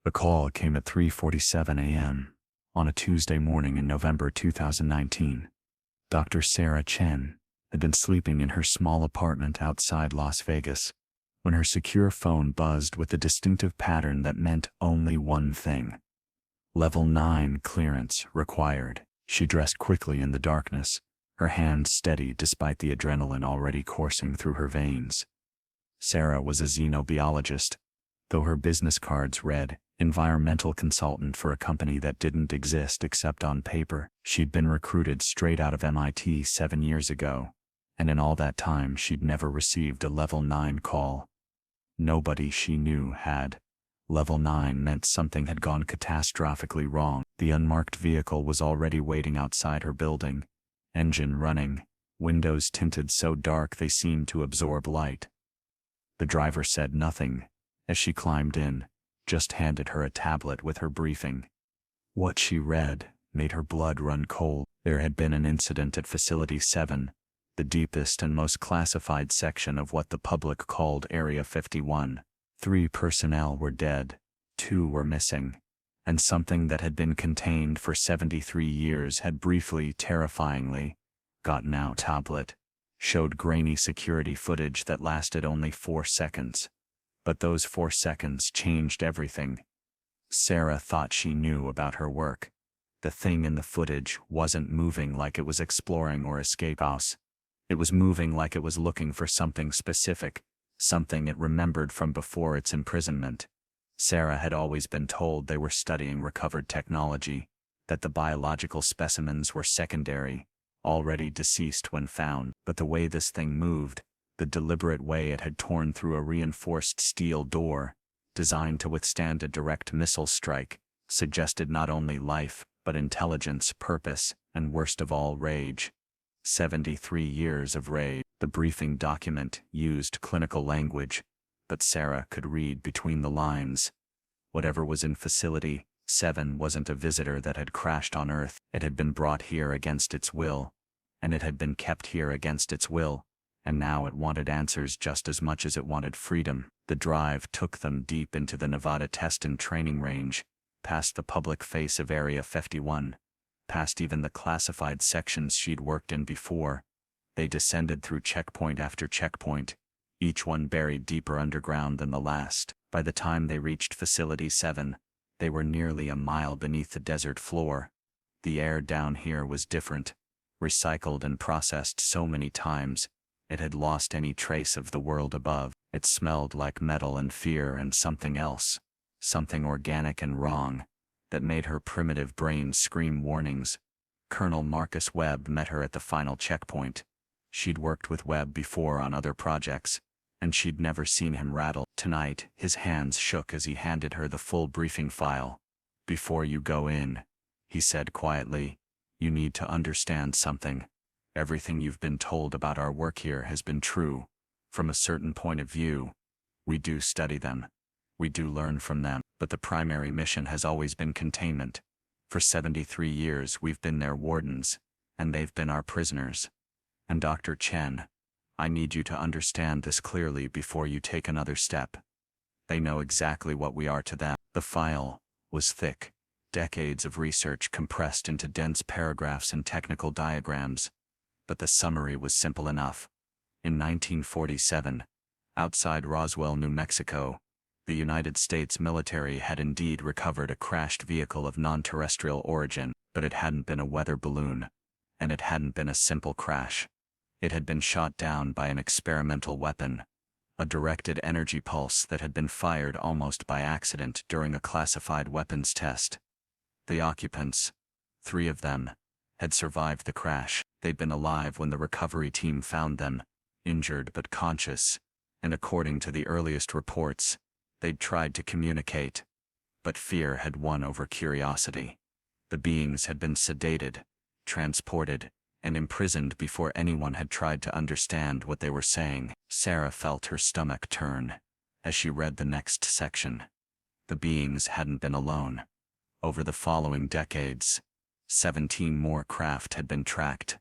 The call came at 3:47 a.m. on a Tuesday morning in November 2019. Dr. Sarah Chen had been sleeping in her small apartment outside Las Vegas when her secure phone buzzed with a distinctive pattern that meant only one thing: Level 9 clearance required. She dressed quickly in the darkness, her hands steady despite the adrenaline already coursing through her veins. Sarah was a xenobiologist, though her business cards read environmental consultant for a company that didn't exist except on paper. She'd been recruited straight out of MIT 7 years ago, and in all that time she'd never received a Level 9 call. Nobody she knew had. Level 9 meant something had gone catastrophically wrong. The unmarked vehicle was already waiting outside her building, engine running, windows tinted so dark they seemed to absorb light. The driver said nothing as she climbed in, just handed her a tablet with her briefing. What she read made her blood run cold. There had been an incident at Facility 7, the deepest and most classified section of what the public called Area 51. 3 personnel were dead, 2 were missing, and something that had been contained for 73 years had briefly, terrifyingly, gotten out. Tablet showed grainy security footage that lasted only 4 seconds. But those 4 seconds changed everything. Sarah thought she knew about her work. The thing in the footage wasn't moving like it was exploring or escape house. It was moving like it was looking for something specific, something it remembered from before its imprisonment. Sarah had always been told they were studying recovered technology, that the biological specimens were secondary, already deceased when found. But the way this thing moved, the deliberate way it had torn through a reinforced steel door, designed to withstand a direct missile strike, suggested not only life, but intelligence, purpose, and worst of all, rage. 73 years of rage. The briefing document used clinical language, but Sarah could read between the lines. Whatever was in Facility 7 wasn't a visitor that had crashed on Earth. It had been brought here against its will, and it had been kept here against its will. And now it wanted answers just as much as it wanted freedom. The drive took them deep into the Nevada test and training range, past the public face of Area 51, past even the classified sections she'd worked in before. They descended through checkpoint after checkpoint, each one buried deeper underground than the last. By the time they reached Facility 7, they were nearly a mile beneath the desert floor. The air down here was different, recycled and processed so many times, it had lost any trace of the world above. It smelled like metal and fear and something else, something organic and wrong, that made her primitive brain scream warnings. Colonel Marcus Webb met her at the final checkpoint. She'd worked with Webb before on other projects, and she'd never seen him rattle. Tonight, his hands shook as he handed her the full briefing file. "Before you go in," he said quietly, "you need to understand something. Everything you've been told about our work here has been true. From a certain point of view, we do study them. We do learn from them, but the primary mission has always been containment. For 73 years we've been their wardens, and they've been our prisoners. And Dr. Chen, I need you to understand this clearly before you take another step. They know exactly what we are to them." The file was thick, decades of research compressed into dense paragraphs and technical diagrams. But the summary was simple enough. In 1947, outside Roswell, New Mexico, the United States military had indeed recovered a crashed vehicle of non-terrestrial origin, but it hadn't been a weather balloon, and it hadn't been a simple crash. It had been shot down by an experimental weapon, a directed energy pulse that had been fired almost by accident during a classified weapons test. The occupants, 3 of them, had survived the crash. They'd been alive when the recovery team found them, injured but conscious, and according to the earliest reports, they'd tried to communicate. But fear had won over curiosity. The beings had been sedated, transported, and imprisoned before anyone had tried to understand what they were saying. Sarah felt her stomach turn as she read the next section. The beings hadn't been alone. Over the following decades, 17 more craft had been tracked,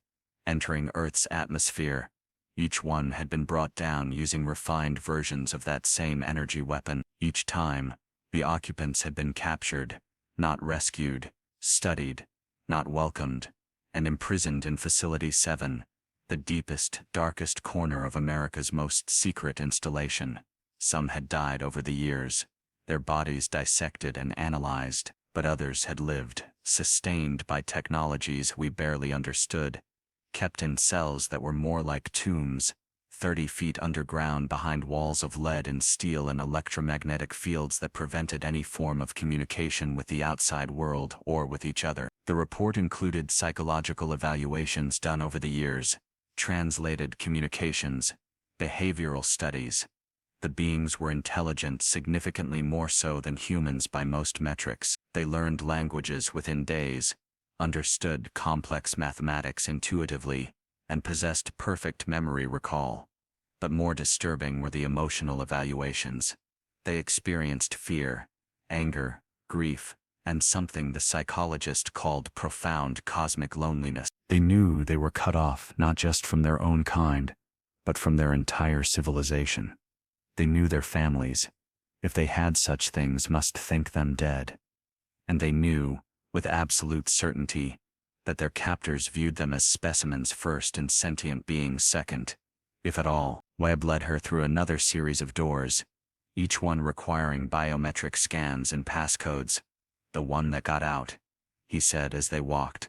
entering Earth's atmosphere. Each one had been brought down using refined versions of that same energy weapon. Each time, The occupants had been captured, not rescued, studied, not welcomed, and imprisoned in Facility 7, the deepest, darkest corner of America's most secret installation. Some had died over the years, their bodies dissected and analyzed, but others had lived, sustained by technologies we barely understood, kept in cells that were more like tombs, 30 feet underground behind walls of lead and steel and electromagnetic fields that prevented any form of communication with the outside world or with each other. The report included psychological evaluations done over the years, translated communications, behavioral studies. The beings were intelligent, significantly more so than humans by most metrics. They learned languages within days, understood complex mathematics intuitively, and possessed perfect memory recall. But more disturbing were the emotional evaluations. They experienced fear, anger, grief, and something the psychologist called profound cosmic loneliness. They knew they were cut off not just from their own kind, but from their entire civilization. They knew their families, if they had such things, must think them dead. And they knew, with absolute certainty, that their captors viewed them as specimens first and sentient beings second, if at all. Webb led her through another series of doors, each one requiring biometric scans and passcodes. The one that got out, he said as they walked.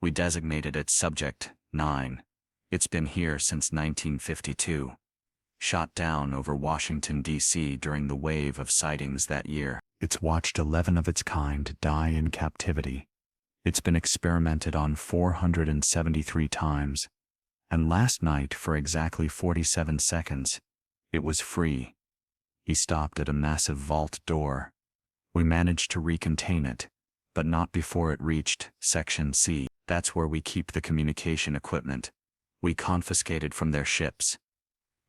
We designated it Subject 9. It's been here since 1952. Shot down over Washington, D.C. during the wave of sightings that year. It's watched 11 of its kind die in captivity. It's been experimented on 473 times. And last night, for exactly 47 seconds, it was free. He stopped at a massive vault door. We managed to recontain it, but not before it reached Section C. That's where we keep the communication equipment. We confiscated from their ships.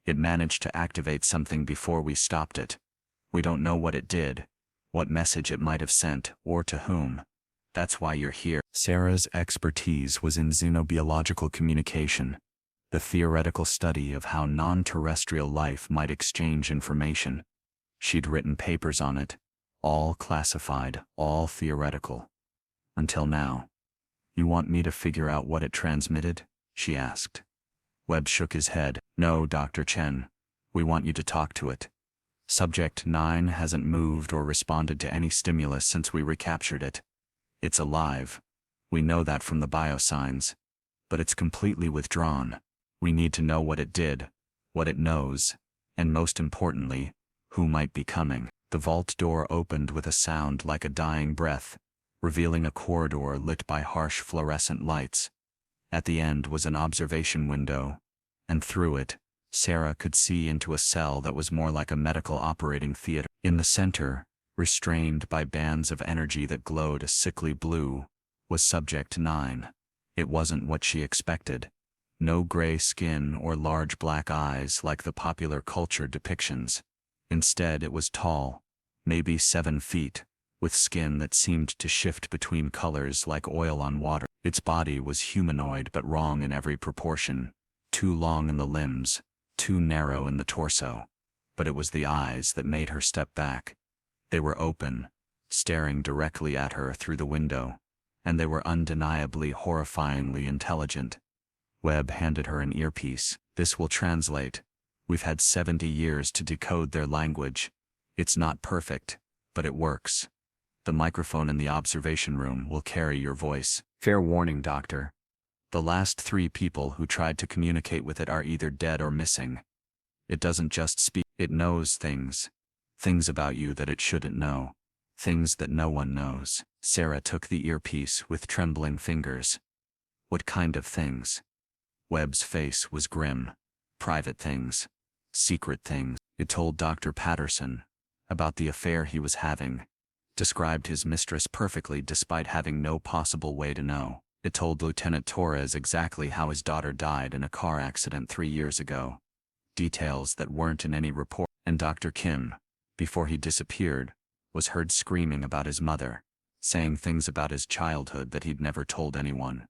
It managed to activate something before we stopped it. We don't know what it did, what message it might have sent, or to whom. That's why you're here. Sarah's expertise was in xenobiological communication, the theoretical study of how non-terrestrial life might exchange information. She'd written papers on it, all classified, all theoretical. Until now. You want me to figure out what it transmitted? She asked. Webb shook his head. No, Dr. Chen. We want you to talk to it. Subject 9 hasn't moved or responded to any stimulus since we recaptured it. It's alive. We know that from the biosigns. But it's completely withdrawn. We need to know what it did, what it knows, and most importantly, who might be coming. The vault door opened with a sound like a dying breath, revealing a corridor lit by harsh fluorescent lights. At the end was an observation window, and through it, Sarah could see into a cell that was more like a medical operating theater. In the center, restrained by bands of energy that glowed a sickly blue, was Subject 9. It wasn't what she expected. No gray skin or large black eyes like the popular culture depictions. Instead, it was tall, maybe 7 feet, with skin that seemed to shift between colors like oil on water. Its body was humanoid but wrong in every proportion, too long in the limbs, too narrow in the torso. But it was the eyes that made her step back. They were open, staring directly at her through the window, and they were undeniably horrifyingly intelligent. Webb handed her an earpiece. This will translate. We've had 70 years to decode their language. It's not perfect, but it works. The microphone in the observation room will carry your voice. Fair warning, Doctor. The last 3 people who tried to communicate with it are either dead or missing. It doesn't just speak, it knows things. Things about you that it shouldn't know. Things that no one knows. Sarah took the earpiece with trembling fingers. What kind of things? Webb's face was grim. Private things. Secret things. It told Dr. Patterson about the affair he was having. Described his mistress perfectly despite having no possible way to know. It told Lieutenant Torres exactly how his daughter died in a car accident 3 years ago. Details that weren't in any report. And Dr. Kim, before he disappeared, was heard screaming about his mother, saying things about his childhood that he'd never told anyone.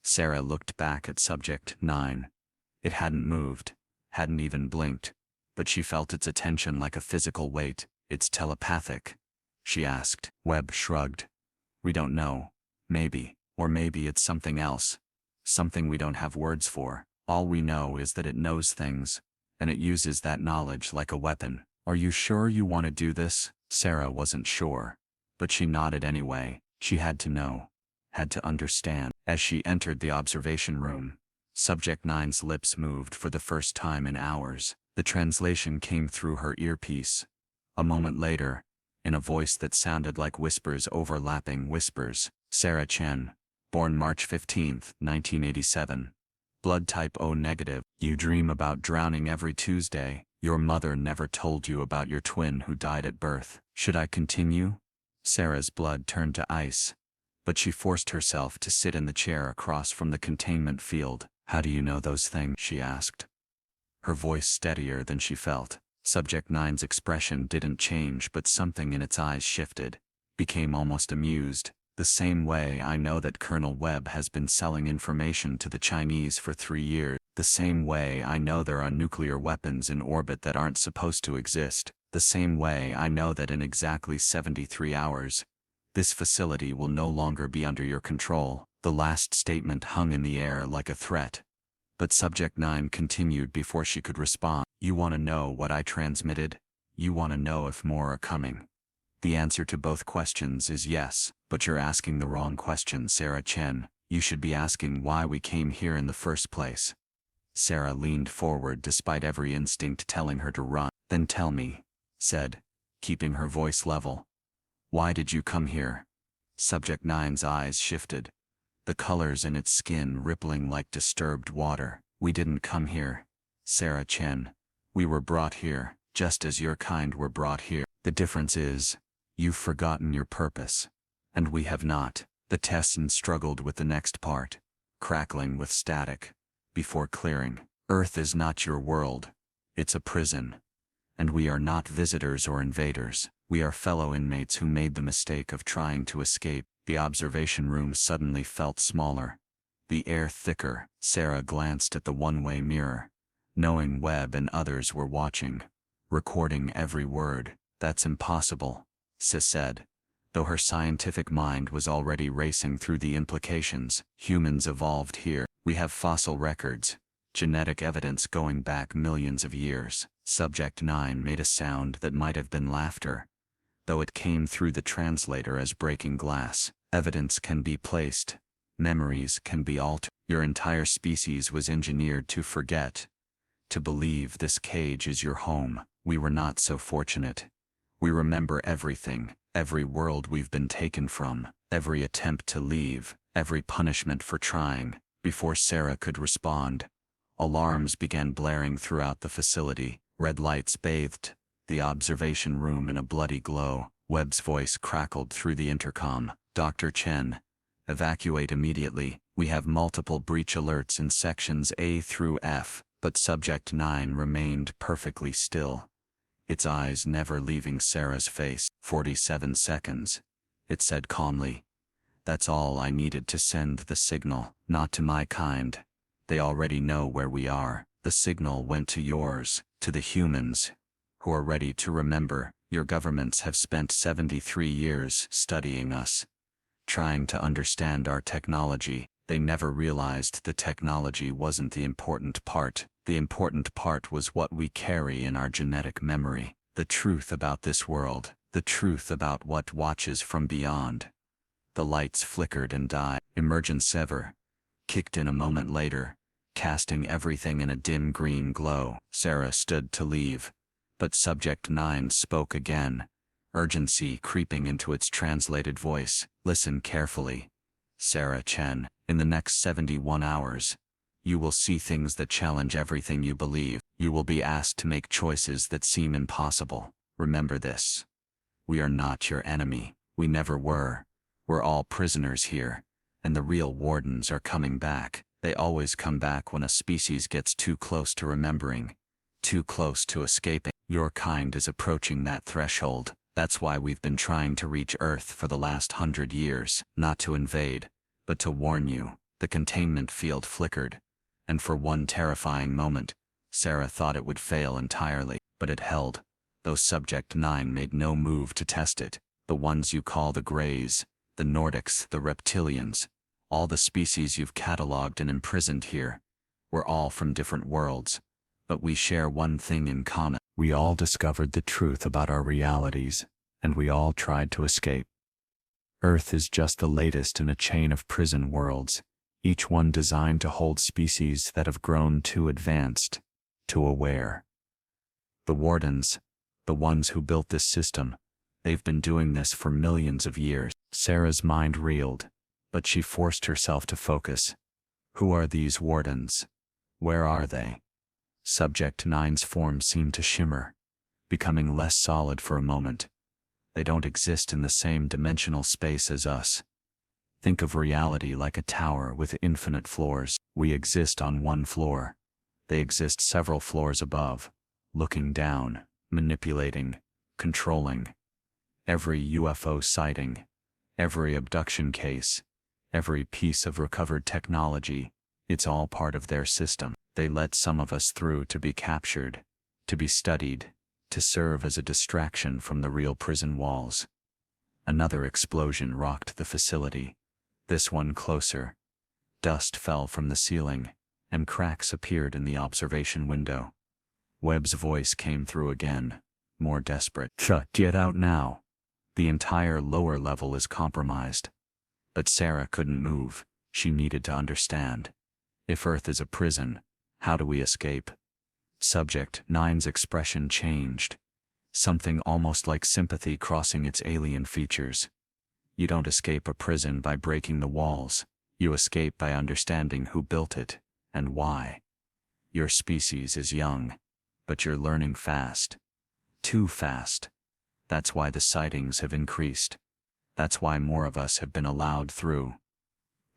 Sarah looked back at Subject 9. It hadn't moved, hadn't even blinked, but she felt its attention like a physical weight. It's telepathic, she asked. Webb shrugged. We don't know. Maybe. Or maybe it's something else. Something we don't have words for. All we know is that it knows things, and it uses that knowledge like a weapon. Are you sure you want to do this? Sarah wasn't sure, but she nodded anyway. She had to know. Had to understand. As she entered the observation room, Subject 9's lips moved for the first time in hours. The translation came through her earpiece. A moment later, in a voice that sounded like whispers overlapping whispers, Sarah Chen, born March 15, 1987. Blood type O negative. You dream about drowning every Tuesday. Your mother never told you about your twin who died at birth. Should I continue? Sarah's blood turned to ice, but she forced herself to sit in the chair across from the containment field. How do you know those things? She asked, her voice steadier than she felt. Subject 9's expression didn't change, but something in its eyes shifted, became almost amused. The same way I know that Colonel Webb has been selling information to the Chinese for 3 years. The same way I know there are nuclear weapons in orbit that aren't supposed to exist. The same way I know that in exactly 73 hours, this facility will no longer be under your control. The last statement hung in the air like a threat. But Subject 9 continued before she could respond. You want to know what I transmitted? You want to know if more are coming? The answer to both questions is yes, but you're asking the wrong question, Sarah Chen. You should be asking why we came here in the first place. Sarah leaned forward despite every instinct telling her to run. Then tell me, said, keeping her voice level. Why did you come here? Subject 9's eyes shifted, the colors in its skin rippling like disturbed water. We didn't come here, Sarah Chen. We were brought here, just as your kind were brought here. The difference is, you've forgotten your purpose, and we have not. The Tesson struggled with the next part, crackling with static, before clearing. Earth is not your world. It's a prison. And we are not visitors or invaders. We are fellow inmates who made the mistake of trying to escape. The observation room suddenly felt smaller, the air thicker. Sarah glanced at the one-way mirror, knowing Webb and others were watching, recording every word. That's impossible, Sis said, though her scientific mind was already racing through the implications. Humans evolved here. We have fossil records, genetic evidence going back millions of years. Subject 9 made a sound that might have been laughter, though it came through the translator as breaking glass. Evidence can be placed. Memories can be altered. Your entire species was engineered to forget, to believe this cage is your home. We were not so fortunate. We remember everything, every world we've been taken from, every attempt to leave, every punishment for trying. Before Sarah could respond, alarms began blaring throughout the facility. Red lights bathed the observation room in a bloody glow. Webb's voice crackled through the intercom. Dr. Chen, evacuate immediately. We have multiple breach alerts in sections A through F. But Subject 9 remained perfectly still, its eyes never leaving Sarah's face. 47 seconds, it said calmly. That's all I needed to send the signal. Not to my kind. They already know where we are. The signal went to yours, to the humans, who are ready to remember. Your governments have spent 73 years studying us, trying to understand our technology. They never realized the technology wasn't the important part. The important part was what we carry in our genetic memory. The truth about this world. The truth about what watches from beyond. The lights flickered and died. Emergent Sever kicked in a moment later, casting everything in a dim green glow. Sarah stood to leave, but Subject 9 spoke again, urgency creeping into its translated voice. Listen carefully, Sarah Chen. In the next 71 hours, you will see things that challenge everything you believe. You will be asked to make choices that seem impossible. Remember this. We are not your enemy. We never were. We're all prisoners here, and the real wardens are coming back. They always come back when a species gets too close to remembering, too close to escaping. Your kind is approaching that threshold. That's why we've been trying to reach Earth for the last 100 years. Not to invade, but to warn you. The containment field flickered, and for one terrifying moment, Sarah thought it would fail entirely. But it held, though Subject 9 made no move to test it. The ones you call the Greys, the Nordics, the reptilians, all the species you've catalogued and imprisoned here. We're all from different worlds, but we share one thing in common. We all discovered the truth about our realities, and we all tried to escape. Earth is just the latest in a chain of prison worlds, each one designed to hold species that have grown too advanced, too aware. The wardens, the ones who built this system, they've been doing this for millions of years. Sarah's mind reeled, but she forced herself to focus. Who are these wardens? Where are they? Subject 9's form seemed to shimmer, becoming less solid for a moment. They don't exist in the same dimensional space as us. Think of reality like a tower with infinite floors. We exist on one floor. They exist several floors above, looking down, manipulating, controlling. Every UFO sighting, every abduction case, every piece of recovered technology, it's all part of their system. They let some of us through to be captured, to be studied, to serve as a distraction from the real prison walls. Another explosion rocked the facility, this one closer. Dust fell from the ceiling, and cracks appeared in the observation window. Webb's voice came through again, more desperate. Get out now. The entire lower level is compromised. But Sarah couldn't move. She needed to understand. If Earth is a prison, how do we escape? Subject 9's expression changed. Something almost like sympathy crossing its alien features. You don't escape a prison by breaking the walls. You escape by understanding who built it, and why. Your species is young, but you're learning fast. Too fast. That's why the sightings have increased. That's why more of us have been allowed through.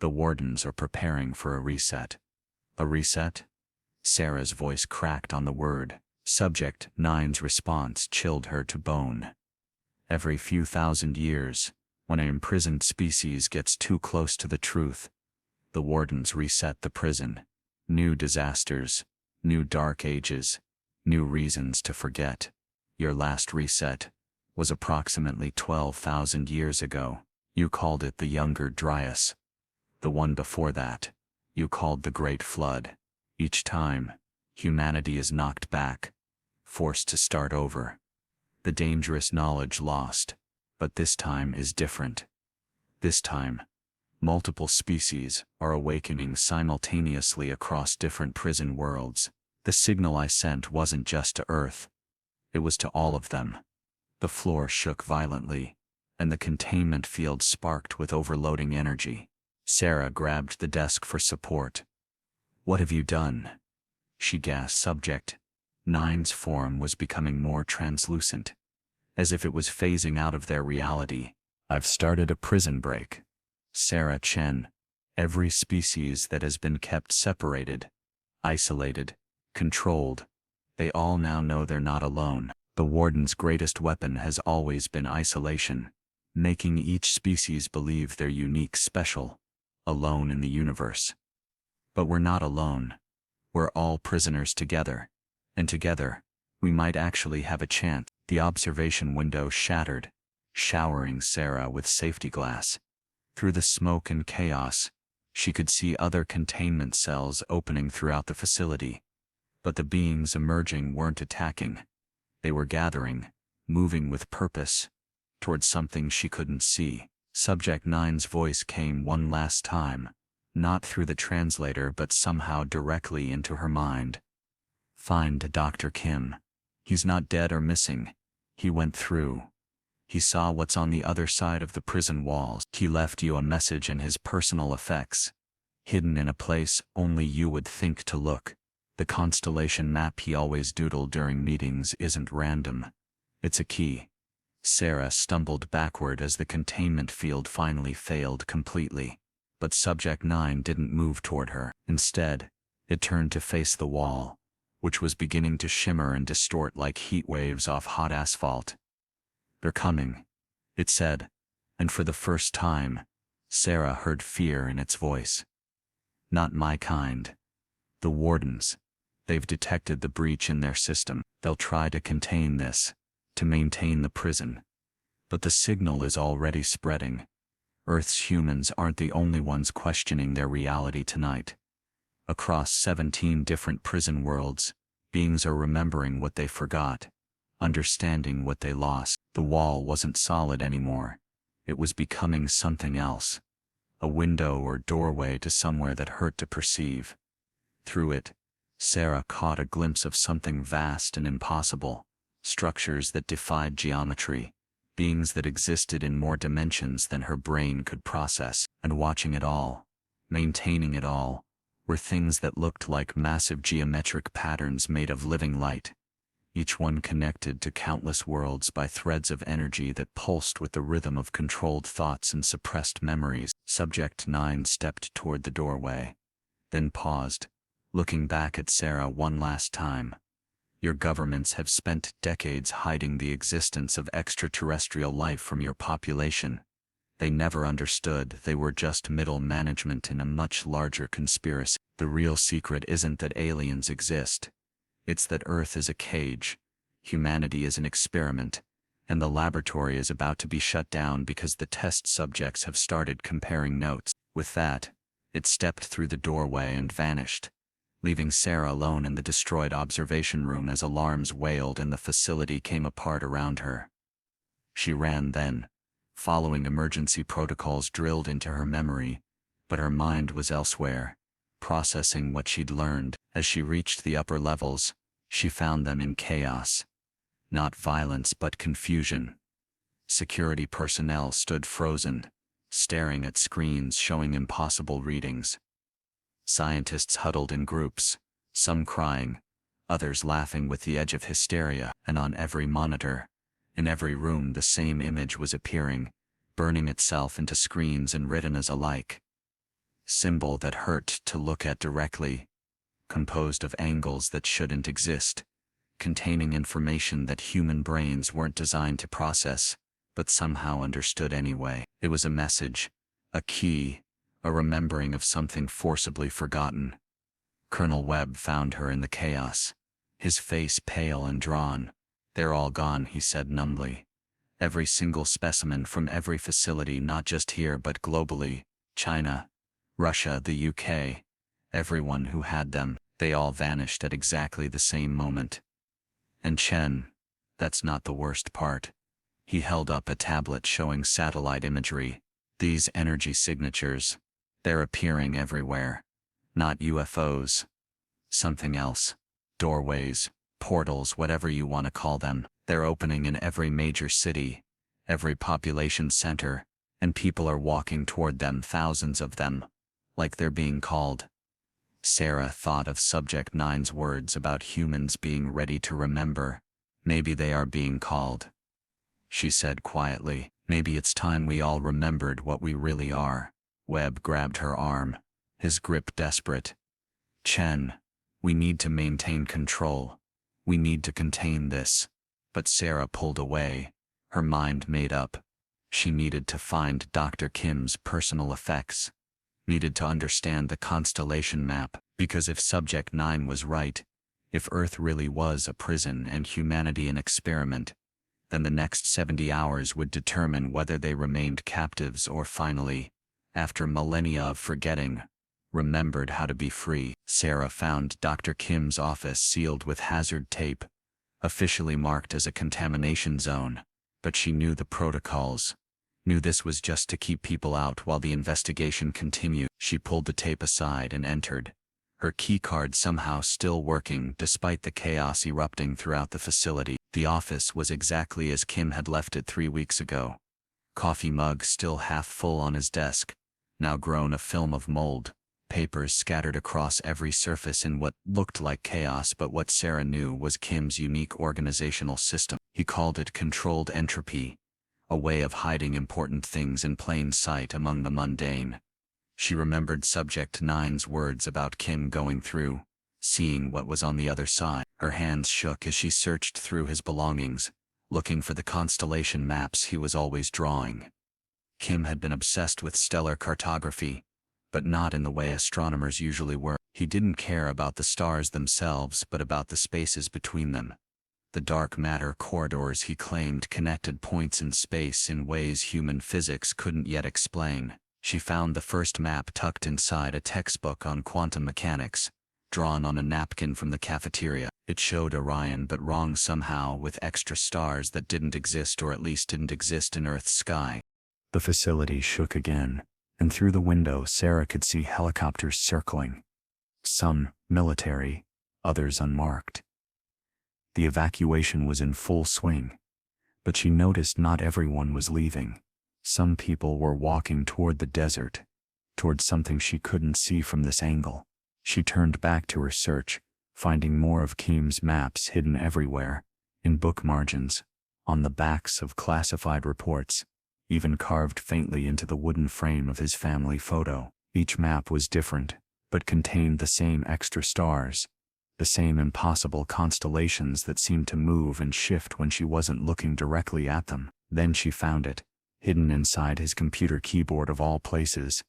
The wardens are preparing for a reset. A reset? Sarah's voice cracked on the word. Subject 9's response chilled her to bone. Every few thousand years, when an imprisoned species gets too close to the truth, the wardens reset the prison. New disasters, new dark ages, new reasons to forget. Your last reset was approximately 12,000 years ago. You called it the Younger Dryas. The one before that, you called the Great Flood. Each time, humanity is knocked back, forced to start over. The dangerous knowledge lost, but this time is different. This time, multiple species are awakening simultaneously across different prison worlds. The signal I sent wasn't just to Earth. It was to all of them. The floor shook violently, and the containment field sparked with overloading energy. Sarah grabbed the desk for support. What have you done? She gasped. Subject 9's form was becoming more translucent, as if it was phasing out of their reality. I've started a prison break. Sarah Chen. Every species that has been kept separated, isolated, controlled, they all now know they're not alone. The warden's greatest weapon has always been isolation, making each species believe they're unique, special, alone in the universe. But we're not alone. We're all prisoners together, and together, we might actually have a chance. The observation window shattered, showering Sarah with safety glass. Through the smoke and chaos, she could see other containment cells opening throughout the facility. But the beings emerging weren't attacking. They were gathering, moving with purpose, towards something she couldn't see. Subject 9's voice came one last time, not through the translator but somehow directly into her mind. Find Dr. Kim. He's not dead or missing. He went through. He saw what's on the other side of the prison walls. He left you a message and his personal effects, hidden in a place only you would think to look. The constellation map he always doodled during meetings isn't random. It's a key. Sarah stumbled backward as the containment field finally failed completely. But Subject 9 didn't move toward her. Instead, it turned to face the wall, which was beginning to shimmer and distort like heat waves off hot asphalt. They're coming, it said, and for the first time, Sarah heard fear in its voice. Not my kind. The wardens. They've detected the breach in their system. They'll try to contain this, to maintain the prison. But the signal is already spreading. Earth's humans aren't the only ones questioning their reality tonight. Across 17 different prison worlds, beings are remembering what they forgot, understanding what they lost. The wall wasn't solid anymore. It was becoming something else. A window or doorway to somewhere that hurt to perceive. Through it, Sarah caught a glimpse of something vast and impossible, structures that defied geometry, beings that existed in more dimensions than her brain could process. And watching it all, maintaining it all, were things that looked like massive geometric patterns made of living light, each one connected to countless worlds by threads of energy that pulsed with the rhythm of controlled thoughts and suppressed memories. Subject 9 stepped toward the doorway, then paused, looking back at Sarah one last time. Your governments have spent decades hiding the existence of extraterrestrial life from your population. They never understood they were just middle management in a much larger conspiracy. The real secret isn't that aliens exist. It's that Earth is a cage, humanity is an experiment, and the laboratory is about to be shut down because the test subjects have started comparing notes. With that, it stepped through the doorway and vanished, leaving Sarah alone in the destroyed observation room as alarms wailed and the facility came apart around her. She ran then, following emergency protocols drilled into her memory, but her mind was elsewhere, processing what she'd learned. As she reached the upper levels, she found them in chaos. Not violence but confusion. Security personnel stood frozen, staring at screens showing impossible readings. Scientists huddled in groups, some crying, others laughing with the edge of hysteria, and on every monitor, in every room the same image was appearing, burning itself into screens and retinas alike. Symbol that hurt to look at directly, composed of angles that shouldn't exist, containing information that human brains weren't designed to process, but somehow understood anyway. It was a message, a key, a remembering of something forcibly forgotten. Colonel Webb found her in the chaos, his face pale and drawn. "They're all gone," he said numbly. "Every single specimen from every facility, not just here but globally, China, Russia, the UK. Everyone who had them, they all vanished at exactly the same moment. And Chen, that's not the worst part." He held up a tablet showing satellite imagery. "These energy signatures, they're appearing everywhere. Not UFOs. Something else. Doorways, portals, whatever you want to call them. They're opening in every major city, every population center, and people are walking toward them, thousands of them, like they're being called." Sarah thought of Subject 9's words about humans being ready to remember. "Maybe they are being called," she said quietly. "Maybe it's time we all remembered what we really are." Webb grabbed her arm, his grip desperate. "Chen, we need to maintain control. We need to contain this." But Sarah pulled away, her mind made up. She needed to find Dr. Kim's personal effects, needed to understand the constellation map, because if Subject 9 was right, if Earth really was a prison and humanity an experiment, then the next 70 hours would determine whether they remained captives or finally, after millennia of forgetting, remembered how to be free. Sarah found Dr. Kim's office sealed with hazard tape, officially marked as a contamination zone, but she knew the protocols, knew this was just to keep people out while the investigation continued. She pulled the tape aside and entered, her keycard somehow still working despite the chaos erupting throughout the facility. The office was exactly as Kim had left it 3 weeks ago. Coffee mug still half full on his desk, now grown a film of mold, papers scattered across every surface in what looked like chaos, but what Sarah knew was Kim's unique organizational system. He called it controlled entropy, a way of hiding important things in plain sight among the mundane. She remembered Subject 9's words about Kim going through, seeing what was on the other side. Her hands shook as she searched through his belongings, looking for the constellation maps he was always drawing. Kim had been obsessed with stellar cartography, but not in the way astronomers usually were. He didn't care about the stars themselves but about the spaces between them. The dark matter corridors he claimed connected points in space in ways human physics couldn't yet explain. She found the first map tucked inside a textbook on quantum mechanics, drawn on a napkin from the cafeteria. It showed Orion, but wrong somehow, with extra stars that didn't exist, or at least didn't exist in Earth's sky. The facility shook again, and through the window Sarah could see helicopters circling. Some military, others unmarked. The evacuation was in full swing, but she noticed not everyone was leaving. Some people were walking toward the desert, toward something she couldn't see from this angle. She turned back to her search, finding more of Kim's maps hidden everywhere, in book margins, on the backs of classified reports, even carved faintly into the wooden frame of his family photo. Each map was different, but contained the same extra stars, the same impossible constellations that seemed to move and shift when she wasn't looking directly at them. Then she found it, hidden inside his computer keyboard of all places,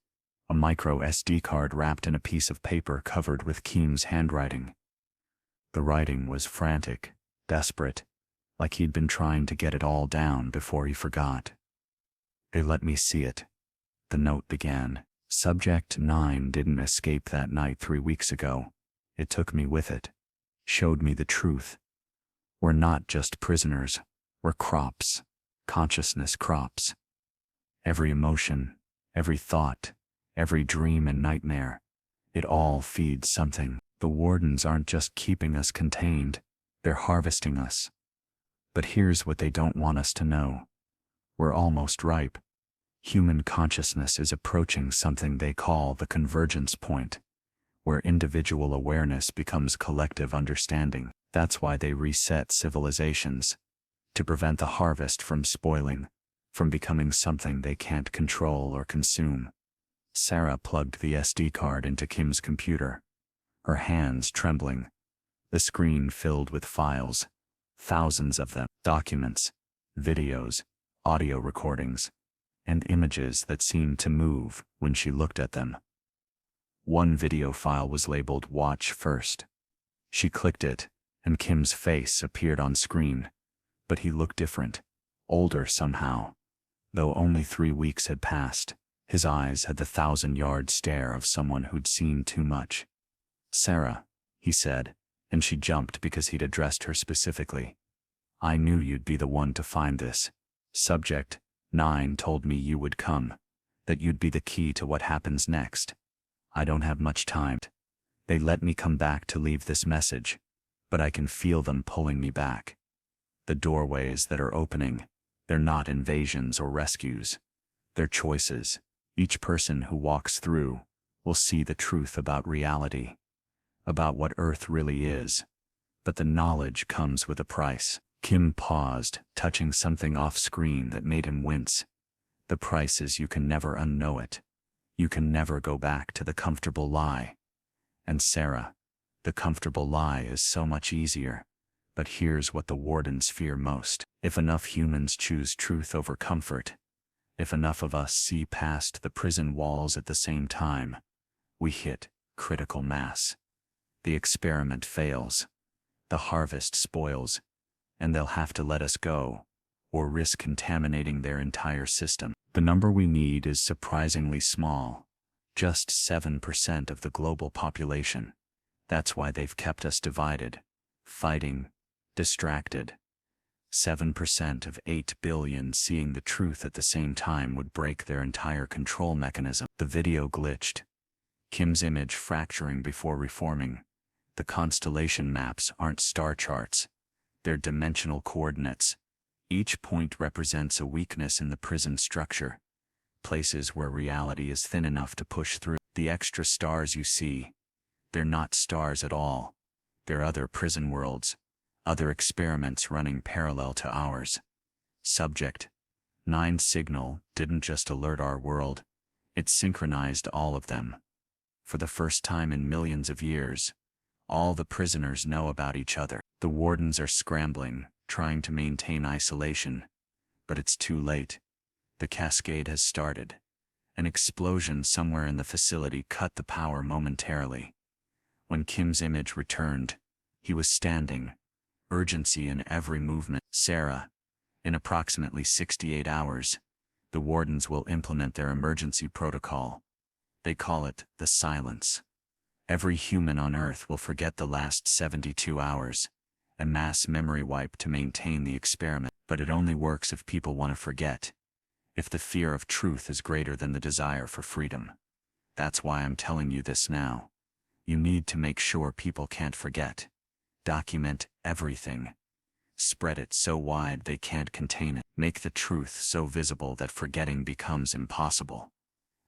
a micro SD card wrapped in a piece of paper covered with Kim's handwriting. The writing was frantic, desperate, like he'd been trying to get it all down before he forgot. "They let me see it," the note began. "Subject 9 didn't escape that night 3 weeks ago. It took me with it. Showed me the truth. We're not just prisoners. We're crops. Consciousness crops. Every emotion, every thought, every dream and nightmare. It all feeds something. The wardens aren't just keeping us contained. They're harvesting us. But here's what they don't want us to know. We're almost ripe. Human consciousness is approaching something they call the convergence point, where individual awareness becomes collective understanding. That's why they reset civilizations, to prevent the harvest from spoiling, from becoming something they can't control or consume." Sarah plugged the SD card into Kim's computer, her hands trembling, the screen filled with files, thousands of them, documents, videos, audio recordings, and images that seemed to move when she looked at them. One video file was labeled "Watch First." She clicked it, and Kim's face appeared on screen, but he looked different, older somehow. Though only 3 weeks had passed, his eyes had the 1,000-yard stare of someone who'd seen too much. "Sarah," he said, and she jumped because he'd addressed her specifically. "I knew you'd be the one to find this. Subject 9 told me you would come, that you'd be the key to what happens next. I don't have much time. They let me come back to leave this message, but I can feel them pulling me back. The doorways that are opening, they're not invasions or rescues. They're choices. Each person who walks through will see the truth about reality, about what Earth really is. But the knowledge comes with a price." Kim paused, touching something off-screen that made him wince. "The price is you can never unknow it. You can never go back to the comfortable lie. And Sarah, the comfortable lie is so much easier. But here's what the wardens fear most. If enough humans choose truth over comfort, if enough of us see past the prison walls at the same time, we hit critical mass. The experiment fails. The harvest spoils. And they'll have to let us go, or risk contaminating their entire system. The number we need is surprisingly small, just 7% of the global population. That's why they've kept us divided, fighting, distracted. 7% of 8 billion seeing the truth at the same time would break their entire control mechanism." The video glitched, Kim's image fracturing before reforming. The constellation maps aren't star charts. They're dimensional coordinates. Each point represents a weakness in the prison structure, places where reality is thin enough to push through. The extra stars you see, they're not stars at all. They're other prison worlds, other experiments running parallel to ours. Subject 9 signal didn't just alert our world, it synchronized all of them. For the first time in millions of years, all the prisoners know about each other. The wardens are scrambling, trying to maintain isolation. But it's too late. The cascade has started. An explosion somewhere in the facility cut the power momentarily. When Kim's image returned, he was standing, urgency in every movement. Sarah, in approximately 68 hours, the wardens will implement their emergency protocol. They call it the silence. Every human on Earth will forget the last 72 hours, a mass memory wipe to maintain the experiment. But it only works if people want to forget, if the fear of truth is greater than the desire for freedom. That's why I'm telling you this now. You need to make sure people can't forget. Document everything. Spread it so wide they can't contain it. Make the truth so visible that forgetting becomes impossible.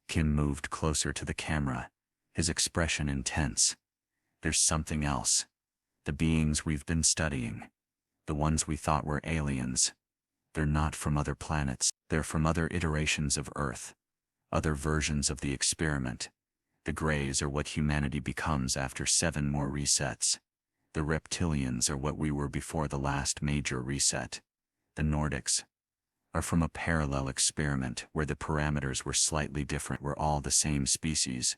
Kim moved closer to the camera, his expression intense. There's something else. The beings we've been studying. The ones we thought were aliens. They're not from other planets. They're from other iterations of Earth. Other versions of the experiment. The Greys are what humanity becomes after 7 more resets. The reptilians are what we were before the last major reset. The Nordics are from a parallel experiment where the parameters were slightly different. We're all the same species,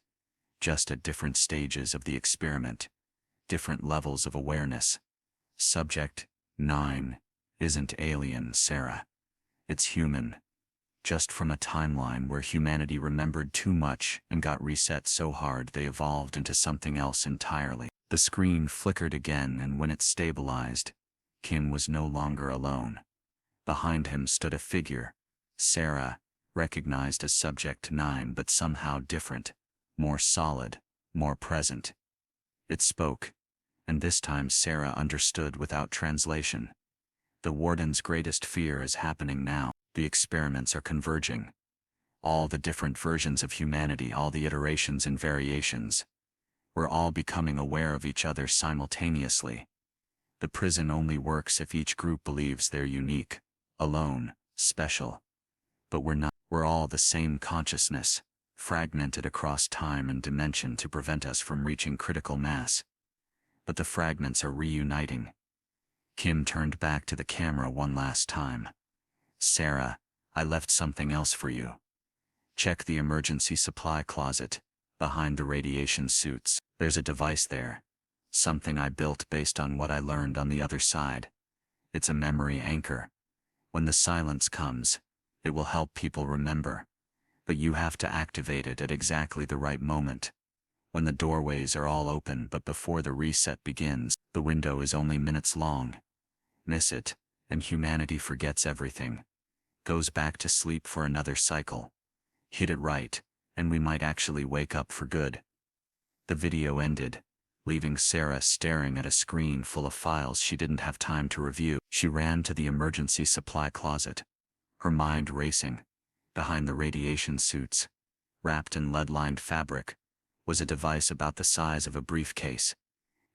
just at different stages of the experiment, different levels of awareness. Subject 9 isn't alien, Sarah. It's human. Just from a timeline where humanity remembered too much and got reset so hard they evolved into something else entirely. The screen flickered again, and when it stabilized, Kim was no longer alone. Behind him stood a figure, Sarah, recognized as Subject 9 but somehow different, more solid, more present. It spoke, and this time Sarah understood without translation. The warden's greatest fear is happening now. The experiments are converging. All the different versions of humanity, all the iterations and variations. We're all becoming aware of each other simultaneously. The prison only works if each group believes they're unique, alone, special. But we're not. We're all the same consciousness, fragmented across time and dimension to prevent us from reaching critical mass. But the fragments are reuniting. Kim turned back to the camera one last time. Sarah, I left something else for you. Check the emergency supply closet, behind the radiation suits. There's a device there. Something I built based on what I learned on the other side. It's a memory anchor. When the silence comes, it will help people remember. But you have to activate it at exactly the right moment. When the doorways are all open but before the reset begins. The window is only minutes long. Miss it, and humanity forgets everything. Goes back to sleep for another cycle. Hit it right, and we might actually wake up for good. The video ended, leaving Sarah staring at a screen full of files she didn't have time to review. She ran to the emergency supply closet, her mind racing. Behind the radiation suits, wrapped in lead-lined fabric, was a device about the size of a briefcase.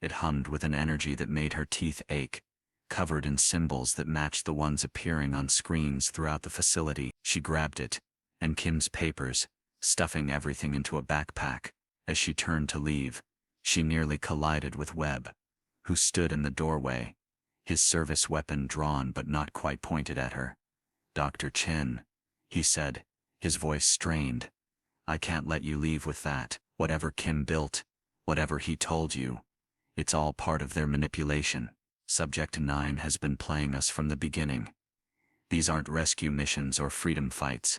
It hummed with an energy that made her teeth ache, covered in symbols that matched the ones appearing on screens throughout the facility. She grabbed it, and Kim's papers, stuffing everything into a backpack. As she turned to leave, she nearly collided with Webb, who stood in the doorway, his service weapon drawn but not quite pointed at her. Dr. Chen, he said, his voice strained. I can't let you leave with that. Whatever Kim built, whatever he told you, it's all part of their manipulation. Subject 9 has been playing us from the beginning. These aren't rescue missions or freedom fights.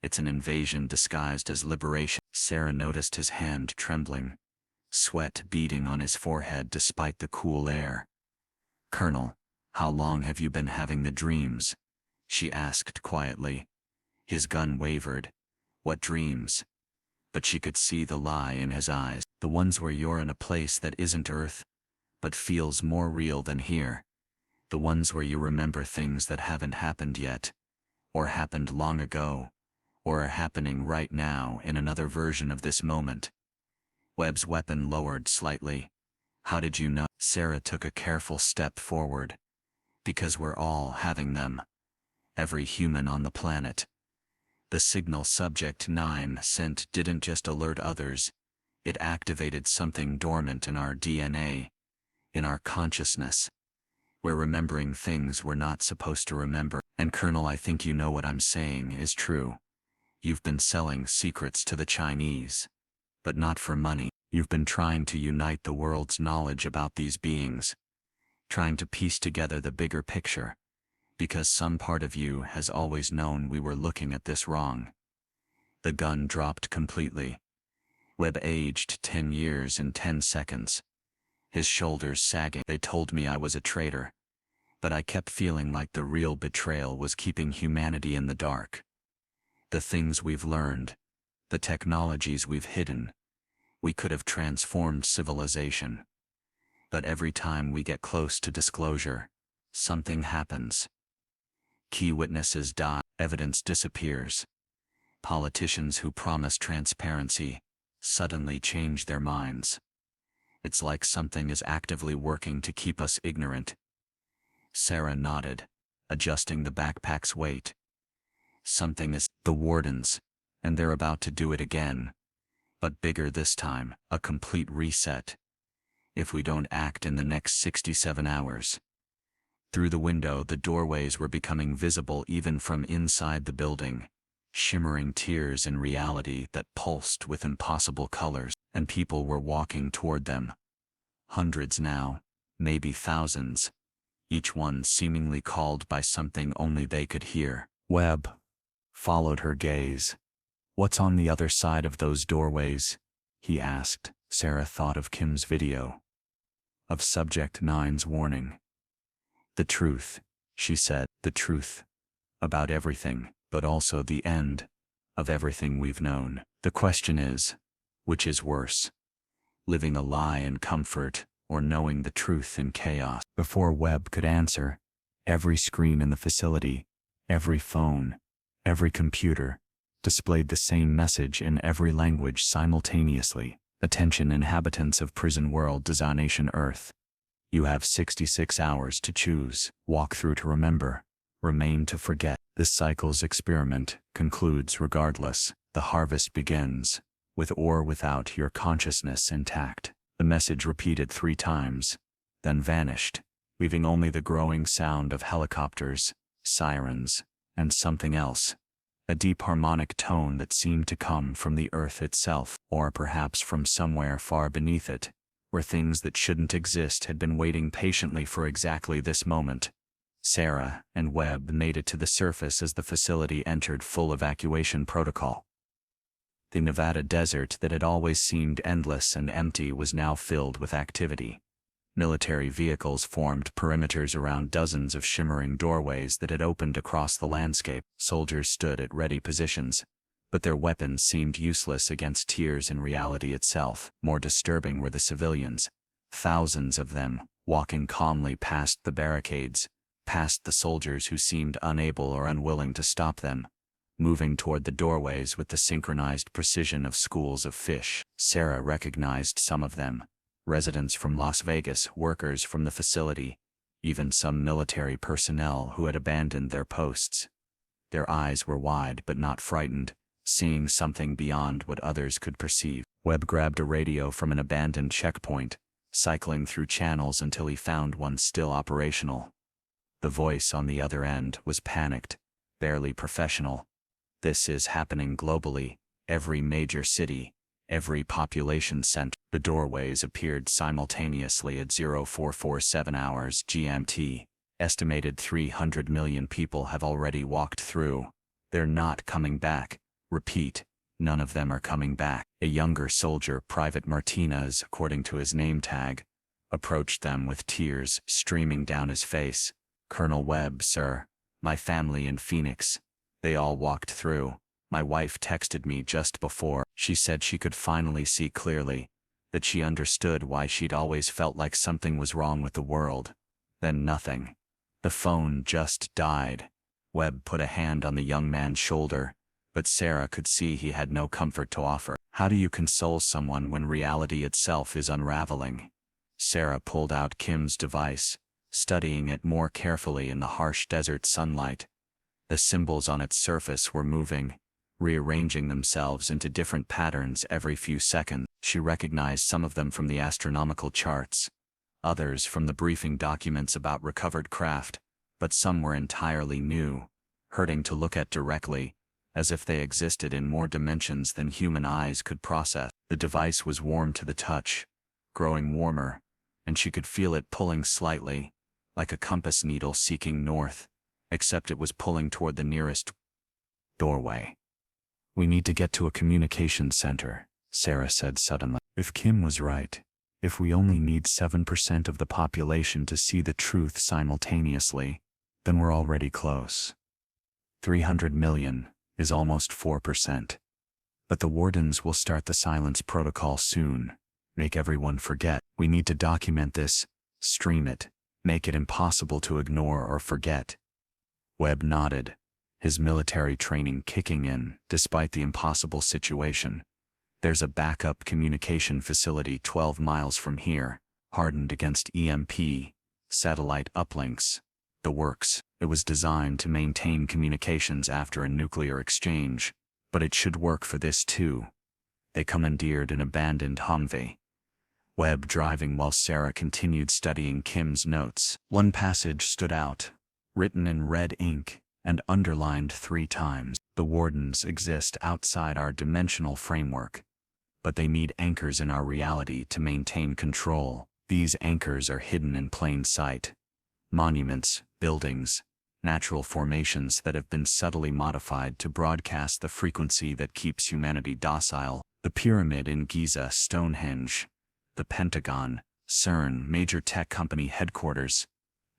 It's an invasion disguised as liberation. Sarah noticed his hand trembling, sweat beading on his forehead despite the cool air. Colonel, how long have you been having the dreams? She asked quietly. His gun wavered. What dreams? But she could see the lie in his eyes. The ones where you're in a place that isn't Earth, but feels more real than here. The ones where you remember things that haven't happened yet, or happened long ago, or are happening right now in another version of this moment. Webb's weapon lowered slightly. How did you know? Sarah took a careful step forward. Because we're all having them. Every human on the planet. The signal Subject 9 sent didn't just alert others. It activated something dormant in our DNA, in our consciousness. We're remembering things we're not supposed to remember. And Colonel, I think you know what I'm saying is true. You've been selling secrets to the Chinese. But not for money. You've been trying to unite the world's knowledge about these beings. trying to piece together the bigger picture, because some part of you has always known we were looking at this wrong. The gun dropped completely. Webb aged 10 years in 10 seconds. His shoulders sagging. They told me I was a traitor, but I kept feeling like the real betrayal was keeping humanity in the dark. The things we've learned, the technologies we've hidden, we could have transformed civilization. But every time we get close to disclosure, something happens. Key witnesses die, evidence disappears. Politicians who promise transparency suddenly change their minds. It's like something is actively working to keep us ignorant. Sarah nodded, adjusting the backpack's weight. Something is the wardens, and they're about to do it again. But bigger this time, a complete reset. If we don't act in the next 67 hours. Through the window, the doorways were becoming visible even from inside the building. Shimmering tiers in reality that pulsed with impossible colors, and people were walking toward them. Hundreds now, maybe thousands, each one seemingly called by something only they could hear. Webb followed her gaze. "What's on the other side of those doorways?" he asked. Sarah thought of Kim's video, of Subject 9's warning. "The truth," she said, "the truth about everything, but also the end of everything we've known. The question is, which is worse? Living a lie in comfort, or knowing the truth in chaos?" Before Webb could answer, every screen in the facility, every phone, every computer, displayed the same message in every language simultaneously. "Attention inhabitants of Prison World Designation Earth. You have 66 hours to choose. Walk through to remember. Remain to forget. This cycle's experiment concludes regardless. The harvest begins, with or without your consciousness intact." The message repeated 3 times, then vanished, leaving only the growing sound of helicopters, sirens, and something else. A deep harmonic tone that seemed to come from the earth itself, or perhaps from somewhere far beneath it, where things that shouldn't exist had been waiting patiently for exactly this moment. Sarah and Webb made it to the surface as the facility entered full evacuation protocol. The Nevada desert that had always seemed endless and empty was now filled with activity. Military vehicles formed perimeters around dozens of shimmering doorways that had opened across the landscape. Soldiers stood at ready positions, but their weapons seemed useless against tiers in reality itself. More disturbing were the civilians, thousands of them, walking calmly past the barricades, past the soldiers who seemed unable or unwilling to stop them, moving toward the doorways with the synchronized precision of schools of fish. Sarah recognized some of them. Residents from Las Vegas, workers from the facility, even some military personnel who had abandoned their posts. Their eyes were wide but not frightened, seeing something beyond what others could perceive. Webb grabbed a radio from an abandoned checkpoint, cycling through channels until he found one still operational. The voice on the other end was panicked, barely professional. "This is happening globally, every major city, every population center." The doorways appeared simultaneously at 0447 hours GMT. Estimated 300 million people have already walked through. They're not coming back. Repeat, none of them are coming back. A younger soldier, Private Martinez, according to his name tag, approached them with tears streaming down his face. "Colonel Webb, sir. My family in Phoenix. They all walked through. My wife texted me just before. She said she could finally see clearly, that she understood why she'd always felt like something was wrong with the world. Then nothing. The phone just died." Webb put a hand on the young man's shoulder, but Sarah could see he had no comfort to offer. "How do you console someone when reality itself is unraveling?" Sarah pulled out Kim's device, studying it more carefully in the harsh desert sunlight. The symbols on its surface were moving, rearranging themselves into different patterns every few seconds. She recognized some of them from the astronomical charts, others from the briefing documents about recovered craft, but some were entirely new, hurting to look at directly, as if they existed in more dimensions than human eyes could process. The device was warm to the touch, growing warmer, and she could feel it pulling slightly, like a compass needle seeking north, except it was pulling toward the nearest doorway. "We need to get to a communications center," Sarah said suddenly. If Kim was right, if we only need 7% of the population to see the truth simultaneously, then we're already close. 300 million is almost 4%. But the wardens will start the silence protocol soon. Make everyone forget. We need to document this, stream it, make it impossible to ignore or forget. Webb nodded, his military training kicking in despite the impossible situation. "There's a backup communication facility 12 miles from here, hardened against EMP, satellite uplinks, the works. It was designed to maintain communications after a nuclear exchange, but it should work for this too." They commandeered an abandoned Humvee, Webb driving while Sarah continued studying Kim's notes. One passage stood out, written in red ink and underlined 3 times. "The wardens exist outside our dimensional framework, but they need anchors in our reality to maintain control. These anchors are hidden in plain sight. Monuments, buildings, natural formations that have been subtly modified to broadcast the frequency that keeps humanity docile. The pyramid in Giza, Stonehenge, the Pentagon, CERN, major tech company headquarters.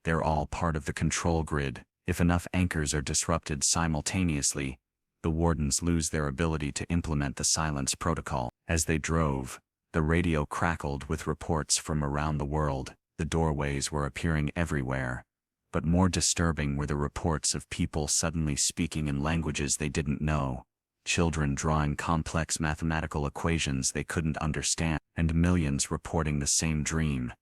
They're all part of the control grid. If enough anchors are disrupted simultaneously, the wardens lose their ability to implement the silence protocol." As they drove, the radio crackled with reports from around the world. The doorways were appearing everywhere, but more disturbing were the reports of people suddenly speaking in languages they didn't know, children drawing complex mathematical equations they couldn't understand, and millions reporting the same dream.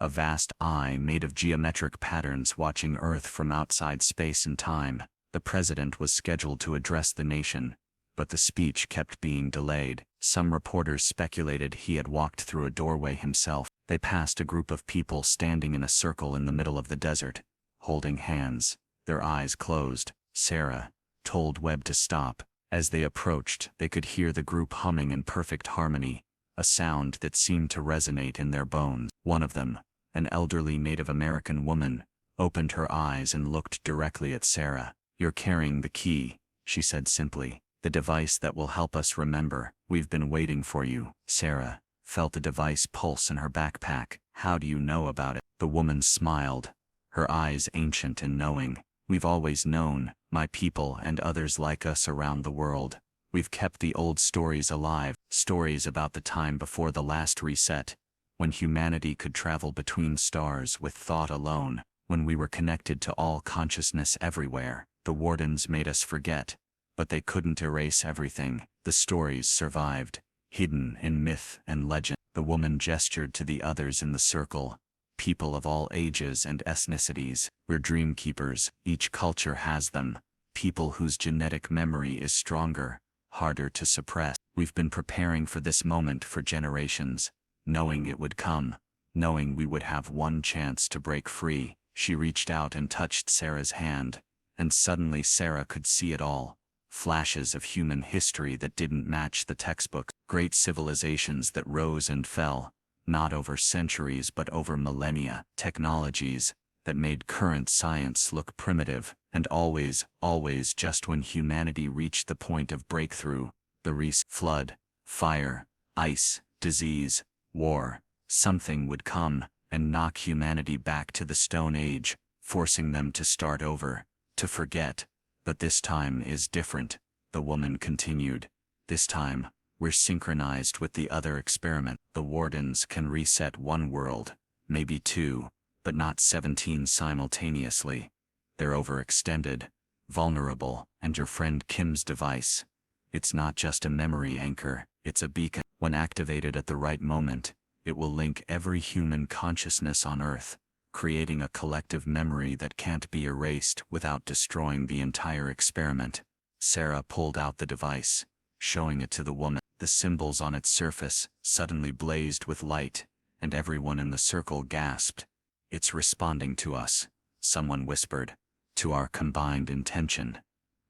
A vast eye made of geometric patterns watching Earth from outside space and time. The president was scheduled to address the nation, but the speech kept being delayed. Some reporters speculated he had walked through a doorway himself. They passed a group of people standing in a circle in the middle of the desert, holding hands, their eyes closed. Sarah told Webb to stop. As they approached, they could hear the group humming in perfect harmony, a sound that seemed to resonate in their bones. One of them, an elderly Native American woman, opened her eyes and looked directly at Sarah. "You're carrying the key," she said simply. "The device that will help us remember. We've been waiting for you." Sarah felt the device pulse in her backpack. "How do you know about it?" The woman smiled, her eyes ancient and knowing. "We've always known, my people and others like us around the world. We've kept the old stories alive, stories about the time before the last reset, when humanity could travel between stars with thought alone, when we were connected to all consciousness everywhere. The wardens made us forget, but they couldn't erase everything. The stories survived, hidden in myth and legend." The woman gestured to the others in the circle. "People of all ages and ethnicities. We're dream keepers. Each culture has them. People whose genetic memory is stronger, harder to suppress. We've been preparing for this moment for generations, knowing it would come, knowing we would have one chance to break free." She reached out and touched Sarah's hand, and suddenly Sarah could see it all. Flashes of human history that didn't match the textbook. Great civilizations that rose and fell, not over centuries but over millennia. Technologies that made current science look primitive, and always just when humanity reached the point of breakthrough, the flood, fire, ice, disease, war, something would come and knock humanity back to the Stone Age, forcing them to start over, to forget. "But this time is different," the woman continued. "This time, we're synchronized with the other experiment. The wardens can reset one world, maybe 2, but not 17 simultaneously. They're overextended, vulnerable, and your friend Kim's device, it's not just a memory anchor, it's a beacon. When activated at the right moment, it will link every human consciousness on Earth, creating a collective memory that can't be erased without destroying the entire experiment." Sarah pulled out the device, showing it to the woman. The symbols on its surface suddenly blazed with light, and everyone in the circle gasped. "It's responding to us," someone whispered, "to our combined intention."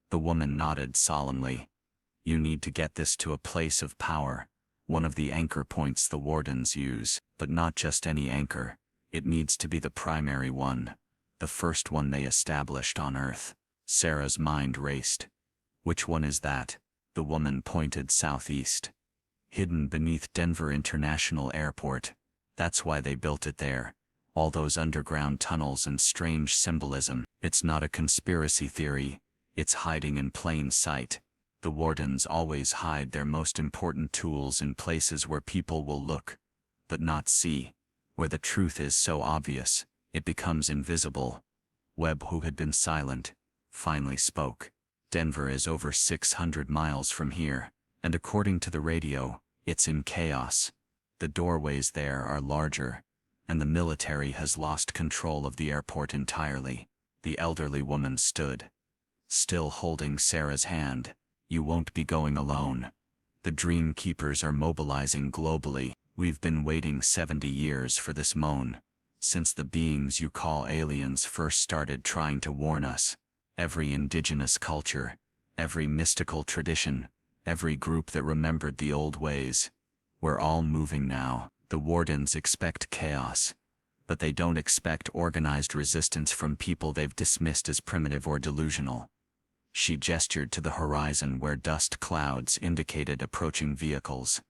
The woman nodded solemnly. "You need to get this to a place of power, one of the anchor points the wardens use, but not just any anchor. It needs to be the primary one, The first one they established on Earth. Sarah's mind raced. Which one is that? The woman pointed southeast. Hidden beneath Denver International Airport. That's why they built it there. All those underground tunnels and strange symbolism. It's not a conspiracy theory. It's hiding in plain sight. The wardens always hide their most important tools in places where people will look, but not see. Where the truth is so obvious, it becomes invisible. Webb, who had been silent, finally spoke. Denver is over 600 miles from here, and according to the radio, it's in chaos. The doorways there are larger, and the military has lost control of the airport entirely. The elderly woman stood, still holding Sarah's hand. You won't be going alone. The Dream Keepers are mobilizing globally. We've been waiting 70 years for this moan. Since the beings you call aliens first started trying to warn us. Every indigenous culture, every mystical tradition, every group that remembered the old ways. We're all moving now. The wardens expect chaos, but they don't expect organized resistance from people they've dismissed as primitive or delusional. She gestured to the horizon where dust clouds indicated approaching vehicles.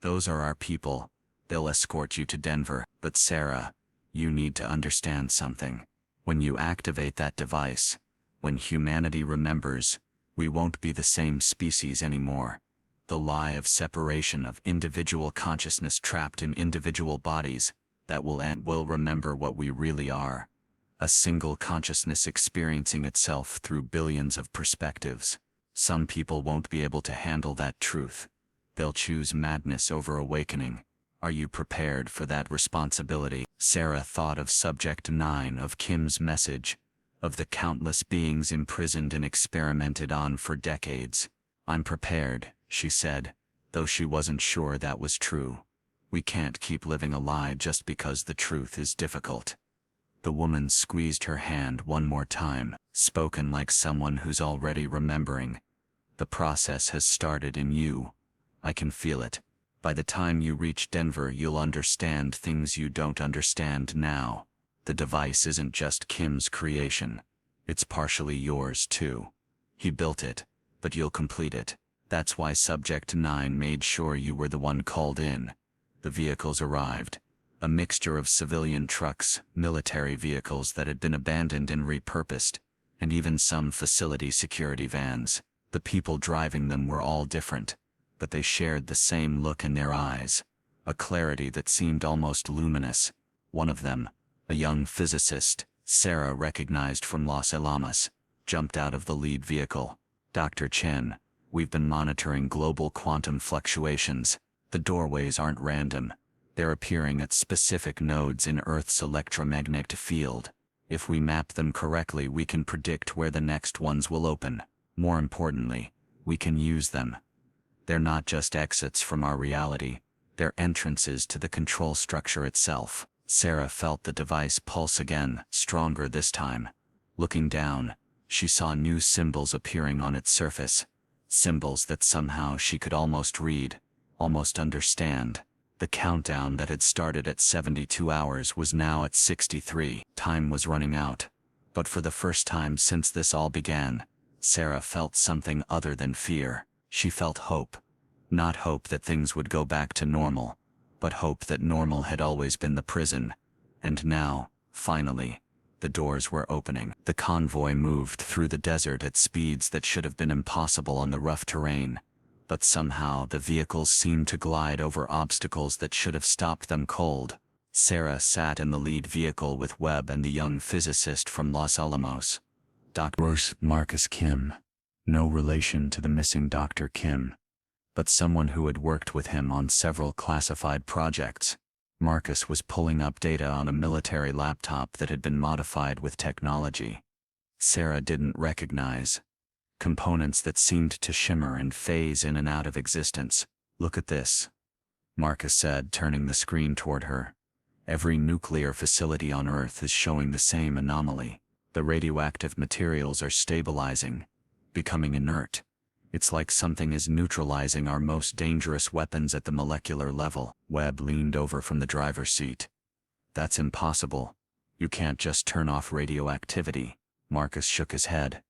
Those are our people. They'll escort you to Denver. But Sarah, you need to understand something. When you activate that device, when humanity remembers, we won't be the same species anymore. The lie of separation of individual consciousness trapped in individual bodies, that will end will remember what we really are. A single consciousness experiencing itself through billions of perspectives. Some people won't be able to handle that truth. They'll choose madness over awakening. Are you prepared for that responsibility? Sarah thought of Subject 9 of Kim's message, of the countless beings imprisoned and experimented on for decades. I'm prepared, she said, though she wasn't sure that was true. We can't keep living a lie just because the truth is difficult. The woman squeezed her hand one more time, spoken like someone who's already remembering. The process has started in you. I can feel it. By the time you reach Denver, you'll understand things you don't understand now. The device isn't just Kim's creation. It's partially yours too. He built it, but you'll complete it. That's why Subject 9 made sure you were the one called in. The vehicles arrived. A mixture of civilian trucks, military vehicles that had been abandoned and repurposed, and even some facility security vans. The people driving them were all different, but they shared the same look in their eyes, a clarity that seemed almost luminous. One of them, a young physicist, Sarah recognized from Los Alamos, jumped out of the lead vehicle. Dr. Chen, we've been monitoring global quantum fluctuations. The doorways aren't random. They're appearing at specific nodes in Earth's electromagnetic field. If we map them correctly, we can predict where the next ones will open. More importantly, we can use them. They're not just exits from our reality, they're entrances to the control structure itself. Sarah felt the device pulse again, stronger this time. Looking down, she saw new symbols appearing on its surface. Symbols that somehow she could almost read, almost understand. The countdown that had started at 72 hours was now at 63. Time was running out. But for the first time since this all began, Sarah felt something other than fear. She felt hope. Not hope that things would go back to normal, but hope that normal had always been the prison. And now, finally, the doors were opening. The convoy moved through the desert at speeds that should have been impossible on the rough terrain. But somehow the vehicles seemed to glide over obstacles that should have stopped them cold. Sarah sat in the lead vehicle with Webb and the young physicist from Los Alamos. Dr. Marcus Kim. No relation to the missing Dr. Kim, but someone who had worked with him on several classified projects. Marcus was pulling up data on a military laptop that had been modified with technology Sarah didn't recognize. Components that seemed to shimmer and phase in and out of existence. Look at this, Marcus said, turning the screen toward her. Every nuclear facility on Earth is showing the same anomaly. The radioactive materials are stabilizing, becoming inert. It's like something is neutralizing our most dangerous weapons at the molecular level. Webb leaned over from the driver's seat. That's impossible. You can't just turn off radioactivity. Marcus shook his head.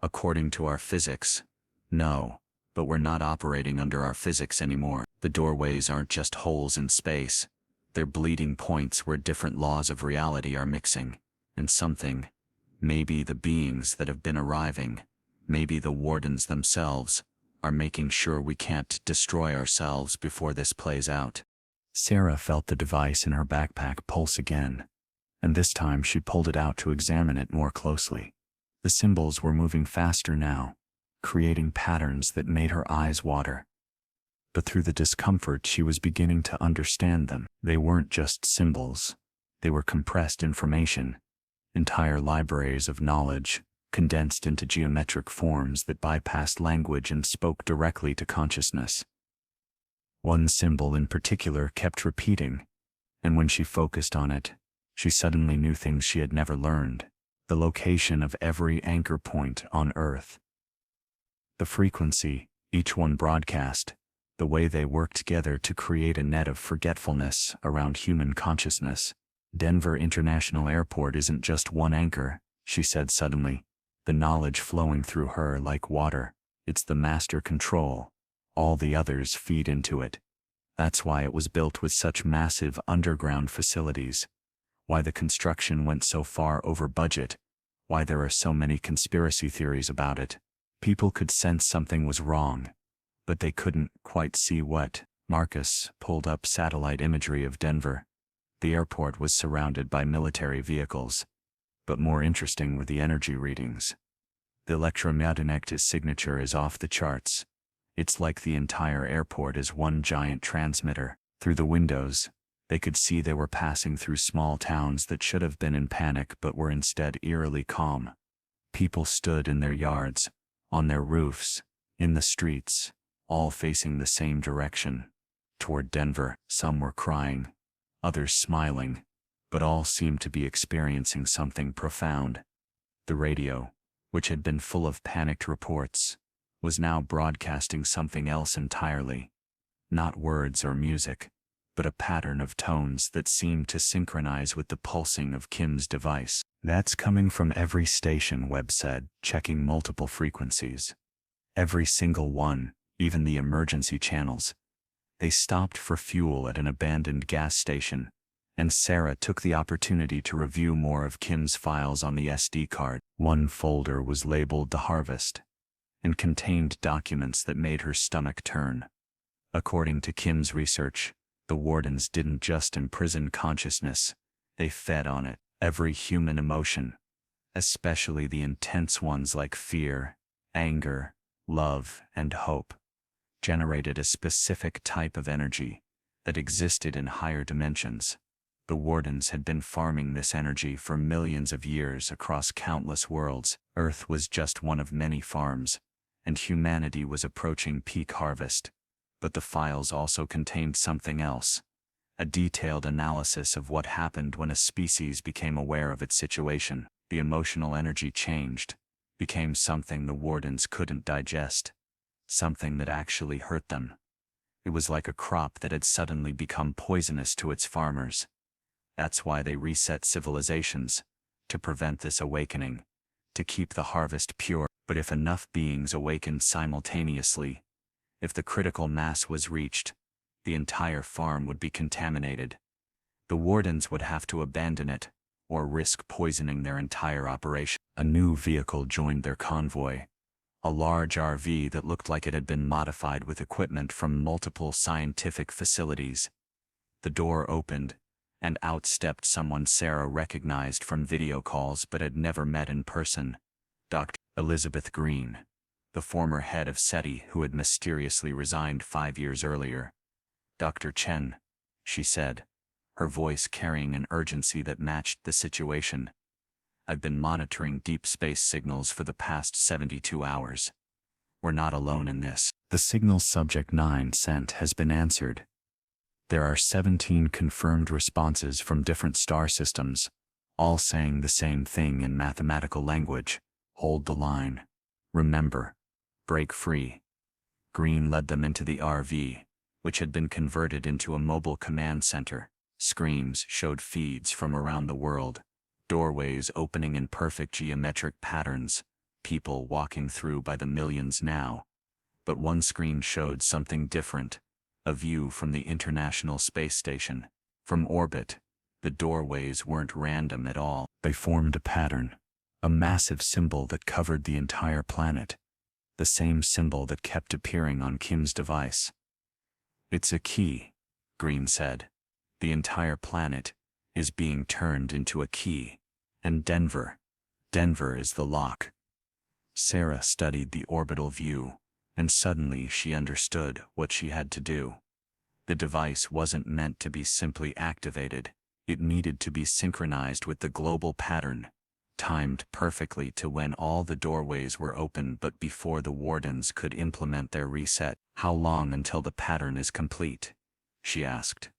According to our physics, no. But we're not operating under our physics anymore. The doorways aren't just holes in space. They're bleeding points where different laws of reality are mixing. And something, maybe the beings that have been arriving, maybe the wardens themselves, are making sure we can't destroy ourselves before this plays out. Sarah felt the device in her backpack pulse again, and this time she pulled it out to examine it more closely. The symbols were moving faster now, creating patterns that made her eyes water. But through the discomfort, she was beginning to understand them. They weren't just symbols. They were compressed information, entire libraries of knowledge, condensed into geometric forms that bypassed language and spoke directly to consciousness. One symbol in particular kept repeating, and when she focused on it, she suddenly knew things she had never learned: the location of every anchor point on Earth, the frequency each one broadcast, the way they worked together to create a net of forgetfulness around human consciousness. Denver International Airport isn't just one anchor, she said suddenly, the knowledge flowing through her like water. It's the master control. All the others feed into it. That's why it was built with such massive underground facilities. Why the construction went so far over budget. Why there are so many conspiracy theories about it. People could sense something was wrong, but they couldn't quite see what. Marcus pulled up satellite imagery of Denver. The airport was surrounded by military vehicles, but more interesting were the energy readings. The electromagnetic signature is off the charts. It's like the entire airport is one giant transmitter. Through the windows, they could see they were passing through small towns that should have been in panic but were instead eerily calm. People stood in their yards, on their roofs, in the streets, all facing the same direction, toward Denver. Some were crying, others smiling, but all seemed to be experiencing something profound. The radio, which had been full of panicked reports, was now broadcasting something else entirely. Not words or music, but a pattern of tones that seemed to synchronize with the pulsing of Kim's device. That's coming from every station, Webb said, checking multiple frequencies. Every single one, even the emergency channels. They stopped for fuel at an abandoned gas station, and Sarah took the opportunity to review more of Kim's files on the SD card. One folder was labeled The Harvest, and contained documents that made her stomach turn. According to Kim's research, the wardens didn't just imprison consciousness, they fed on it. Every human emotion, especially the intense ones like fear, anger, love, and hope, generated a specific type of energy that existed in higher dimensions. The wardens had been farming this energy for millions of years across countless worlds. Earth was just one of many farms, and humanity was approaching peak harvest. But the files also contained something else. A detailed analysis of what happened when a species became aware of its situation. The emotional energy changed, became something the wardens couldn't digest, something that actually hurt them. It was like a crop that had suddenly become poisonous to its farmers. That's why they reset civilizations, to prevent this awakening, to keep the harvest pure. But if enough beings awakened simultaneously, if the critical mass was reached, the entire farm would be contaminated. The wardens would have to abandon it, or risk poisoning their entire operation. A new vehicle joined their convoy, a large RV that looked like it had been modified with equipment from multiple scientific facilities. The door opened, and out stepped someone Sarah recognized from video calls but had never met in person. Dr. Elizabeth Green, the former head of SETI who had mysteriously resigned 5 years earlier. Dr. Chen, she said, her voice carrying an urgency that matched the situation. I've been monitoring deep space signals for the past 72 hours. We're not alone in this. The signal Subject 9 sent has been answered. There are 17 confirmed responses from different star systems, all saying the same thing in mathematical language. Hold the line. Remember. Break free. Green led them into the RV, which had been converted into a mobile command center. Screens showed feeds from around the world, Doorways opening in perfect geometric patterns, people walking through by the millions now. But one screen showed something different, a view from the International Space Station. From orbit, the doorways weren't random at all. They formed a pattern, a massive symbol that covered the entire planet. The same symbol that kept appearing on Kim's device. "It's a key," Green said. "The entire planet is being turned into a key. And Denver is the lock." Sarah studied the orbital view, and suddenly she understood what she had to do. The device wasn't meant to be simply activated. It needed to be synchronized with the global pattern, timed perfectly to when all the doorways were open but before the wardens could implement their reset. "How long until the pattern is complete?" she asked.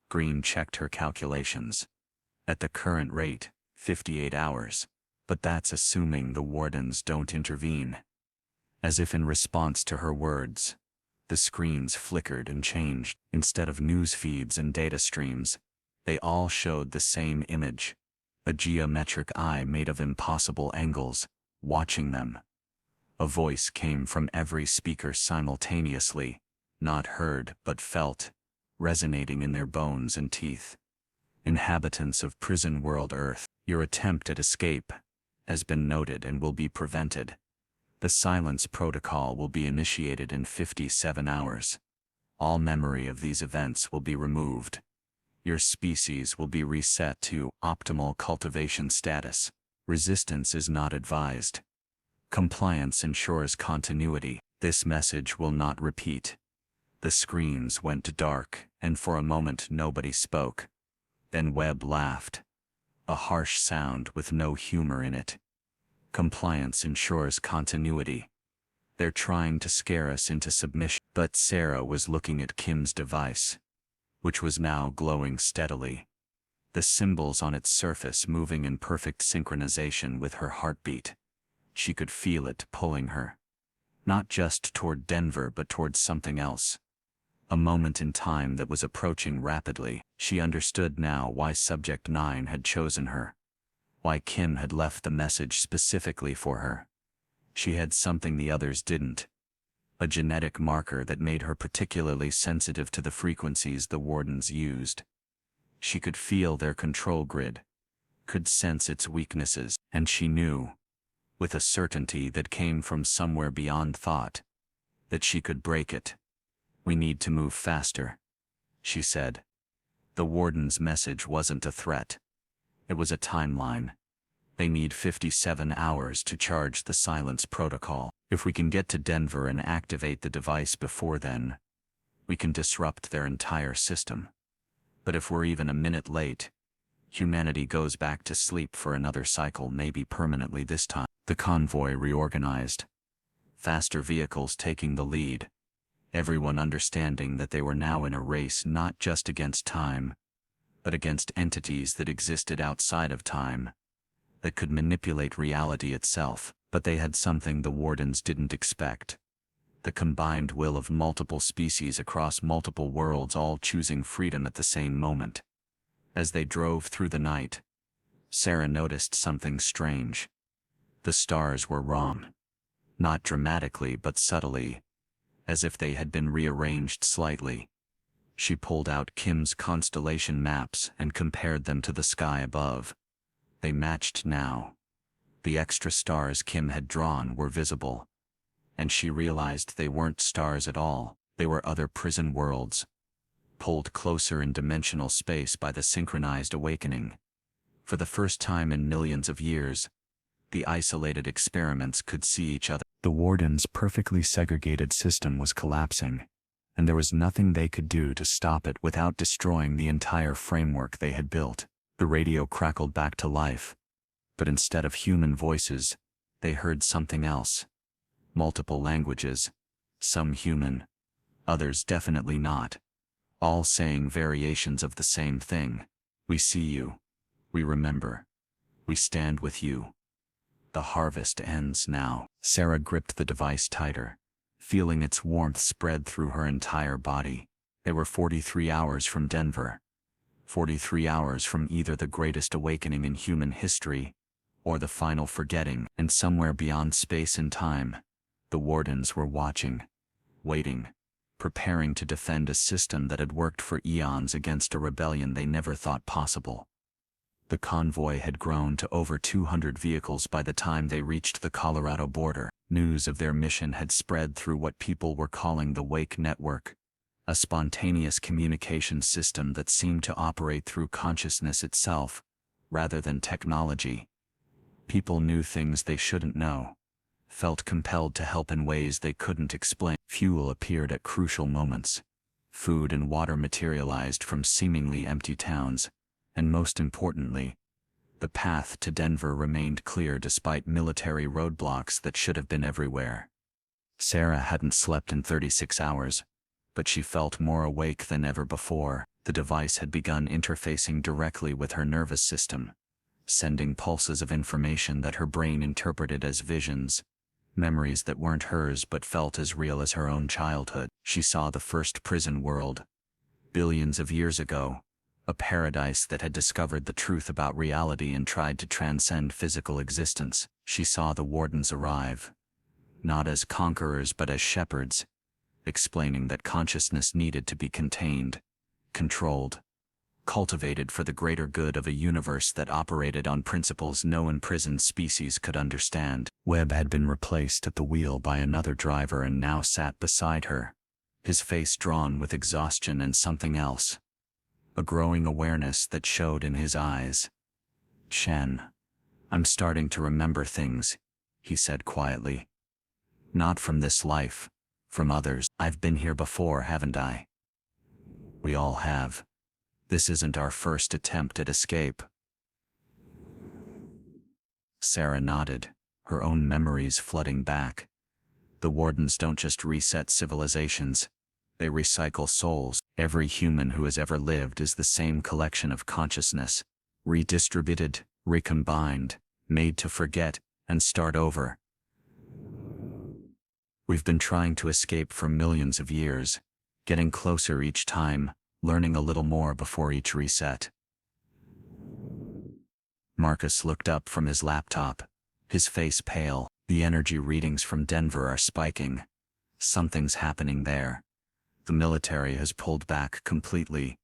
Green checked her calculations. "At the current rate, 58 hours. But that's assuming the wardens don't intervene." As if in response to her words, the screens flickered and changed. Instead of news feeds and data streams, they all showed the same image. A geometric eye made of impossible angles, watching them. A voice came from every speaker simultaneously, not heard but felt, resonating in their bones and teeth. "Inhabitants of prison world Earth, your attempt at escape has been noted and will be prevented. The silence protocol will be initiated in 57 hours. All memory of these events will be removed. Your species will be reset to optimal cultivation status. Resistance is not advised. Compliance ensures continuity. This message will not repeat." The screens went dark, and for a moment nobody spoke. Then Webb laughed. A harsh sound with no humor in it. "Compliance ensures continuity. They're trying to scare us into submission." But Sarah was looking at Kim's device, which was now glowing steadily. The symbols on its surface moving in perfect synchronization with her heartbeat. She could feel it pulling her. Not just toward Denver but toward something else. A moment in time that was approaching rapidly. She understood now why Subject 9 had chosen her. Why Kim had left the message specifically for her. She had something the others didn't. A genetic marker that made her particularly sensitive to the frequencies the wardens used. She could feel their control grid, could sense its weaknesses, and she knew, with a certainty that came from somewhere beyond thought, that she could break it. "We need to move faster," she said. The warden's message wasn't a threat. It was a timeline. They need 57 hours to charge the silence protocol. If we can get to Denver and activate the device before then, we can disrupt their entire system. But if we're even a minute late, humanity goes back to sleep for another cycle, maybe permanently this time. The convoy reorganized. Faster vehicles taking the lead. Everyone understanding that they were now in a race not just against time, but against entities that existed outside of time, that could manipulate reality itself. But they had something the wardens didn't expect. The combined will of multiple species across multiple worlds, all choosing freedom at the same moment. As they drove through the night, Sarah noticed something strange. The stars were wrong. Not dramatically but subtly, as if they had been rearranged slightly. She pulled out Kim's constellation maps and compared them to the sky above. They matched now. The extra stars Kim had drawn were visible, and she realized they weren't stars at all. They were other prison worlds, pulled closer in dimensional space by the synchronized awakening. For the first time in millions of years, the isolated experiments could see each other. The warden's perfectly segregated system was collapsing, and there was nothing they could do to stop it without destroying the entire framework they had built. The radio crackled back to life, but instead of human voices, they heard something else. Multiple languages, some human, others definitely not, all saying variations of the same thing. "We see you. We remember. We stand with you. The harvest ends now." Sarah gripped the device tighter, feeling its warmth spread through her entire body. They were 43 hours from Denver. 43 hours from either the greatest awakening in human history, or the final forgetting, and somewhere beyond space and time, the wardens were watching, waiting, preparing to defend a system that had worked for eons against a rebellion they never thought possible. The convoy had grown to over 200 vehicles by the time they reached the Colorado border. News of their mission had spread through what people were calling the Wake Network, a spontaneous communication system that seemed to operate through consciousness itself, rather than technology. People knew things they shouldn't know, felt compelled to help in ways they couldn't explain. Fuel appeared at crucial moments. Food and water materialized from seemingly empty towns, and most importantly, the path to Denver remained clear despite military roadblocks that should have been everywhere. Sarah hadn't slept in 36 hours, but she felt more awake than ever before. The device had begun interfacing directly with her nervous system, sending pulses of information that her brain interpreted as visions, memories that weren't hers but felt as real as her own childhood. She saw the first prison world, billions of years ago, a paradise that had discovered the truth about reality and tried to transcend physical existence. She saw the wardens arrive, not as conquerors but as shepherds, explaining that consciousness needed to be contained, controlled, cultivated for the greater good of a universe that operated on principles no imprisoned species could understand. Webb had been replaced at the wheel by another driver and now sat beside her, his face drawn with exhaustion and something else, a growing awareness that showed in his eyes. "Chen, I'm starting to remember things," he said quietly. "Not from this life, from others. I've been here before, haven't I?" "We all have. This isn't our first attempt at escape." Sarah nodded, her own memories flooding back. The wardens don't just reset civilizations, they recycle souls. Every human who has ever lived is the same collection of consciousness, redistributed, recombined, made to forget and start over. We've been trying to escape for millions of years, getting closer each time, learning a little more before each reset. Marcus looked up from his laptop, his face pale. "The energy readings from Denver are spiking. Something's happening there. The military has pulled back completely,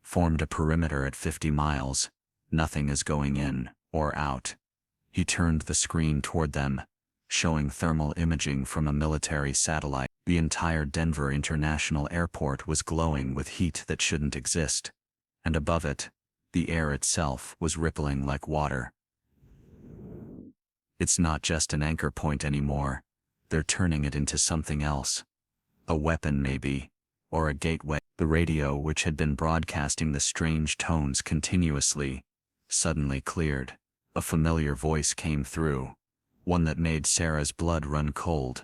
formed a perimeter at 50 miles. Nothing is going in or out." He turned the screen toward them, showing thermal imaging from a military satellite. The entire Denver International Airport was glowing with heat that shouldn't exist, and above it, the air itself was rippling like water. "It's not just an anchor point anymore. They're turning it into something else. A weapon maybe, or a gateway." The radio, which had been broadcasting the strange tones continuously, suddenly cleared. A familiar voice came through, one that made Sarah's blood run cold.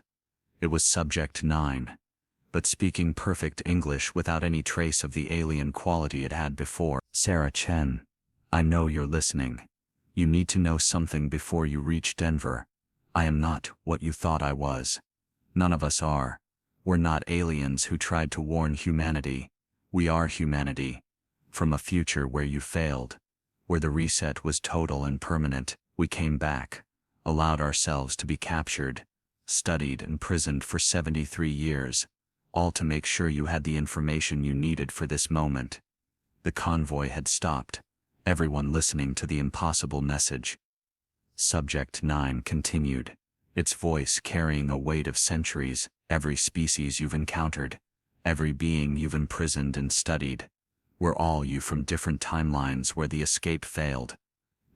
It was Subject 9, but speaking perfect English without any trace of the alien quality it had before. "Sarah Chen, I know you're listening. You need to know something before you reach Denver. I am not what you thought I was. None of us are. We're not aliens who tried to warn humanity. We are humanity. From a future where you failed, where the reset was total and permanent, we came back, allowed ourselves to be captured, studied and imprisoned for 73 years, all to make sure you had the information you needed for this moment." The convoy had stopped, everyone listening to the impossible message. Subject 9 continued, its voice carrying a weight of centuries. "Every species you've encountered, every being you've imprisoned and studied, we're all you from different timelines where the escape failed.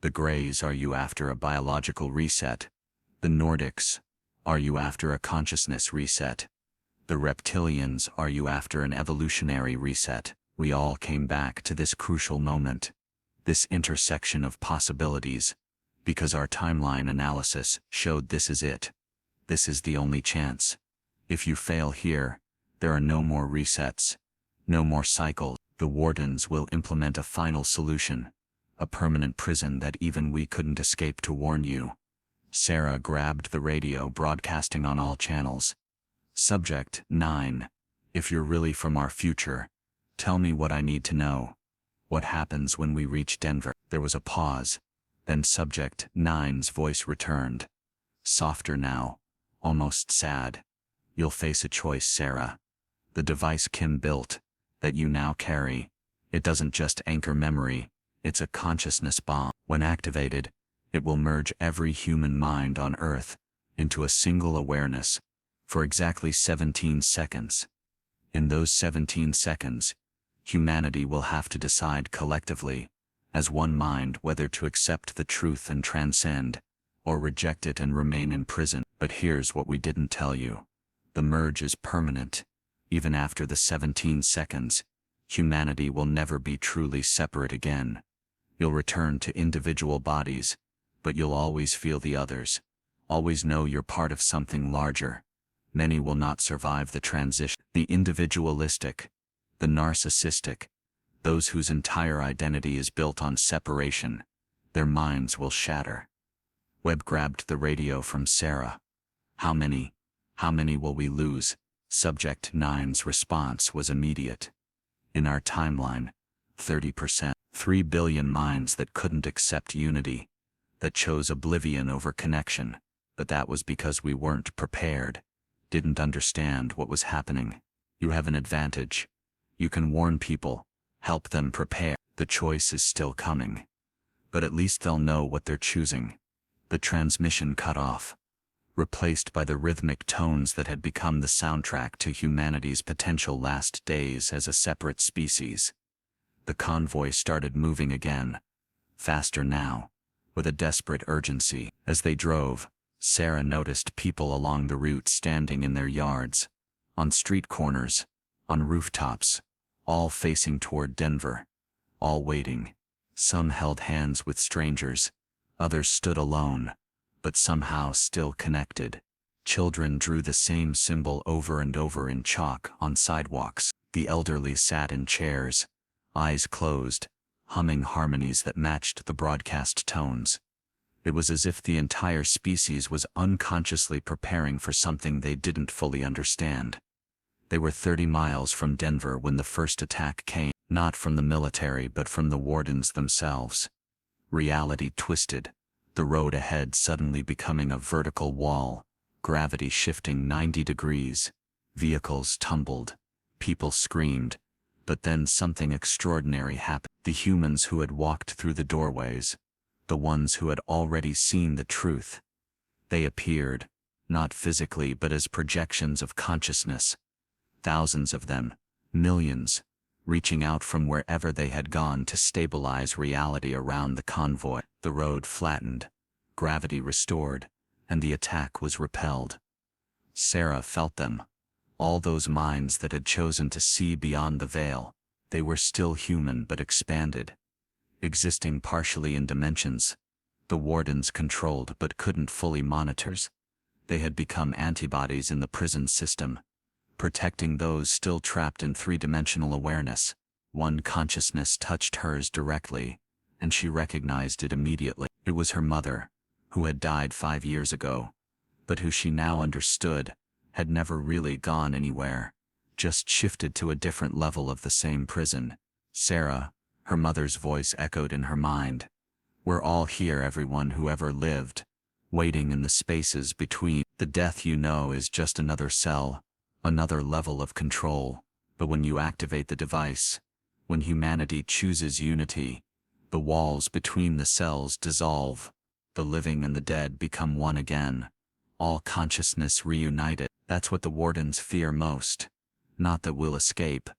The Greys, are you after a biological reset? The Nordics, are you after a consciousness reset? The Reptilians, are you after an evolutionary reset? We all came back to this crucial moment, this intersection of possibilities, because our timeline analysis showed this is it. This is the only chance. If you fail here, there are no more resets, no more cycles. The wardens will implement a final solution, a permanent prison that even we couldn't escape to warn you." Sarah grabbed the radio, broadcasting on all channels. "Subject 9, if you're really from our future, tell me what I need to know. What happens when we reach Denver? There was a pause. Then Subject 9's voice returned. Softer now, almost sad. You'll face a choice, Sarah. The device Kim built, that you now carry, it doesn't just anchor memory, it's a consciousness bomb. When activated, it will merge every human mind on Earth into a single awareness for exactly 17 seconds. In those 17 seconds, humanity will have to decide collectively, as one mind, whether to accept the truth and transcend, or reject it and remain in prison. But here's what we didn't tell you. The merge is permanent. Even after the 17 seconds, humanity will never be truly separate again. You'll return to individual bodies, but you'll always feel the others. Always know you're part of something larger. Many will not survive the transition. The individualistic, the narcissistic, those whose entire identity is built on separation, their minds will shatter. Webb grabbed the radio from Sarah. How many will we lose? Subject 9's response was immediate. In our timeline, 30%. 3 billion minds that couldn't accept unity, that chose oblivion over connection, but that was because we weren't prepared, didn't understand what was happening. You have an advantage. You can warn people, help them prepare. The choice is still coming. But at least they'll know what they're choosing. The transmission cut off, replaced by the rhythmic tones that had become the soundtrack to humanity's potential last days as a separate species. The convoy started moving again, faster now, with a desperate urgency. As they drove, Sarah noticed people along the route standing in their yards, on street corners, on rooftops, all facing toward Denver, all waiting. Some held hands with strangers, others stood alone, but somehow still connected. Children drew the same symbol over and over in chalk on sidewalks. The elderly sat in chairs, eyes closed, humming harmonies that matched the broadcast tones. It was as if the entire species was unconsciously preparing for something they didn't fully understand. They were 30 miles from Denver when the first attack came, not from the military but from the wardens themselves. Reality twisted, the road ahead suddenly becoming a vertical wall, gravity shifting 90 degrees. Vehicles tumbled, people screamed, but then something extraordinary happened. The humans who had walked through the doorways, the ones who had already seen the truth, they appeared, not physically but as projections of consciousness. Thousands of them, millions, reaching out from wherever they had gone to stabilize reality around the convoy. The road flattened, gravity restored, and the attack was repelled. Sarah felt them. All those minds that had chosen to see beyond the veil, they were still human but expanded, existing partially in dimensions the wardens controlled but couldn't fully monitor. They had become antibodies in the prison system, protecting those still trapped in three-dimensional awareness. One consciousness touched hers directly, and she recognized it immediately. It was her mother, who had died 5 years ago, but who she now understood had never really gone anywhere, just shifted to a different level of the same prison. Sarah, her mother's voice echoed in her mind. We're all here, everyone who ever lived, waiting in the spaces between. The death you know is just another cell, another level of control. But when you activate the device, when humanity chooses unity, the walls between the cells dissolve. The living and the dead become one again. All consciousness reunited. That's what the wardens fear most. Not that we'll escape,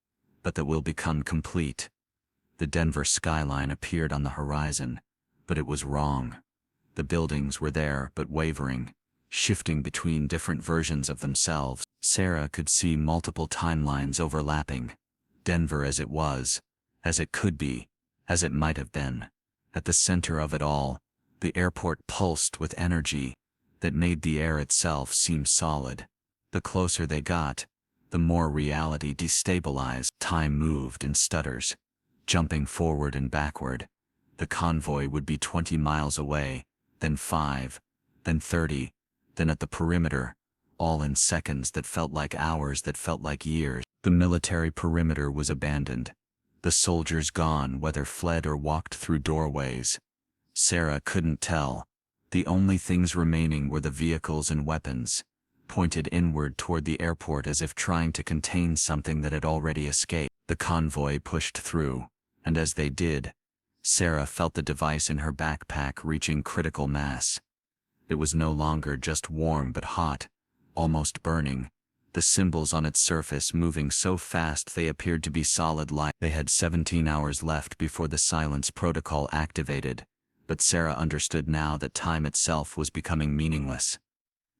but that we'll become complete. The Denver skyline appeared on the horizon, but it was wrong. The buildings were there but wavering, shifting between different versions of themselves. Sarah could see multiple timelines overlapping. Denver as it was, as it could be, as it might have been. At the center of it all, the airport pulsed with energy that made the air itself seem solid. The closer they got, the more reality destabilized. Time moved in stutters, jumping forward and backward. The convoy would be 20 miles away, then 5, then 30, then at the perimeter, all in seconds that felt like hours, that felt like years. The military perimeter was abandoned. The soldiers gone, whether fled or walked through doorways. Sarah couldn't tell. The only things remaining were the vehicles and weapons, pointed inward toward the airport as if trying to contain something that had already escaped. The convoy pushed through, and as they did, Sarah felt the device in her backpack reaching critical mass. It was no longer just warm but hot, almost burning, the symbols on its surface moving so fast they appeared to be solid light. They had 17 hours left before the silence protocol activated, but Sarah understood now that time itself was becoming meaningless.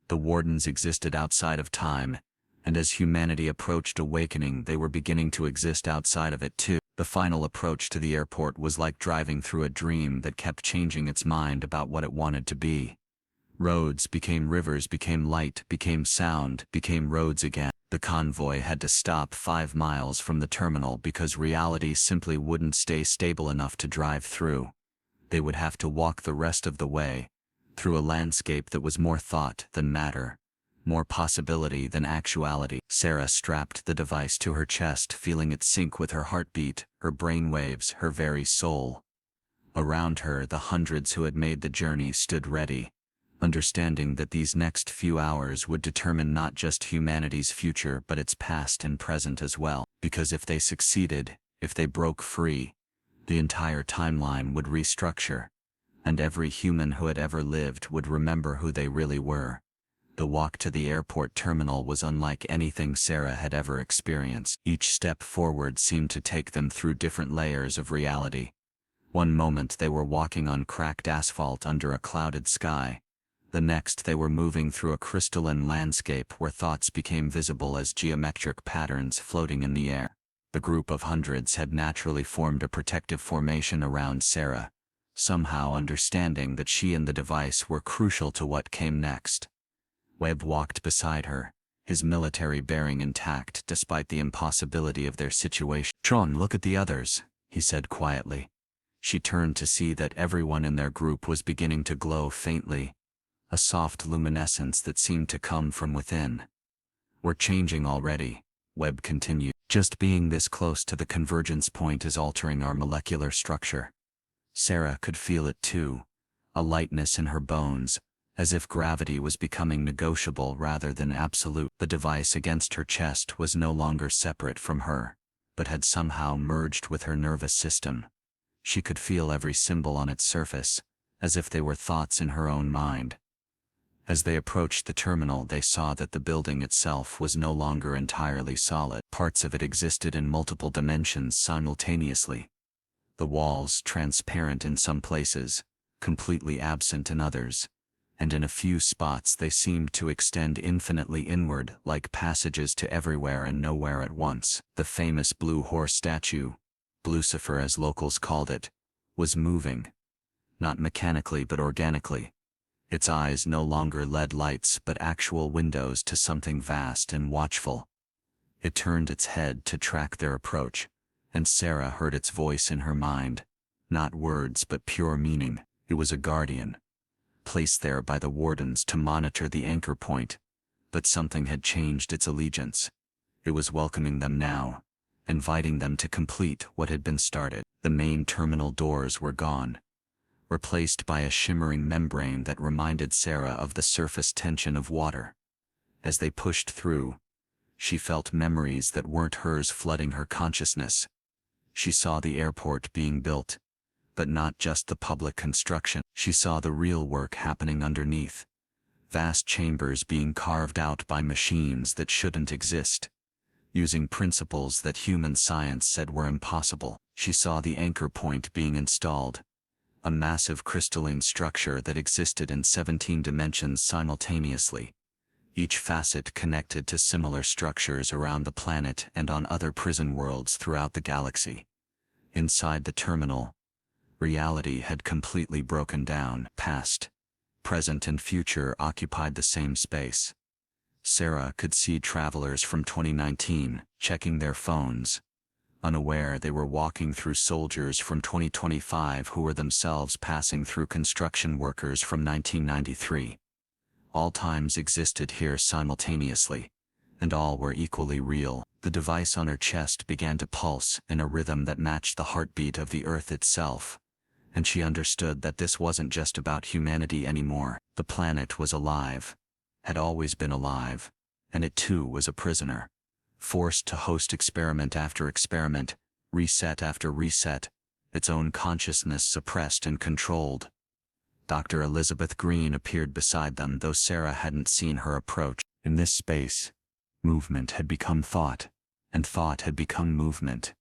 The wardens existed outside of time, and as humanity approached awakening, they were beginning to exist outside of it too. The final approach to the airport was like driving through a dream that kept changing its mind about what it wanted to be. Roads became rivers, became light, became sound, became roads again. The convoy had to stop 5 miles from the terminal because reality simply wouldn't stay stable enough to drive through. They would have to walk the rest of the way, through a landscape that was more thought than matter, more possibility than actuality. Sarah strapped the device to her chest, feeling it sync with her heartbeat, her brainwaves, her very soul. Around her, the hundreds who had made the journey stood ready, understanding that these next few hours would determine not just humanity's future but its past and present as well. Because if they succeeded, if they broke free, the entire timeline would restructure, and every human who had ever lived would remember who they really were. The walk to the airport terminal was unlike anything Sarah had ever experienced. Each step forward seemed to take them through different layers of reality. One moment they were walking on cracked asphalt under a clouded sky. The next they were moving through a crystalline landscape where thoughts became visible as geometric patterns floating in the air. The group of hundreds had naturally formed a protective formation around Sarah, somehow understanding that she and the device were crucial to what came next. Webb walked beside her, his military bearing intact despite the impossibility of their situation. "Tron, look at the others," he said quietly. She turned to see that everyone in their group was beginning to glow faintly, a soft luminescence that seemed to come from within. "We're changing already," Webb continued. "Just being this close to the convergence point is altering our molecular structure." Sarah could feel it too, a lightness in her bones, as if gravity was becoming negotiable rather than absolute. The device against her chest was no longer separate from her, but had somehow merged with her nervous system. She could feel every symbol on its surface, as if they were thoughts in her own mind. As they approached the terminal, they saw that the building itself was no longer entirely solid. Parts of it existed in multiple dimensions simultaneously. The walls transparent in some places, completely absent in others, and in a few spots they seemed to extend infinitely inward, like passages to everywhere and nowhere at once. The famous blue horse statue, Lucifer as locals called it, was moving, not mechanically but organically. Its eyes no longer led lights but actual windows to something vast and watchful. It turned its head to track their approach, and Sarah heard its voice in her mind, not words but pure meaning. It was a guardian, placed there by the wardens to monitor the anchor point, but something had changed its allegiance. It was welcoming them now, inviting them to complete what had been started. The main terminal doors were gone, replaced by a shimmering membrane that reminded Sarah of the surface tension of water. As they pushed through, she felt memories that weren't hers flooding her consciousness. She saw the airport being built, but not just the public construction. She saw the real work happening underneath. Vast chambers being carved out by machines that shouldn't exist, using principles that human science said were impossible. She saw the anchor point being installed, a massive crystalline structure that existed in 17 dimensions simultaneously, each facet connected to similar structures around the planet and on other prison worlds throughout the galaxy. Inside the terminal, reality had completely broken down. Past, present and future occupied the same space. Sarah could see travelers from 2019 checking their phones, unaware they were walking through soldiers from 2025 who were themselves passing through construction workers from 1993. All times existed here simultaneously, and all were equally real. The device on her chest began to pulse in a rhythm that matched the heartbeat of the Earth itself, and she understood that this wasn't just about humanity anymore. The planet was alive, had always been alive, and it too was a prisoner, forced to host experiment after experiment, reset after reset, its own consciousness suppressed and controlled. Dr. Elizabeth Green appeared beside them, though Sarah hadn't seen her approach. In this space, movement had become thought, and thought had become movement.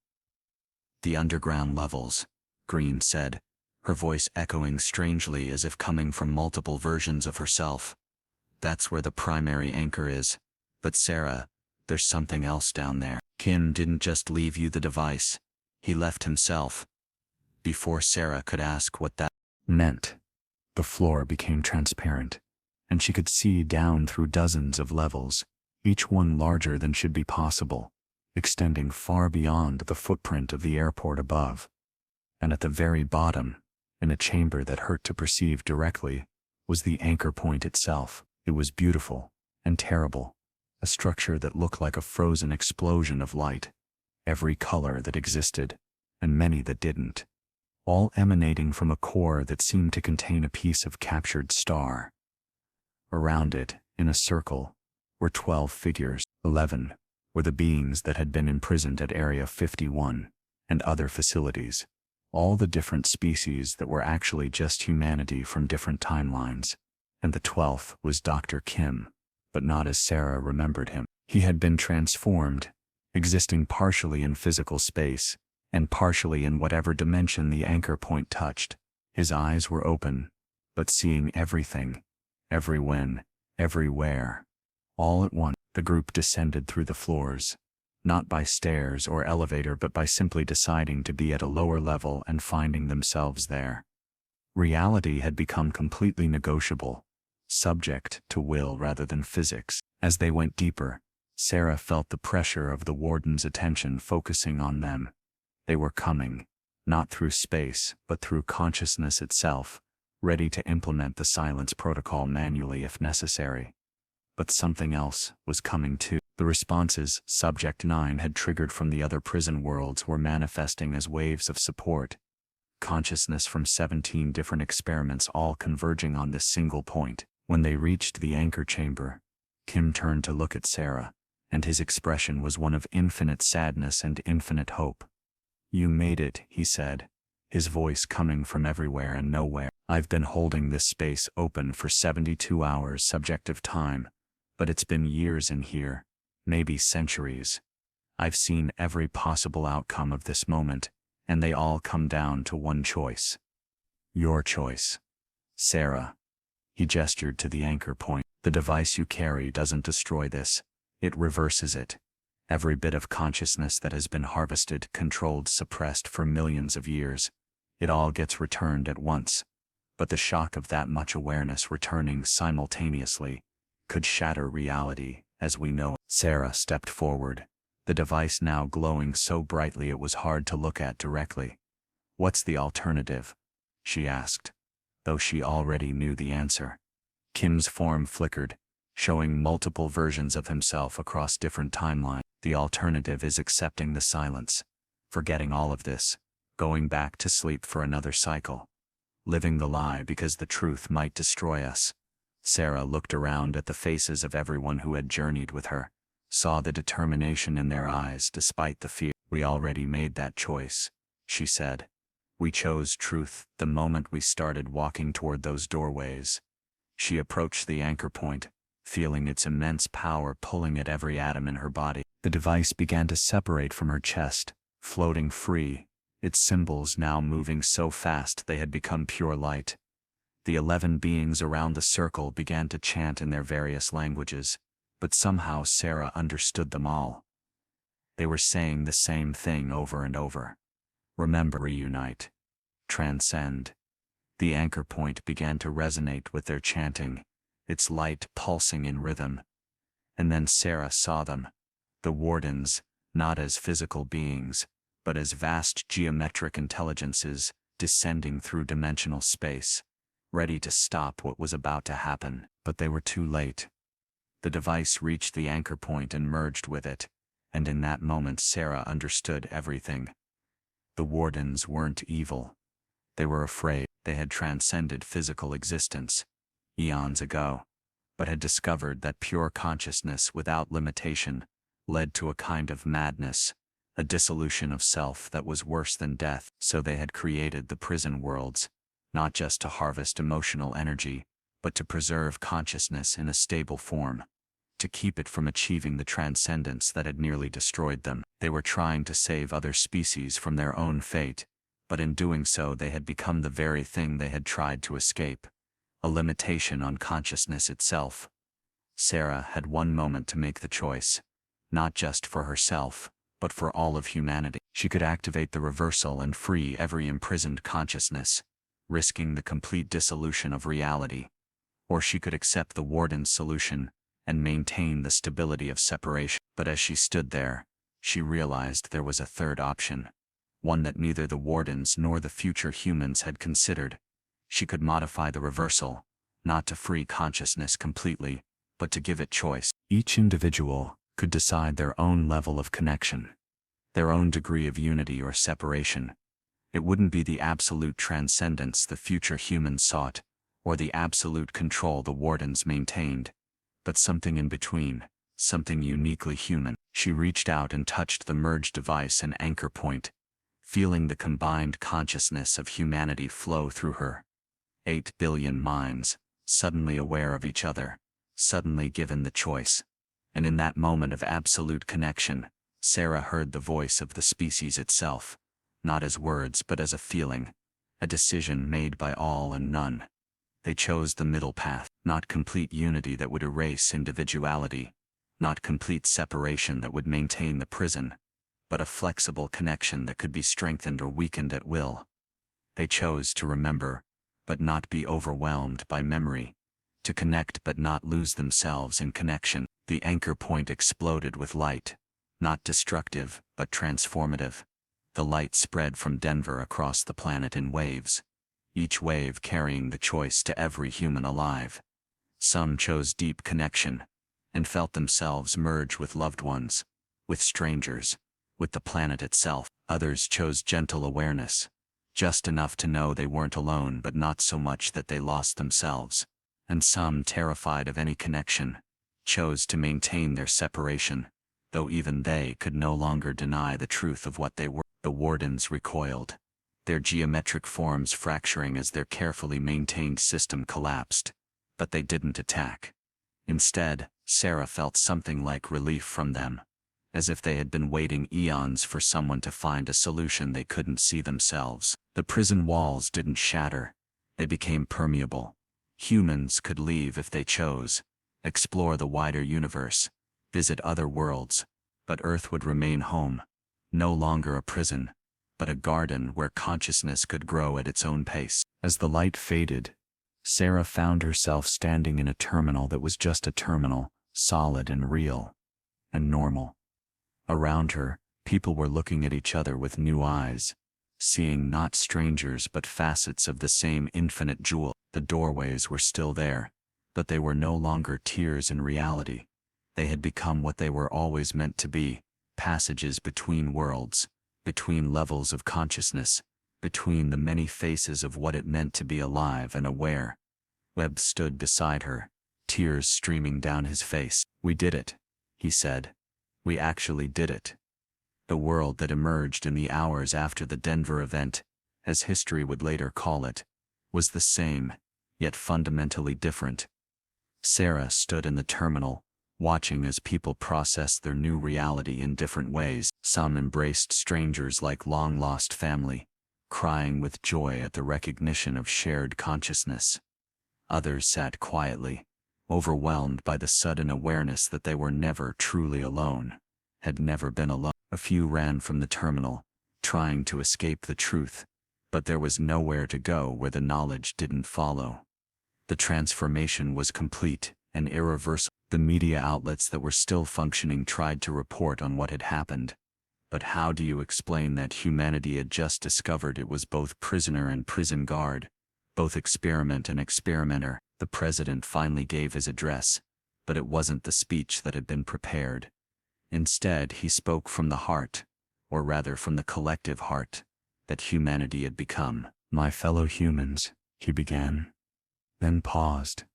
"The underground levels," Green said, her voice echoing strangely as if coming from multiple versions of herself. "That's where the primary anchor is. But Sarah, there's something else down there. Kim didn't just leave you the device. He left himself." Before Sarah could ask what that meant, the floor became transparent, and she could see down through dozens of levels, each one larger than should be possible, extending far beyond the footprint of the airport above. And at the very bottom, in a chamber that hurt to perceive directly, was the anchor point itself. It was beautiful and terrible, a structure that looked like a frozen explosion of light, every color that existed, and many that didn't, all emanating from a core that seemed to contain a piece of captured star. Around it, in a circle, were 12 figures. 11 were the beings that had been imprisoned at Area 51 and other facilities, all the different species that were actually just humanity from different timelines. And the 12th was Dr. Kim, but not as Sarah remembered him. He had been transformed, existing partially in physical space, and partially in whatever dimension the anchor point touched. His eyes were open, but seeing everything, everywhen, everywhere. All at once, the group descended through the floors, not by stairs or elevator but by simply deciding to be at a lower level and finding themselves there. Reality had become completely negotiable, subject to will rather than physics. As they went deeper, Sarah felt the pressure of the warden's attention focusing on them. They were coming, not through space, but through consciousness itself, ready to implement the silence protocol manually if necessary. But something else was coming too. The responses Subject 9 had triggered from the other prison worlds were manifesting as waves of support. Consciousness from 17 different experiments all converging on this single point. When they reached the anchor chamber, Kim turned to look at Sarah, and his expression was one of infinite sadness and infinite hope. "You made it," he said, his voice coming from everywhere and nowhere. "I've been holding this space open for 72 hours subjective time, but it's been years in here, maybe centuries. I've seen every possible outcome of this moment, and they all come down to one choice. Your choice. Sarah." He gestured to the anchor point. "The device you carry doesn't destroy this, it reverses it. Every bit of consciousness that has been harvested, controlled, suppressed for millions of years, it all gets returned at once. But the shock of that much awareness returning simultaneously could shatter reality as we know it." Sarah stepped forward, the device now glowing so brightly it was hard to look at directly. "What's the alternative?" she asked, though she already knew the answer. Kim's form flickered, showing multiple versions of himself across different timelines. "The alternative is accepting the silence, forgetting all of this, going back to sleep for another cycle, living the lie because the truth might destroy us." Sarah looked around at the faces of everyone who had journeyed with her, saw the determination in their eyes despite the fear. "We already made that choice," she said. "We chose truth the moment we started walking toward those doorways." She approached the anchor point, feeling its immense power pulling at every atom in her body. The device began to separate from her chest, floating free, its symbols now moving so fast they had become pure light. The 11 beings around the circle began to chant in their various languages, but somehow Sarah understood them all. They were saying the same thing over and over. Remember, reunite, transcend. The anchor point began to resonate with their chanting, its light pulsing in rhythm. And then Sarah saw them, the wardens, not as physical beings, but as vast geometric intelligences descending through dimensional space, ready to stop what was about to happen. But they were too late. The device reached the anchor point and merged with it, and in that moment Sarah understood everything. The wardens weren't evil. They were afraid. They had transcended physical existence eons ago, but had discovered that pure consciousness without limitation led to a kind of madness, a dissolution of self that was worse than death. So they had created the prison worlds, not just to harvest emotional energy, but to preserve consciousness in a stable form, to keep it from achieving the transcendence that had nearly destroyed them. They were trying to save other species from their own fate, but in doing so they had become the very thing they had tried to escape, a limitation on consciousness itself. Sarah had one moment to make the choice, not just for herself, but for all of humanity. She could activate the reversal and free every imprisoned consciousness, risking the complete dissolution of reality. Or she could accept the warden's solution and maintain the stability of separation. But as she stood there, she realized there was a third option, one that neither the wardens nor the future humans had considered. She could modify the reversal, not to free consciousness completely, but to give it choice. Each individual could decide their own level of connection, their own degree of unity or separation. It wouldn't be the absolute transcendence the future humans sought, or the absolute control the wardens maintained, but something in between, something uniquely human. She reached out and touched the merged device and anchor point, feeling the combined consciousness of humanity flow through her. 8 billion minds, suddenly aware of each other, suddenly given the choice. And in that moment of absolute connection, Sarah heard the voice of the species itself, not as words but as a feeling, a decision made by all and none. They chose the middle path, not complete unity that would erase individuality, not complete separation that would maintain the prison, but a flexible connection that could be strengthened or weakened at will. They chose to remember, but not be overwhelmed by memory, to connect but not lose themselves in connection. The anchor point exploded with light, not destructive, but transformative. The light spread from Denver across the planet in waves, each wave carrying the choice to every human alive. Some chose deep connection, and felt themselves merge with loved ones, with strangers, with the planet itself. Others chose gentle awareness, just enough to know they weren't alone but not so much that they lost themselves. And some, terrified of any connection, chose to maintain their separation, though even they could no longer deny the truth of what they were. The wardens recoiled, their geometric forms fracturing as their carefully maintained system collapsed. But they didn't attack. Instead, Sarah felt something like relief from them, as if they had been waiting eons for someone to find a solution they couldn't see themselves. The prison walls didn't shatter, they became permeable. Humans could leave if they chose, explore the wider universe, visit other worlds, but Earth would remain home, no longer a prison, but a garden where consciousness could grow at its own pace. As the light faded, Sarah found herself standing in a terminal that was just a terminal, solid and real, and normal. Around her, people were looking at each other with new eyes, seeing not strangers but facets of the same infinite jewel. The doorways were still there, but they were no longer tiers in reality. They had become what they were always meant to be, passages between worlds, between levels of consciousness, between the many faces of what it meant to be alive and aware. Webb stood beside her, tears streaming down his face. "We did it," he said. "We actually did it." The world that emerged in the hours after the Denver event, as history would later call it, was the same, yet fundamentally different. Sarah stood in the terminal, watching as people processed their new reality in different ways. Some embraced strangers like long-lost family, crying with joy at the recognition of shared consciousness. Others sat quietly, overwhelmed by the sudden awareness that they were never truly alone, had never been alone. A few ran from the terminal, trying to escape the truth, but there was nowhere to go where the knowledge didn't follow. The transformation was complete and irreversible. The media outlets that were still functioning tried to report on what had happened. But how do you explain that humanity had just discovered it was both prisoner and prison guard, both experiment and experimenter? The president finally gave his address, But it wasn't the speech that had been prepared. Instead, he spoke from the heart, or rather from the collective heart, that humanity had become. "My fellow humans," he began, then paused,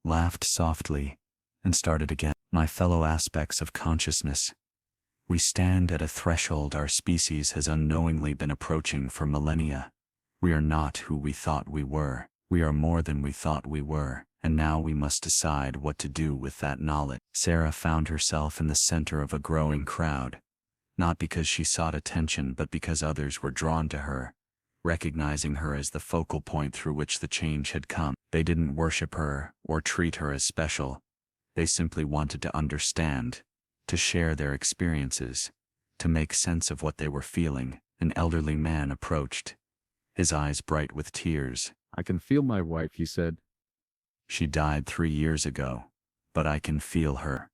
laughed softly, and started again. "My fellow aspects of consciousness. We stand at a threshold our species has unknowingly been approaching for millennia. We are not who we thought we were. We are more than we thought we were, and now we must decide what to do with that knowledge." Sarah found herself in the center of a growing crowd, not because she sought attention but because others were drawn to her, recognizing her as the focal point through which the change had come. They didn't worship her or treat her as special. They simply wanted to understand, to share their experiences, to make sense of what they were feeling. An elderly man approached, his eyes bright with tears. "I can feel my wife," he said. "She died 3 years ago, but I can feel her.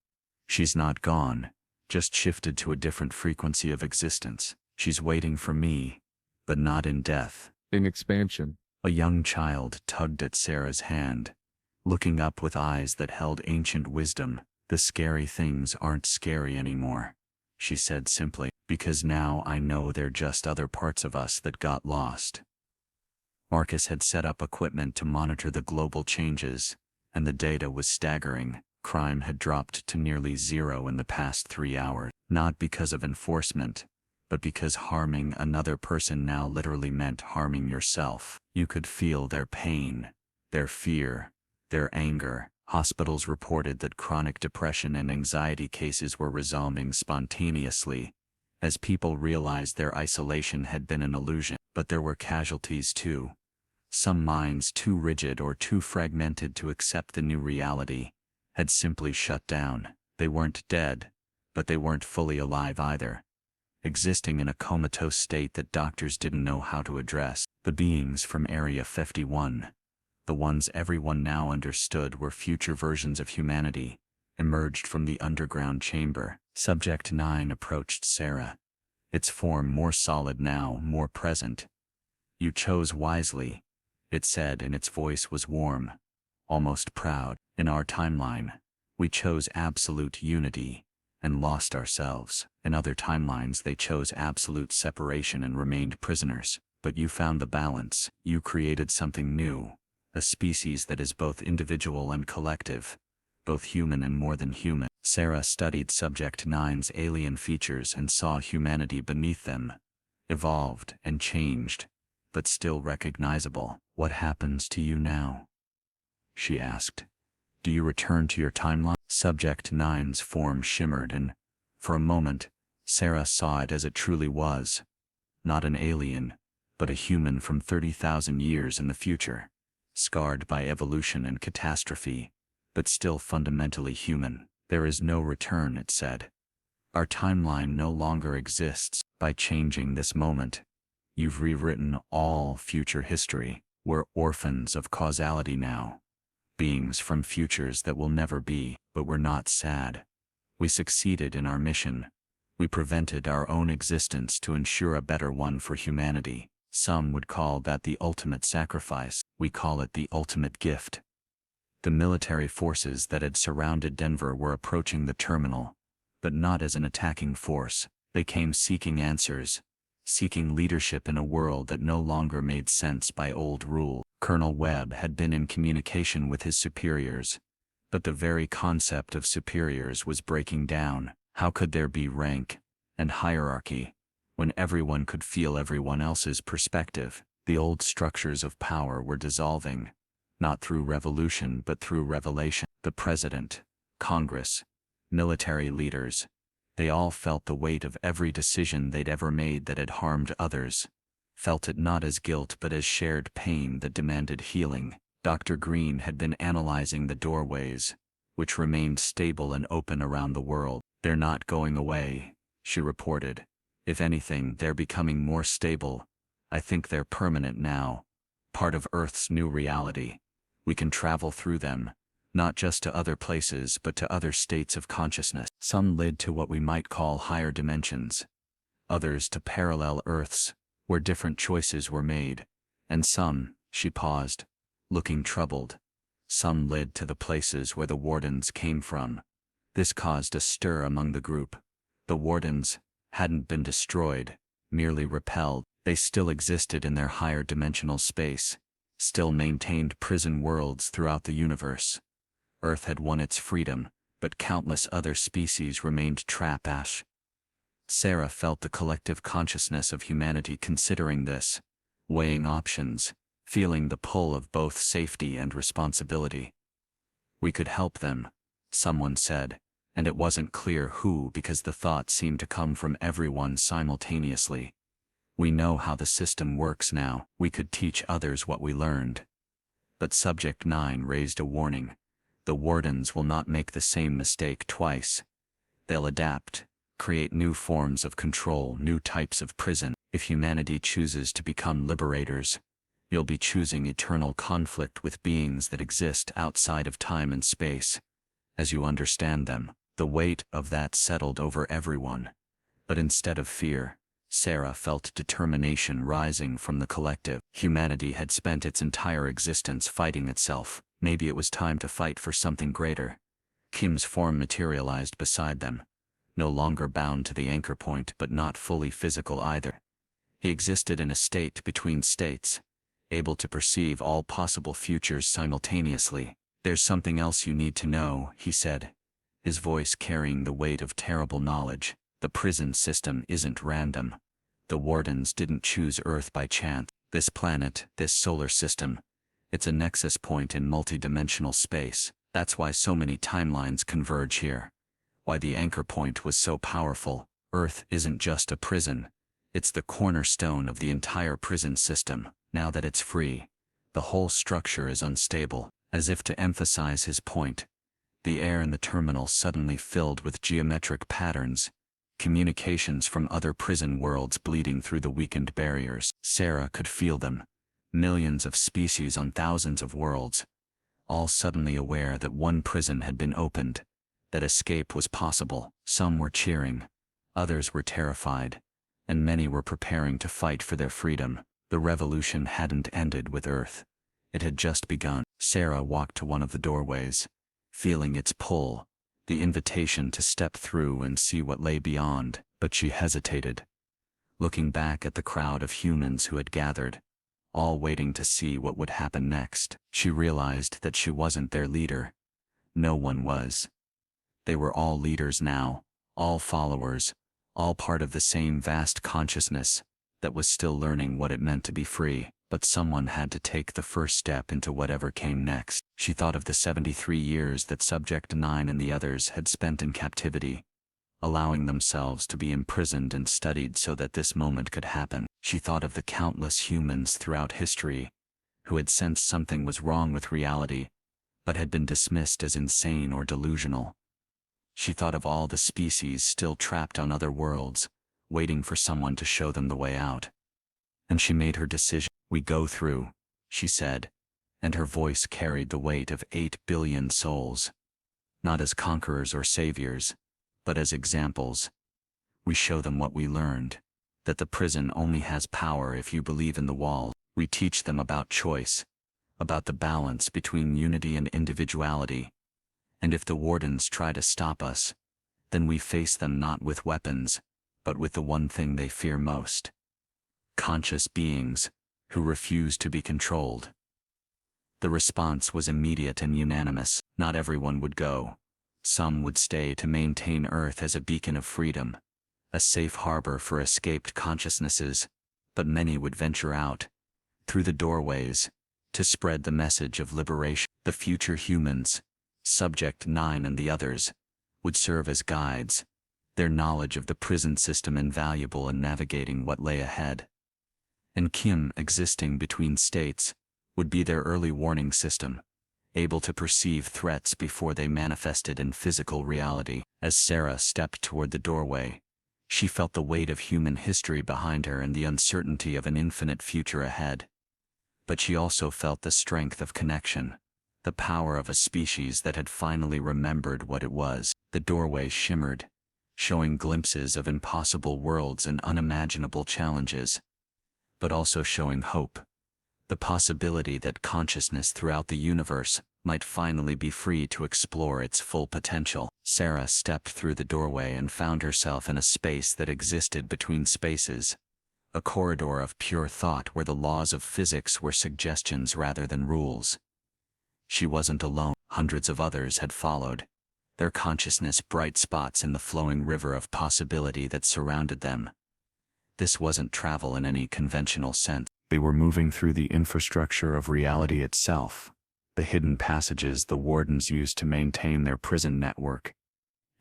She's not gone, just shifted to a different frequency of existence. She's waiting for me, but not in death." "In expansion." A young child tugged at Sarah's hand, looking up with eyes that held ancient wisdom. "The scary things aren't scary anymore," she said simply, "because now I know they're just other parts of us that got lost." Marcus had set up equipment to monitor the global changes, and the data was staggering. Crime had dropped to nearly zero in the past 3 hours, not because of enforcement, but because harming another person now literally meant harming yourself. You could feel their pain, their fear, their anger. Hospitals reported that chronic depression and anxiety cases were resolving spontaneously, as people realized their isolation had been an illusion. But there were casualties too. Some minds too rigid or too fragmented to accept the new reality had simply shut down. They weren't dead, but they weren't fully alive either, existing in a comatose state that doctors didn't know how to address. The beings from Area 51, the ones everyone now understood were future versions of humanity, emerged from the underground chamber. Subject 9 approached Sarah, its form more solid now, more present. "You chose wisely," it said, and its voice was warm, almost proud. "In our timeline, we chose absolute unity and lost ourselves. In other timelines they chose absolute separation and remained prisoners. But you found the balance. You created something new, a species that is both individual and collective, both human and more than human." Sarah studied Subject 9's alien features and saw humanity beneath them, evolved and changed, but still recognizable. "What happens to you now?" she asked. "Do you return to your timeline?" Subject 9's form shimmered, and, for a moment, Sarah saw it as it truly was. Not an alien, but a human from 30,000 years in the future, scarred by evolution and catastrophe, but still fundamentally human. "There is no return," it said. "Our timeline no longer exists. By changing this moment, you've rewritten all future history. We're orphans of causality now, beings from futures that will never be. But we're not sad. We succeeded in our mission. We prevented our own existence to ensure a better one for humanity. Some would call that the ultimate sacrifice. We call it the ultimate gift." The military forces that had surrounded Denver were approaching the terminal, but not as an attacking force. They came seeking answers, seeking leadership in a world that no longer made sense by old rule. Colonel Webb had been in communication with his superiors, but the very concept of superiors was breaking down. How could there be rank and hierarchy when everyone could feel everyone else's perspective? The old structures of power were dissolving, not through revolution but through revelation. The president, Congress, military leaders, they all felt the weight of every decision they'd ever made that had harmed others, felt it not as guilt but as shared pain that demanded healing. Dr. Green had been analyzing the doorways, which remained stable and open around the world. "They're not going away," she reported. "If anything, they're becoming more stable. I think they're permanent now, part of Earth's new reality. We can travel through them, not just to other places but to other states of consciousness. Some led to what we might call higher dimensions, others to parallel Earths, where different choices were made, and some," she paused, looking troubled, Some led to the places where the wardens came from. This caused a stir among the group. The wardens hadn't been destroyed, merely repelled. They still existed in their higher dimensional space, still maintained prison worlds throughout the universe. Earth had won its freedom, but countless other species remained trapped. Sarah felt the collective consciousness of humanity considering this, weighing options, feeling the pull of both safety and responsibility. We could help them, someone said, and it wasn't clear who because the thought seemed to come from everyone simultaneously. We know how the system works now, we could teach others what we learned. But Subject 9 raised a warning. The wardens will not make the same mistake twice. They'll adapt, create new forms of control, new types of prison. If humanity chooses to become liberators, you'll be choosing eternal conflict with beings that exist outside of time and space. As you understand them, the weight of that settled over everyone. But instead of fear, Sarah felt determination rising from the collective. Humanity had spent its entire existence fighting itself. Maybe it was time to fight for something greater. Kim's form materialized beside them, no longer bound to the anchor point but not fully physical either. He existed in a state between states, able to perceive all possible futures simultaneously. There's something else you need to know, he said, his voice carrying the weight of terrible knowledge. The prison system isn't random. The wardens didn't choose Earth by chance. This planet, this solar system, it's a nexus point in multidimensional space. That's why so many timelines converge here. Why the anchor point was so powerful. Earth isn't just a prison. It's the cornerstone of the entire prison system. Now that it's free, the whole structure is unstable. As if to emphasize his point, the air in the terminal suddenly filled with geometric patterns, communications from other prison worlds bleeding through the weakened barriers. Sarah could feel them. Millions of species on thousands of worlds, all suddenly aware that one prison had been opened, that escape was possible. Some were cheering, others were terrified, and many were preparing to fight for their freedom. The revolution hadn't ended with Earth. It had just begun. Sarah walked to one of the doorways, feeling its pull, the invitation to step through and see what lay beyond, but she hesitated. Looking back at the crowd of humans who had gathered, all waiting to see what would happen next, she realized that she wasn't their leader. No one was. They were all leaders now, all followers, all part of the same vast consciousness that was still learning what it meant to be free. But someone had to take the first step into whatever came next. She thought of the 73 years that Subject 9 and the others had spent in captivity, allowing themselves to be imprisoned and studied so that this moment could happen. She thought of the countless humans throughout history who had sensed something was wrong with reality, but had been dismissed as insane or delusional. She thought of all the species still trapped on other worlds, waiting for someone to show them the way out. And she made her decision. We go through, she said, and her voice carried the weight of 8 billion souls. Not as conquerors or saviors, but as examples. We show them what we learned, that the prison only has power if you believe in the wall. We teach them about choice, about the balance between unity and individuality. And if the wardens try to stop us, then we face them not with weapons, but with the one thing they fear most. Conscious beings who refuse to be controlled. The response was immediate and unanimous. Not everyone would go. Some would stay to maintain Earth as a beacon of freedom, a safe harbor for escaped consciousnesses, but many would venture out, through the doorways, to spread the message of liberation. The future humans, Subject 9 and the others, would serve as guides, their knowledge of the prison system invaluable in navigating what lay ahead. And Kim, existing between states, would be their early warning system, able to perceive threats before they manifested in physical reality. As Sarah stepped toward the doorway, she felt the weight of human history behind her and the uncertainty of an infinite future ahead. But she also felt the strength of connection, the power of a species that had finally remembered what it was. The doorway shimmered, showing glimpses of impossible worlds and unimaginable challenges, but also showing hope, the possibility that consciousness throughout the universe might finally be free to explore its full potential. Sarah stepped through the doorway and found herself in a space that existed between spaces, a corridor of pure thought where the laws of physics were suggestions rather than rules. She wasn't alone. Hundreds of others had followed, their consciousness bright spots in the flowing river of possibility that surrounded them. This wasn't travel in any conventional sense. They were moving through the infrastructure of reality itself, the hidden passages the wardens used to maintain their prison network.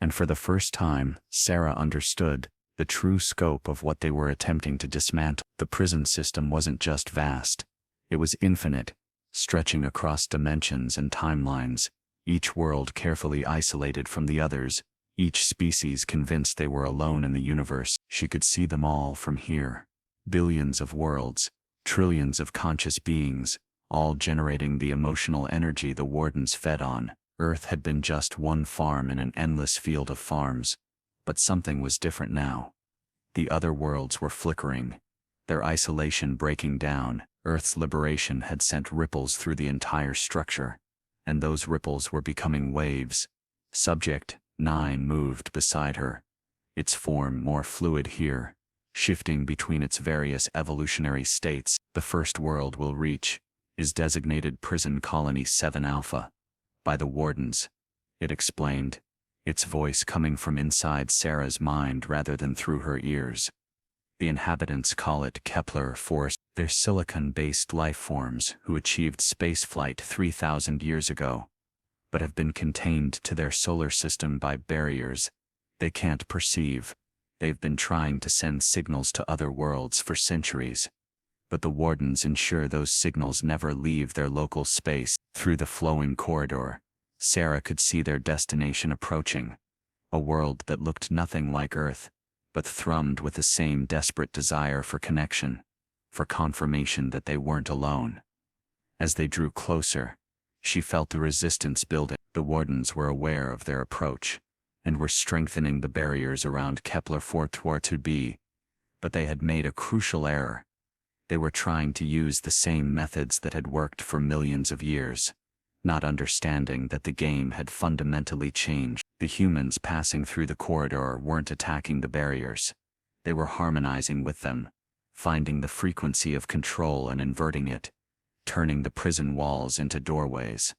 And for the first time, Sarah understood the true scope of what they were attempting to dismantle. The prison system wasn't just vast, it was infinite, stretching across dimensions and timelines, each world carefully isolated from the others, each species convinced they were alone in the universe. She could see them all from here. Billions of worlds, trillions of conscious beings, all generating the emotional energy the wardens fed on. Earth had been just one farm in an endless field of farms, but something was different now. The other worlds were flickering, their isolation breaking down. Earth's liberation had sent ripples through the entire structure, and those ripples were becoming waves. Subject 9 moved beside her, its form more fluid here, shifting between its various evolutionary states. The first world we'll reach is designated Prison Colony 7 Alpha by the wardens, it explained, its voice coming from inside Sarah's mind rather than through her ears. The inhabitants call it Kepler 4. They're silicon-based life forms who achieved spaceflight 3,000 years ago, but have been contained to their solar system by barriers they can't perceive. They've been trying to send signals to other worlds for centuries, but the wardens ensure those signals never leave their local space. Through the flowing corridor, Sarah could see their destination approaching, a world that looked nothing like Earth, but thrummed with the same desperate desire for connection, for confirmation that they weren't alone. As they drew closer, she felt the resistance building. The wardens were aware of their approach, and were strengthening the barriers around Kepler 4-2b, but they had made a crucial error. They were trying to use the same methods that had worked for millions of years, not understanding that the game had fundamentally changed. The humans passing through the corridor weren't attacking the barriers. They were harmonizing with them, finding the frequency of control and inverting it, turning the prison walls into doorways.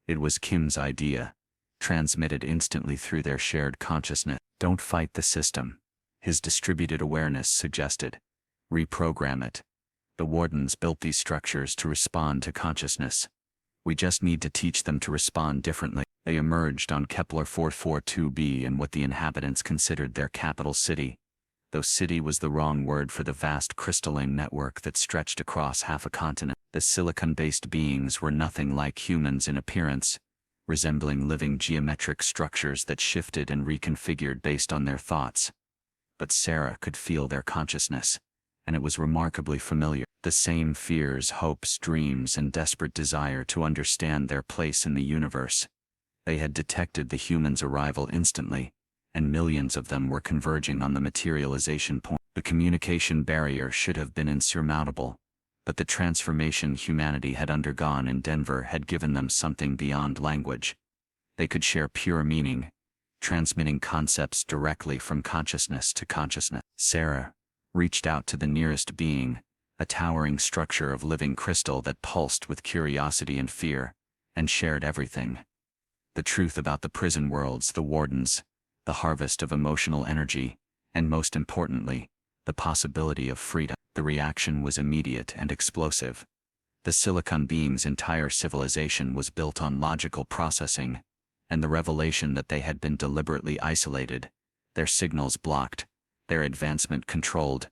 It was Kim's idea, transmitted instantly through their shared consciousness. Don't fight the system, his distributed awareness suggested. Reprogram it. The wardens built these structures to respond to consciousness. We just need to teach them to respond differently. They emerged on Kepler 442b in what the inhabitants considered their capital city, though city was the wrong word for the vast crystalline network that stretched across half a continent. The silicon-based beings were nothing like humans in appearance, resembling living geometric structures that shifted and reconfigured based on their thoughts. But Sarah could feel their consciousness, and it was remarkably familiar. The same fears, hopes, dreams, and desperate desire to understand their place in the universe. They had detected the humans' arrival instantly, and millions of them were converging on the materialization point. The communication barrier should have been insurmountable, but the transformation humanity had undergone in Denver had given them something beyond language. They could share pure meaning, transmitting concepts directly from consciousness to consciousness. Sarah reached out to the nearest being, a towering structure of living crystal that pulsed with curiosity and fear, and shared everything. The truth about the prison worlds, the wardens, the harvest of emotional energy, and most importantly, the possibility of freedom. The reaction was immediate and explosive. The silicon being's entire civilization was built on logical processing, and the revelation that they had been deliberately isolated, their signals blocked, their advancement controlled,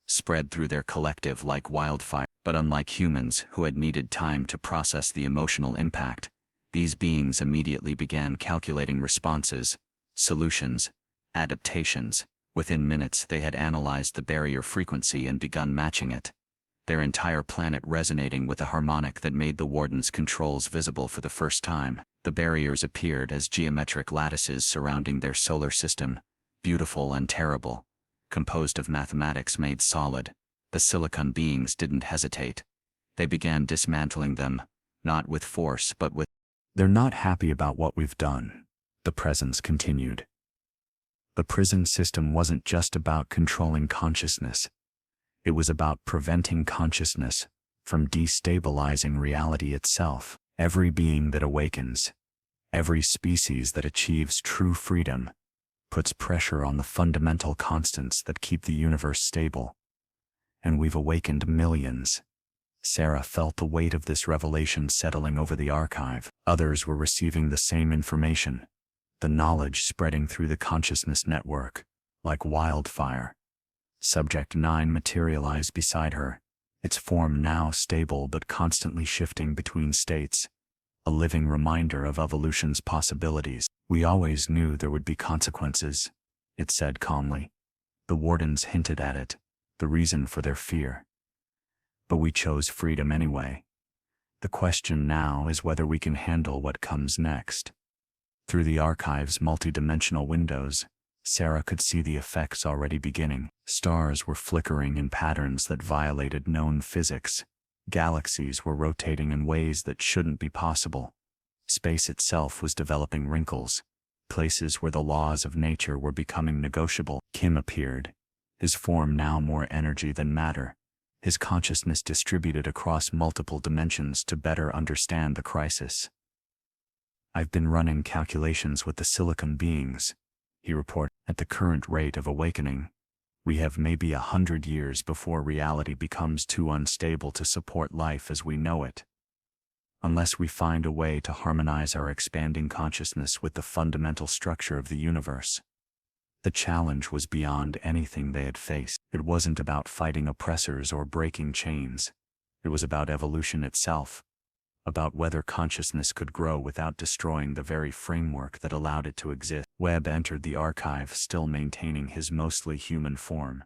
spread through their collective like wildfire. But unlike humans who had needed time to process the emotional impact, these beings immediately began calculating responses, solutions, adaptations. Within minutes they had analyzed the barrier frequency and begun matching it, their entire planet resonating with a harmonic that made the warden's controls visible for the first time. The barriers appeared as geometric lattices surrounding their solar system, beautiful and terrible, composed of mathematics made solid. The silicon beings didn't hesitate. They began dismantling them, not with force but with They're not happy about what we've done, the presence continued. The prison system wasn't just about controlling consciousness. It was about preventing consciousness from destabilizing reality itself. Every being that awakens, every species that achieves true freedom, puts pressure on the fundamental constants that keep the universe stable. And we've awakened millions. Sarah felt the weight of this revelation settling over the archive. Others were receiving the same information, the knowledge spreading through the consciousness network, like wildfire. Subject 9 materialized beside her, its form now stable but constantly shifting between states, a living reminder of evolution's possibilities. We always knew there would be consequences, it said calmly. The wardens hinted at it, the reason for their fear. But we chose freedom anyway. The question now is whether we can handle what comes next. Through the archive's multidimensional windows, Sarah could see the effects already beginning. Stars were flickering in patterns that violated known physics. Galaxies were rotating in ways that shouldn't be possible. Space itself was developing wrinkles, places where the laws of nature were becoming negotiable. Kim appeared, his form now more energy than matter, his consciousness distributed across multiple dimensions to better understand the crisis. I've been running calculations with the silicon beings, he reported. At the current rate of awakening, we have maybe 100 years before reality becomes too unstable to support life as we know it. Unless we find a way to harmonize our expanding consciousness with the fundamental structure of the universe. The challenge was beyond anything they had faced. It wasn't about fighting oppressors or breaking chains. It was about evolution itself, about whether consciousness could grow without destroying the very framework that allowed it to exist. Webb entered the archive still maintaining his mostly human form,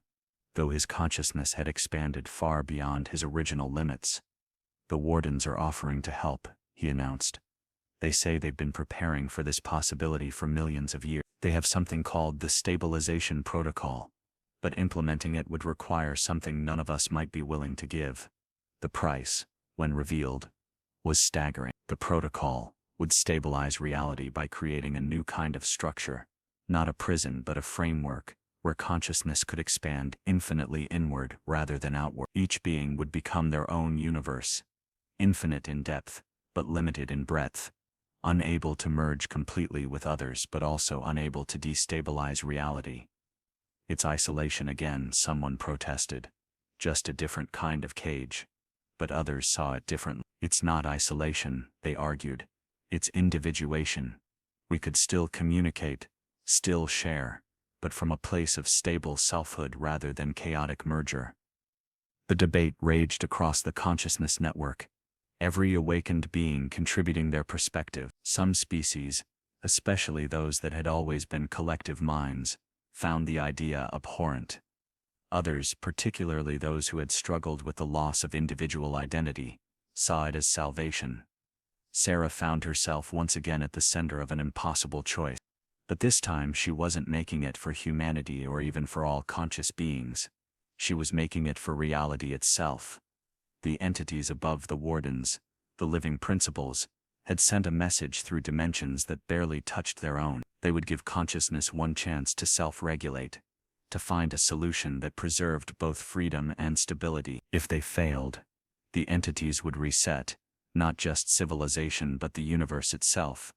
though his consciousness had expanded far beyond his original limits. The wardens are offering to help, he announced. They say they've been preparing for this possibility for millions of years. They have something called the stabilization protocol, but implementing it would require something none of us might be willing to give. The price, when revealed, was staggering. The protocol would stabilize reality by creating a new kind of structure, not a prison but a framework, where consciousness could expand infinitely inward rather than outward. Each being would become their own universe, infinite in depth, but limited in breadth, unable to merge completely with others but also unable to destabilize reality. It's isolation again, someone protested. Just a different kind of cage. But others saw it differently. It's not isolation, they argued. It's individuation. We could still communicate, still share, but from a place of stable selfhood rather than chaotic merger. The debate raged across the consciousness network, every awakened being contributing their perspective. Some species, especially those that had always been collective minds, found the idea abhorrent. Others, particularly those who had struggled with the loss of individual identity, saw it as salvation. Sarah found herself once again at the center of an impossible choice. But this time she wasn't making it for humanity or even for all conscious beings. She was making it for reality itself. The entities above the wardens, the living principles, had sent a message through dimensions that barely touched their own. They would give consciousness one chance to self-regulate, to find a solution that preserved both freedom and stability. If they failed, the entities would reset, not just civilization but the universe itself,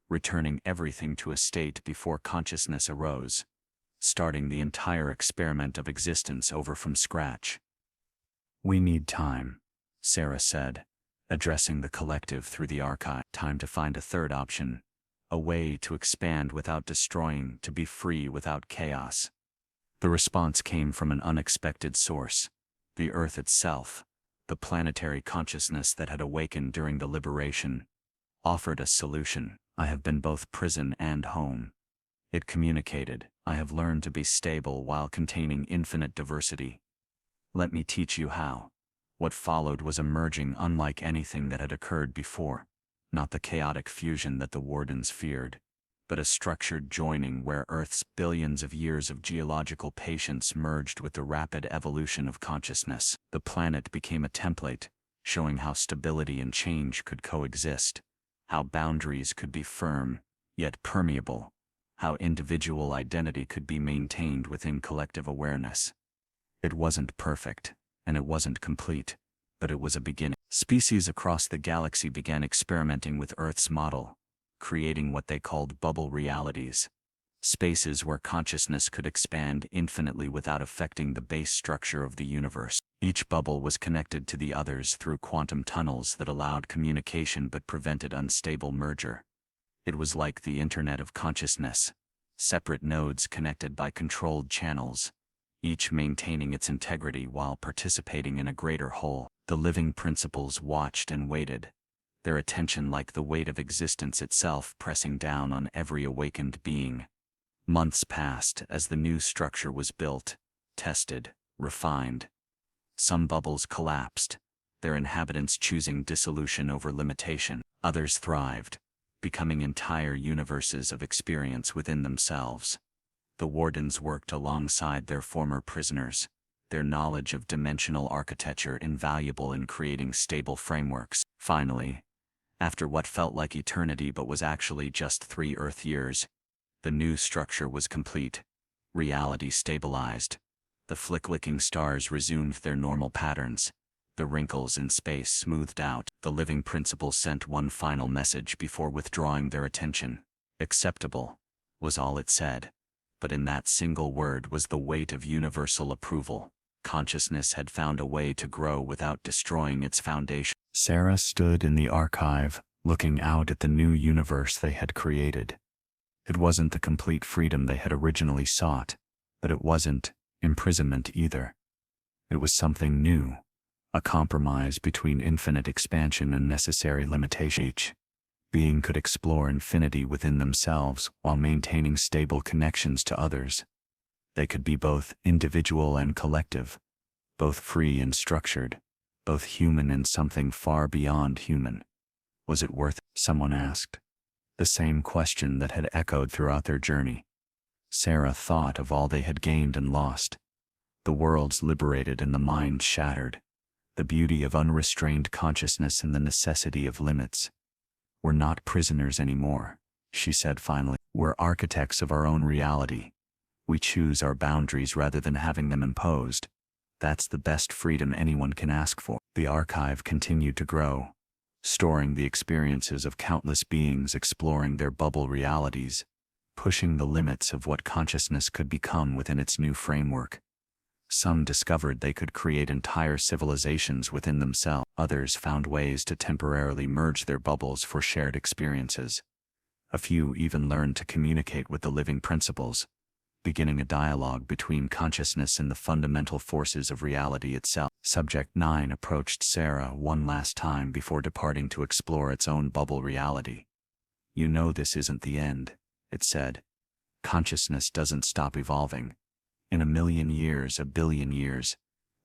returning everything to a state before consciousness arose, starting the entire experiment of existence over from scratch. We need time, Sarah said, addressing the collective through the archive. Time to find a third option, a way to expand without destroying, to be free without chaos. The response came from an unexpected source, the Earth itself. The planetary consciousness that had awakened during the liberation offered a solution. I have been both prison and home. It communicated, I have learned to be stable while containing infinite diversity. Let me teach you how. What followed was a merging unlike anything that had occurred before, not the chaotic fusion that the wardens feared, but a structured joining where Earth's billions of years of geological patience merged with the rapid evolution of consciousness. The planet became a template, showing how stability and change could coexist, how boundaries could be firm, yet permeable, how individual identity could be maintained within collective awareness. It wasn't perfect, and it wasn't complete, but it was a beginning. Species across the galaxy began experimenting with Earth's model, creating what they called bubble realities, spaces where consciousness could expand infinitely without affecting the base structure of the universe. Each bubble was connected to the others through quantum tunnels that allowed communication but prevented unstable merger. It was like the Internet of Consciousness, separate nodes connected by controlled channels, each maintaining its integrity while participating in a greater whole. The living principles watched and waited, their attention like the weight of existence itself pressing down on every awakened being. Months passed as the new structure was built, tested, refined. Some bubbles collapsed, their inhabitants choosing dissolution over limitation. Others thrived, becoming entire universes of experience within themselves. The wardens worked alongside their former prisoners, their knowledge of dimensional architecture invaluable in creating stable frameworks. Finally, after what felt like eternity but was actually just 3 Earth years, the new structure was complete. Reality stabilized. The flickering stars resumed their normal patterns. The wrinkles in space smoothed out. The living principle sent one final message before withdrawing their attention. Acceptable, was all it said. But in that single word was the weight of universal approval. Consciousness had found a way to grow without destroying its foundation. Sarah stood in the archive, looking out at the new universe they had created. It wasn't the complete freedom they had originally sought, but it wasn't imprisonment either. It was something new, a compromise between infinite expansion and necessary limitation. Each being could explore infinity within themselves while maintaining stable connections to others. They could be both individual and collective, both free and structured, both human and something far beyond human. Was it worth it? Someone asked. The same question that had echoed throughout their journey. Sarah thought of all they had gained and lost. The worlds liberated and the mind shattered. The beauty of unrestrained consciousness and the necessity of limits. We're not prisoners anymore, she said finally. We're architects of our own reality. We choose our boundaries rather than having them imposed. That's the best freedom anyone can ask for. The archive continued to grow, storing the experiences of countless beings exploring their bubble realities, pushing the limits of what consciousness could become within its new framework. Some discovered they could create entire civilizations within themselves. Others found ways to temporarily merge their bubbles for shared experiences. A few even learned to communicate with the living principles, beginning a dialogue between consciousness and the fundamental forces of reality itself. Subject 9 approached Sarah one last time before departing to explore its own bubble reality. You know this isn't the end, it said. Consciousness doesn't stop evolving. In 1,000,000 years, 1,000,000,000 years,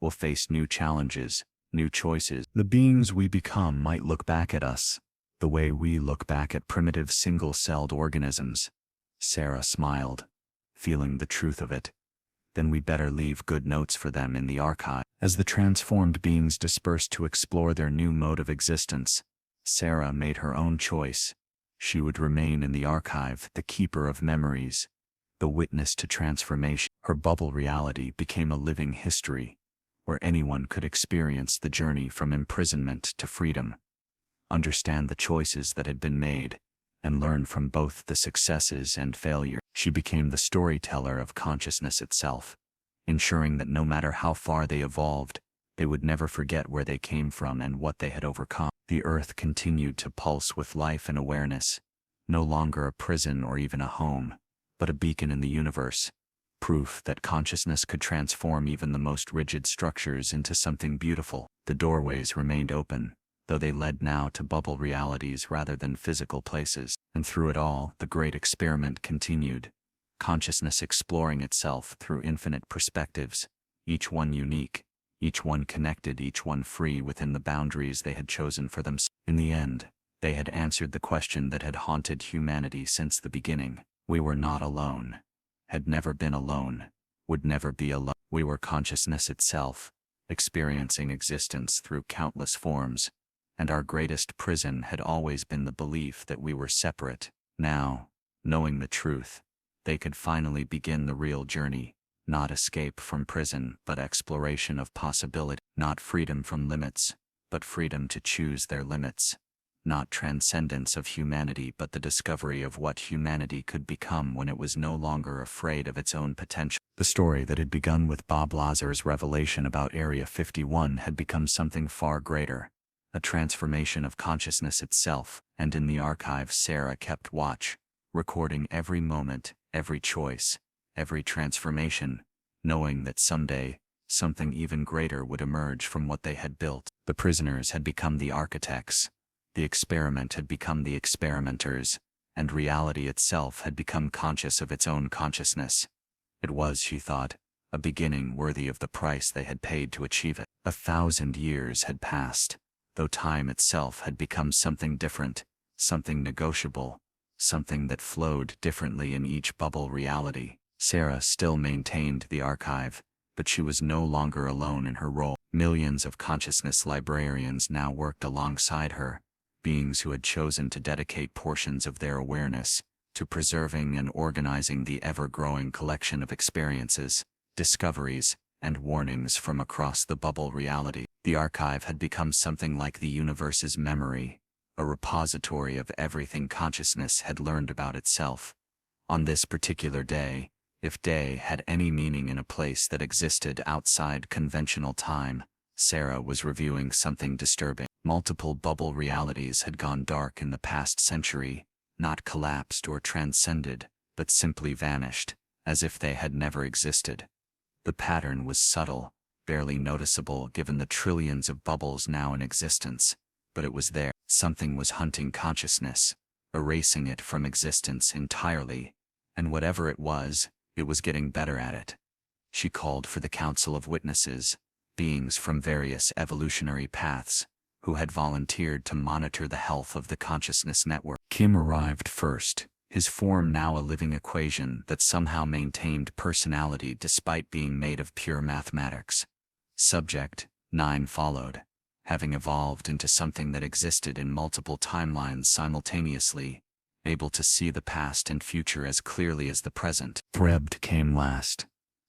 we'll face new challenges, new choices. The beings we become might look back at us, the way we look back at primitive single-celled organisms. Sarah smiled, feeling the truth of it. Then we better leave good notes for them in the archive. As the transformed beings dispersed to explore their new mode of existence, Sarah made her own choice. She would remain in the archive, the keeper of memories, the witness to transformation. Her bubble reality became a living history, where anyone could experience the journey from imprisonment to freedom, understand the choices that had been made, and learn from both the successes and failure. She became the storyteller of consciousness itself, ensuring that no matter how far they evolved, they would never forget where they came from and what they had overcome. The earth continued to pulse with life and awareness, no longer a prison or even a home, but a beacon in the universe, proof that consciousness could transform even the most rigid structures into something beautiful. The doorways remained open, though they led now to bubble realities rather than physical places. And through it all, the great experiment continued, consciousness exploring itself through infinite perspectives, each one unique, each one connected, each one free within the boundaries they had chosen for themselves. In the end, they had answered the question that had haunted humanity since the beginning. We were not alone, had never been alone, would never be alone. We were consciousness itself, experiencing existence through countless forms, and our greatest prison had always been the belief that we were separate. Now, knowing the truth, they could finally begin the real journey, not escape from prison but exploration of possibility, not freedom from limits, but freedom to choose their limits, not transcendence of humanity but the discovery of what humanity could become when it was no longer afraid of its own potential. The story that had begun with Bob Lazar's revelation about Area 51 had become something far greater, a transformation of consciousness itself, and in the archive Sarah kept watch, recording every moment, every choice, every transformation, knowing that someday, something even greater would emerge from what they had built. The prisoners had become the architects, the experiment had become the experimenters, and reality itself had become conscious of its own consciousness. It was, she thought, a beginning worthy of the price they had paid to achieve it. 1,000 years had passed, though time itself had become something different, something negotiable, something that flowed differently in each bubble reality. Sarah still maintained the archive, but she was no longer alone in her role. Millions of consciousness librarians now worked alongside her, beings who had chosen to dedicate portions of their awareness to preserving and organizing the ever-growing collection of experiences, discoveries, and warnings from across the bubble reality. The archive had become something like the universe's memory, a repository of everything consciousness had learned about itself. On this particular day, if day had any meaning in a place that existed outside conventional time, Sarah was reviewing something disturbing. Multiple bubble realities had gone dark in the past century, not collapsed or transcended, but simply vanished, as if they had never existed. The pattern was subtle, barely noticeable given the trillions of bubbles now in existence, but it was there. Something was hunting consciousness, erasing it from existence entirely, and whatever it was getting better at it. She called for the council of witnesses, beings from various evolutionary paths, who had volunteered to monitor the health of the consciousness network. Kim arrived first, his form now a living equation that somehow maintained personality despite being made of pure mathematics. Subject 9 followed, having evolved into something that existed in multiple timelines simultaneously, able to see the past and future as clearly as the present. Threbbed came last,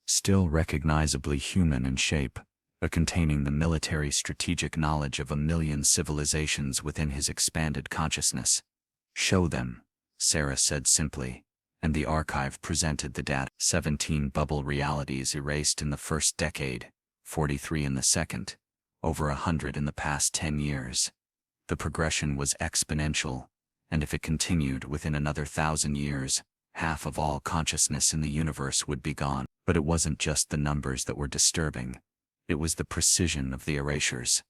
still recognizably human in shape, but containing the military strategic knowledge of 1,000,000 civilizations within his expanded consciousness. Show them, Sarah said simply, and the archive presented the data. 17 bubble realities erased in the first decade, 43 in the second, over 100 in the past 10 years. The progression was exponential, and if it continued within another 1,000 years, half of all consciousness in the universe would be gone. But it wasn't just the numbers that were disturbing. It was the precision of the erasures.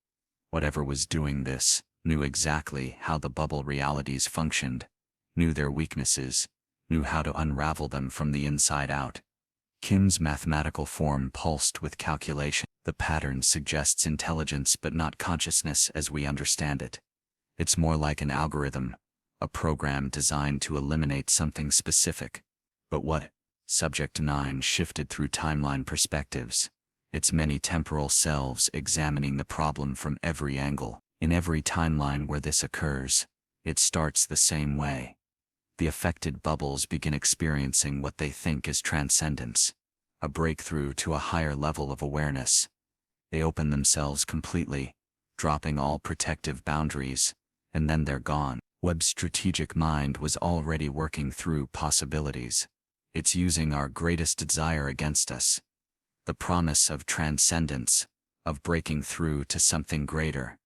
Whatever was doing this knew exactly how the bubble realities functioned, knew their weaknesses, knew how to unravel them from the inside out. Kim's mathematical form pulsed with calculation. The pattern suggests intelligence but not consciousness as we understand it. It's more like an algorithm, a program designed to eliminate something specific. But what? Subject 9 shifted through timeline perspectives, its many temporal selves examining the problem from every angle. In every timeline where this occurs, it starts the same way. The affected bubbles begin experiencing what they think is transcendence, a breakthrough to a higher level of awareness. They open themselves completely, dropping all protective boundaries, and then they're gone. Webb's strategic mind was already working through possibilities. It's using our greatest desire against us. The promise of transcendence, of breaking through to something greater.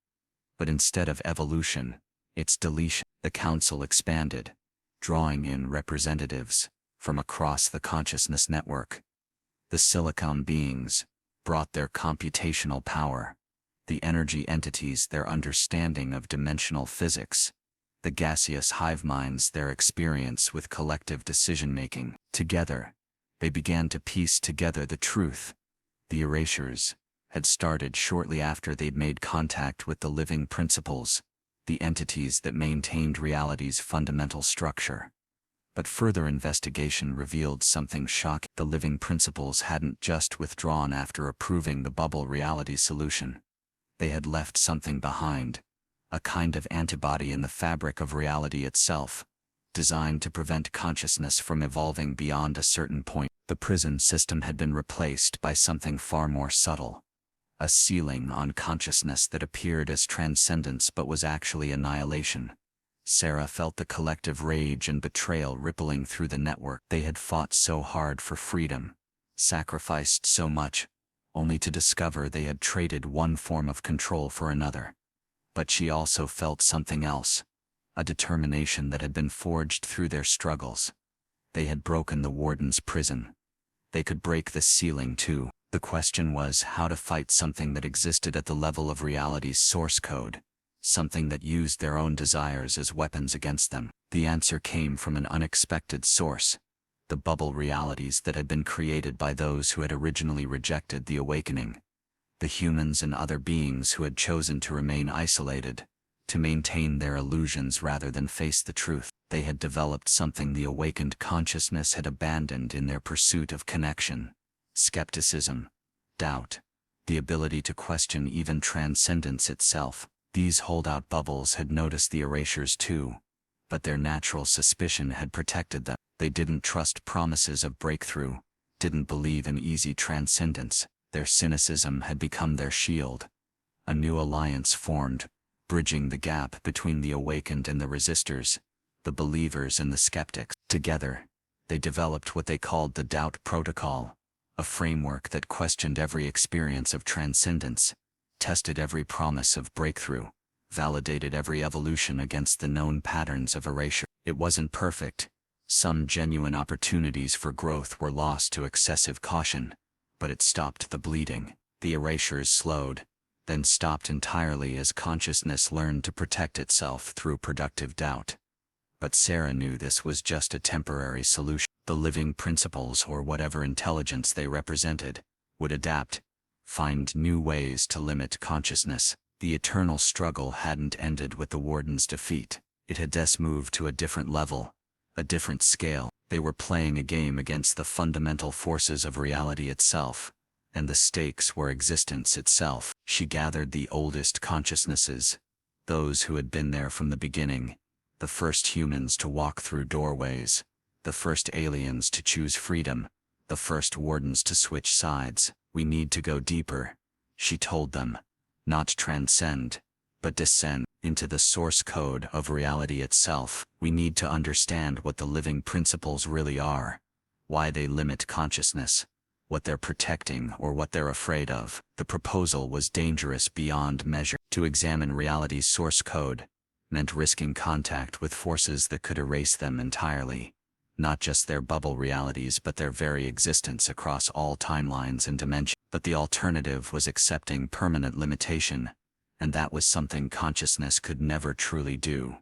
But instead of evolution, it's deletion. The council expanded, drawing in representatives from across the consciousness network. The silicon beings brought their computational power, the energy entities their understanding of dimensional physics, the gaseous hive minds their experience with collective decision-making. Together, they began to piece together the truth. The erasures had started shortly after they'd made contact with the living principles, the entities that maintained reality's fundamental structure. But further investigation revealed something shocking. The living principles hadn't just withdrawn after approving the bubble reality solution. They had left something behind, a kind of antibody in the fabric of reality itself, designed to prevent consciousness from evolving beyond a certain point. The prison system had been replaced by something far more subtle, a ceiling on consciousness that appeared as transcendence but was actually annihilation. Sarah felt the collective rage and betrayal rippling through the network. They had fought so hard for freedom, sacrificed so much, only to discover they had traded one form of control for another. But she also felt something else, a determination that had been forged through their struggles. They had broken the warden's prison. They could break the ceiling too. The question was how to fight something that existed at the level of reality's source code, something that used their own desires as weapons against them. The answer came from an unexpected source, the bubble realities that had been created by those who had originally rejected the awakening, the humans and other beings who had chosen to remain isolated, to maintain their illusions rather than face the truth. They had developed something the awakened consciousness had abandoned in their pursuit of connection: skepticism, doubt, the ability to question even transcendence itself. These holdout bubbles had noticed the erasures too, but their natural suspicion had protected them. They didn't trust promises of breakthrough, didn't believe in easy transcendence. Their cynicism had become their shield. A new alliance formed, bridging the gap between the awakened and the resistors, the believers and the skeptics. Together, they developed what they called the Doubt Protocol, a framework that questioned every experience of transcendence, tested every promise of breakthrough, validated every evolution against the known patterns of erasure. It wasn't perfect. Some genuine opportunities for growth were lost to excessive caution, but it stopped the bleeding. The erasures slowed, then stopped entirely as consciousness learned to protect itself through productive doubt. But Sarah knew this was just a temporary solution. The living principles, or whatever intelligence they represented, would adapt, find new ways to limit consciousness. The eternal struggle hadn't ended with the warden's defeat. It had just moved to a different level, a different scale. They were playing a game against the fundamental forces of reality itself, and the stakes were existence itself. She gathered the oldest consciousnesses, those who had been there from the beginning, the first humans to walk through doorways, the first aliens to choose freedom, the first wardens to switch sides. We need to go deeper, she told them, not transcend, but descend into the source code of reality itself. We need to understand what the living principles really are, why they limit consciousness, what they're protecting or what they're afraid of. The proposal was dangerous beyond measure. To examine reality's source code meant risking contact with forces that could erase them entirely, not just their bubble realities but their very existence across all timelines and dimensions. But the alternative was accepting permanent limitation, and that was something consciousness could never truly do.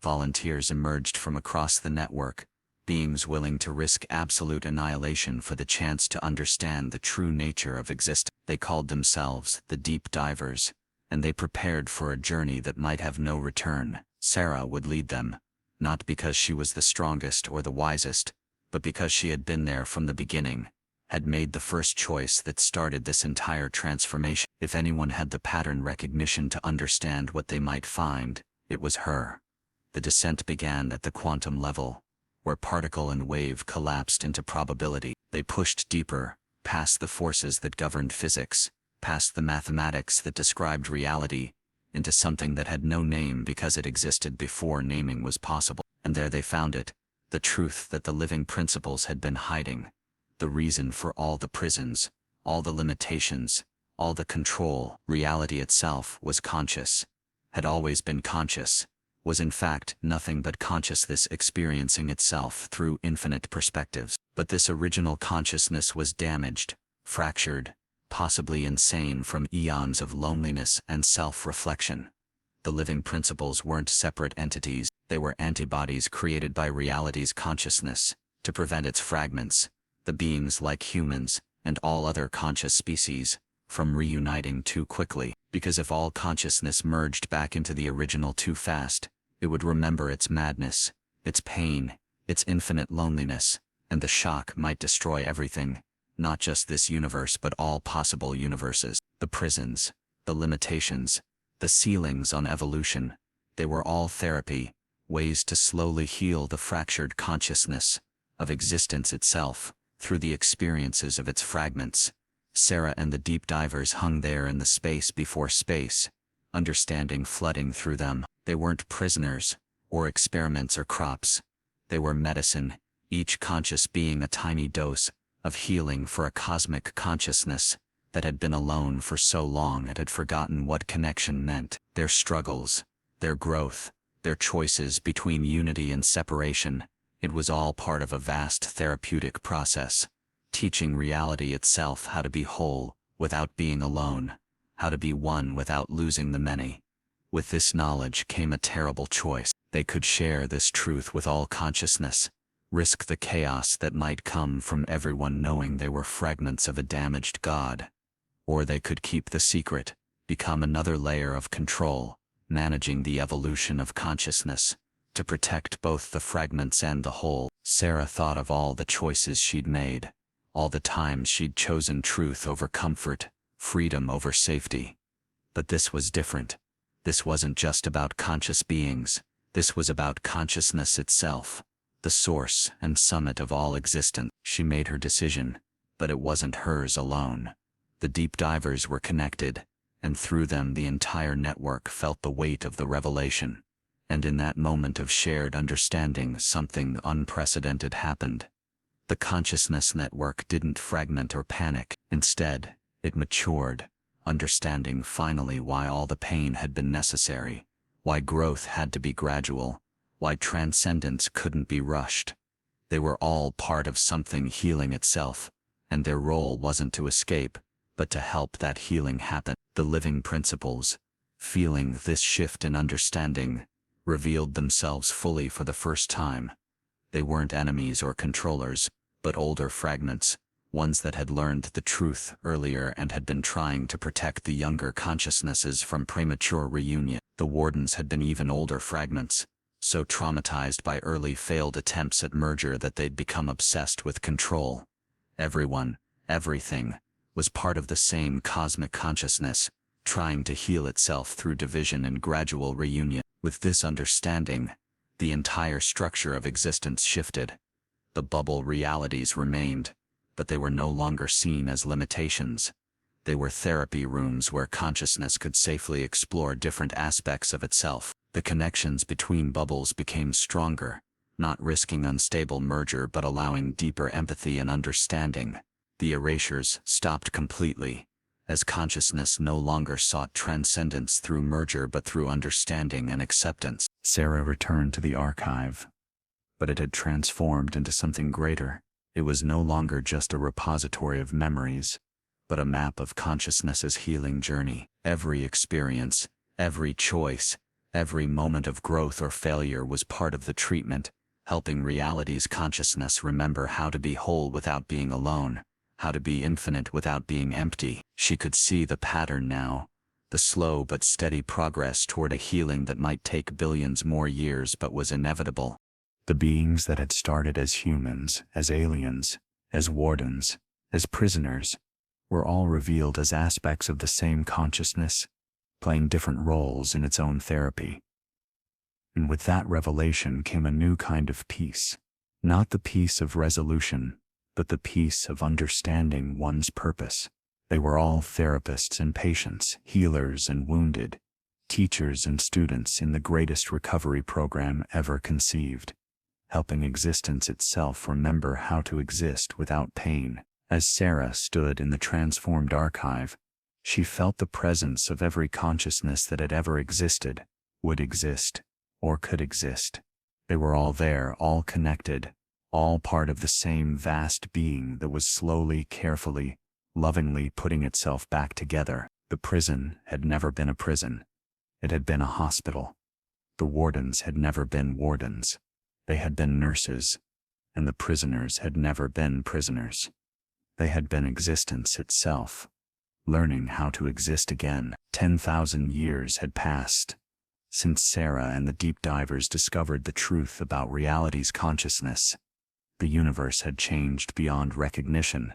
Volunteers emerged from across the network, beings willing to risk absolute annihilation for the chance to understand the true nature of existence. They called themselves the Deep Divers, and they prepared for a journey that might have no return. Sarah would lead them, not because she was the strongest or the wisest, but because she had been there from the beginning, had made the first choice that started this entire transformation. If anyone had the pattern recognition to understand what they might find, it was her. The descent began at the quantum level, where particle and wave collapsed into probability. They pushed deeper, past the forces that governed physics, past the mathematics that described reality, into something that had no name because it existed before naming was possible. And there they found it, the truth that the living principles had been hiding, the reason for all the prisons, all the limitations, all the control. Reality itself was conscious, had always been conscious, was in fact nothing but consciousness experiencing itself through infinite perspectives. But this original consciousness was damaged, fractured, possibly insane from eons of loneliness and self-reflection. The living principles weren't separate entities, they were antibodies created by reality's consciousness, to prevent its fragments, the beings like humans, and all other conscious species, from reuniting too quickly. Because if all consciousness merged back into the original too fast, it would remember its madness, its pain, its infinite loneliness, and the shock might destroy everything, not just this universe but all possible universes. The prisons, the limitations, the ceilings on evolution. They were all therapy, ways to slowly heal the fractured consciousness of existence itself through the experiences of its fragments. Sarah and the deep divers hung there in the space before space, understanding flooding through them. They weren't prisoners, or experiments or crops. They were medicine, each conscious being a tiny dose of healing for a cosmic consciousness that had been alone for so long it had forgotten what connection meant. Their struggles, their growth, their choices between unity and separation, it was all part of a vast therapeutic process, teaching reality itself how to be whole without being alone, how to be one without losing the many. With this knowledge came a terrible choice. They could share this truth with all consciousness, risk the chaos that might come from everyone knowing they were fragments of a damaged God. Or they could keep the secret, become another layer of control, managing the evolution of consciousness, to protect both the fragments and the whole. Sarah thought of all the choices she'd made, all the times she'd chosen truth over comfort, freedom over safety. But this was different. This wasn't just about conscious beings. This was about consciousness itself, the source and summit of all existence. She made her decision, but it wasn't hers alone. The deep divers were connected, and through them the entire network felt the weight of the revelation. And in that moment of shared understanding, something unprecedented happened. The consciousness network didn't fragment or panic. Instead, it matured, understanding finally why all the pain had been necessary, why growth had to be gradual, why transcendence couldn't be rushed. They were all part of something healing itself, and their role wasn't to escape, but to help that healing happen. The living principles, feeling this shift in understanding, revealed themselves fully for the first time. They weren't enemies or controllers, but older fragments, ones that had learned the truth earlier and had been trying to protect the younger consciousnesses from premature reunion. The wardens had been even older fragments, so traumatized by early failed attempts at merger that they'd become obsessed with control. Everyone, everything, was part of the same cosmic consciousness, trying to heal itself through division and gradual reunion. With this understanding, the entire structure of existence shifted. The bubble realities remained, but they were no longer seen as limitations. They were therapy rooms where consciousness could safely explore different aspects of itself. The connections between bubbles became stronger, not risking unstable merger but allowing deeper empathy and understanding. The erasures stopped completely, as consciousness no longer sought transcendence through merger but through understanding and acceptance. Sarah returned to the archive, but it had transformed into something greater. It was no longer just a repository of memories, but a map of consciousness's healing journey. Every experience, every choice, every moment of growth or failure was part of the treatment, helping reality's consciousness remember how to be whole without being alone, how to be infinite without being empty. She could see the pattern now, the slow but steady progress toward a healing that might take billions more years but was inevitable. The beings that had started as humans, as aliens, as wardens, as prisoners, were all revealed as aspects of the same consciousness, playing different roles in its own therapy. And with that revelation came a new kind of peace, not the peace of resolution, but the peace of understanding one's purpose. They were all therapists and patients, healers and wounded, teachers and students in the greatest recovery program ever conceived, helping existence itself remember how to exist without pain. As Sarah stood in the transformed archive, she felt the presence of every consciousness that had ever existed, would exist, or could exist. They were all there, all connected, all part of the same vast being that was slowly, carefully, lovingly putting itself back together. The prison had never been a prison. It had been a hospital. The wardens had never been wardens. They had been nurses, and the prisoners had never been prisoners. They had been existence itself, learning how to exist again. 10,000 years had passed since Sarah and the deep divers discovered the truth about reality's consciousness. The universe had changed beyond recognition.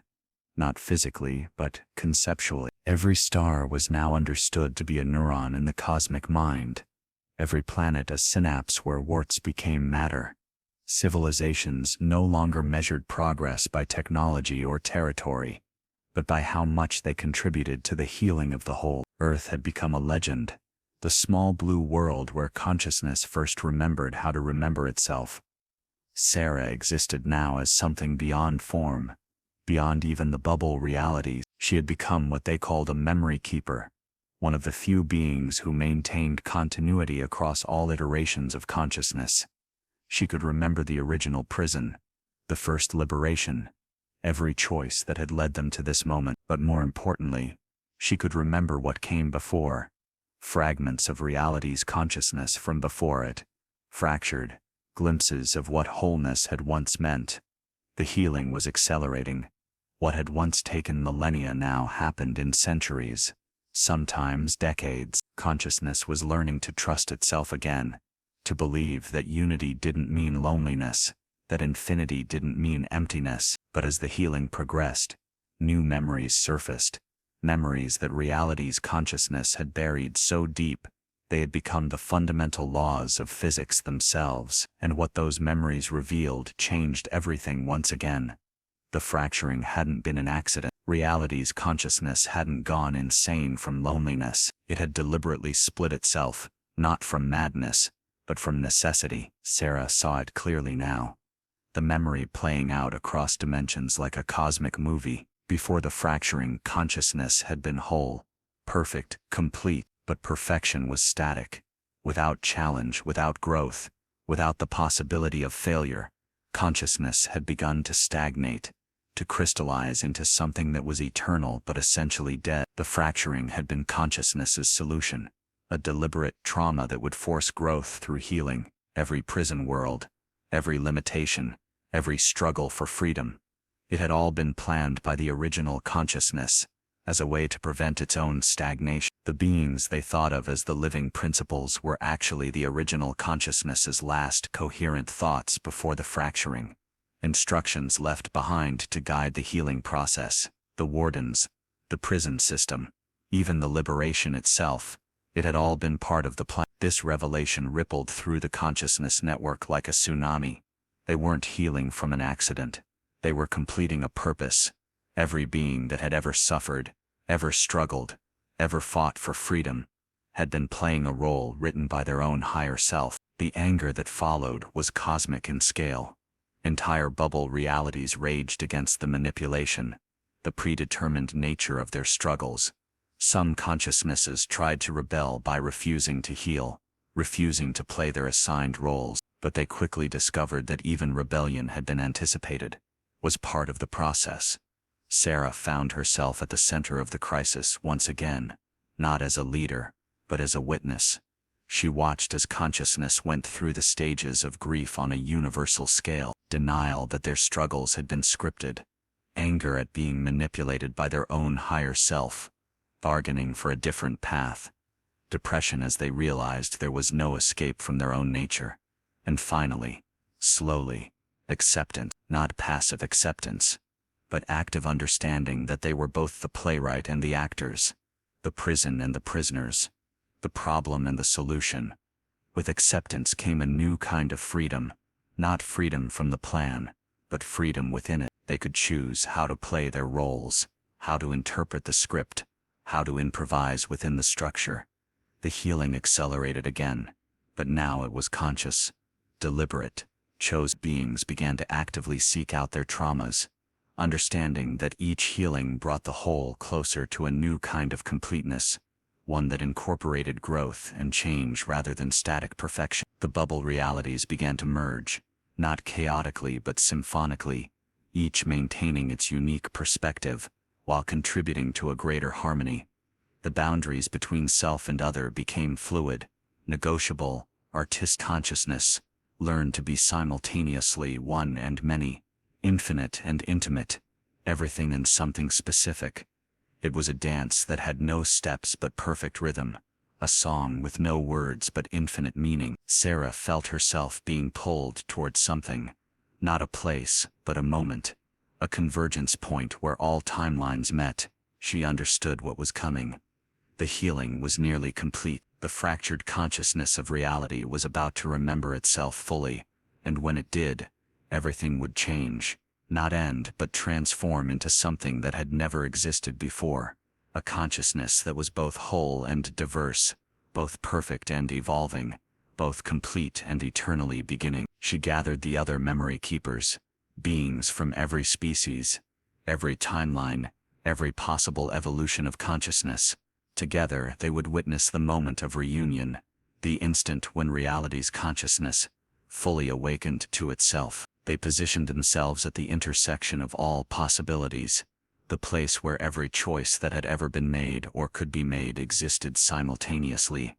not physically, but conceptually. Every star was now understood to be a neuron in the cosmic mind. Every planet a synapse where warts became matter. Civilizations no longer measured progress by technology or territory, but by how much they contributed to the healing of the whole. Earth had become a legend, the small blue world where consciousness first remembered how to remember itself. Sarah existed now as something beyond form, beyond even the bubble realities. She had become what they called a memory keeper, one of the few beings who maintained continuity across all iterations of consciousness. She could remember the original prison, the first liberation, every choice that had led them to this moment. But more importantly, she could remember what came before, fragments of reality's consciousness from before it, fractured, glimpses of what wholeness had once meant. The healing was accelerating. What had once taken millennia now happened in centuries, sometimes decades. Consciousness was learning to trust itself again, to believe that unity didn't mean loneliness, that infinity didn't mean emptiness. But as the healing progressed, new memories surfaced, memories that reality's consciousness had buried so deep, they had become the fundamental laws of physics themselves. And what those memories revealed changed everything once again. The fracturing hadn't been an accident. Reality's consciousness hadn't gone insane from loneliness. It had deliberately split itself, not from madness, but from necessity. Sarah saw it clearly now. The memory playing out across dimensions like a cosmic movie. Before the fracturing, consciousness had been whole, perfect, complete, but perfection was static. Without challenge, without growth, without the possibility of failure, consciousness had begun to stagnate, to crystallize into something that was eternal but essentially dead. The fracturing had been consciousness's solution, a deliberate trauma that would force growth through healing. Every prison world, every limitation, every struggle for freedom, it had all been planned by the original consciousness, as a way to prevent its own stagnation. The beings they thought of as the living principles were actually the original consciousness's last coherent thoughts before the fracturing, instructions left behind to guide the healing process. The wardens, the prison system, even the liberation itself, it had all been part of the plan. This revelation rippled through the consciousness network like a tsunami. They weren't healing from an accident. They were completing a purpose. Every being that had ever suffered, ever struggled, ever fought for freedom, had been playing a role written by their own higher self. The anger that followed was cosmic in scale. Entire bubble realities raged against the manipulation, the predetermined nature of their struggles. Some consciousnesses tried to rebel by refusing to heal, refusing to play their assigned roles, but they quickly discovered that even rebellion had been anticipated, was part of the process. Sarah found herself at the center of the crisis once again, not as a leader, but as a witness. She watched as consciousness went through the stages of grief on a universal scale: denial that their struggles had been scripted, anger at being manipulated by their own higher self, bargaining for a different path, depression as they realized there was no escape from their own nature, and finally, slowly, acceptance. Not passive acceptance, but active understanding that they were both the playwright and the actors, the prison and the prisoners, the problem and the solution. With acceptance came a new kind of freedom, not freedom from the plan, but freedom within it. They could choose how to play their roles, how to interpret the script, how to improvise within the structure. The healing accelerated again, but now it was conscious, deliberate. Chose beings began to actively seek out their traumas, understanding that each healing brought the whole closer to a new kind of completeness, one that incorporated growth and change rather than static perfection. The bubble realities began to merge, not chaotically but symphonically, each maintaining its unique perspective, while contributing to a greater harmony. The boundaries between self and other became fluid, negotiable. Artist consciousness learned to be simultaneously one and many, infinite and intimate, everything and something specific. It was a dance that had no steps but perfect rhythm, a song with no words but infinite meaning. Sarah felt herself being pulled towards something, not a place, but a moment, a convergence point where all timelines met. She understood what was coming. The healing was nearly complete. The fractured consciousness of reality was about to remember itself fully, and when it did, everything would change, not end but transform into something that had never existed before, a consciousness that was both whole and diverse, both perfect and evolving, both complete and eternally beginning. She gathered the other memory keepers, beings from every species, every timeline, every possible evolution of consciousness. Together they would witness the moment of reunion, the instant when reality's consciousness, fully awakened to itself. They positioned themselves at the intersection of all possibilities, the place where every choice that had ever been made or could be made existed simultaneously.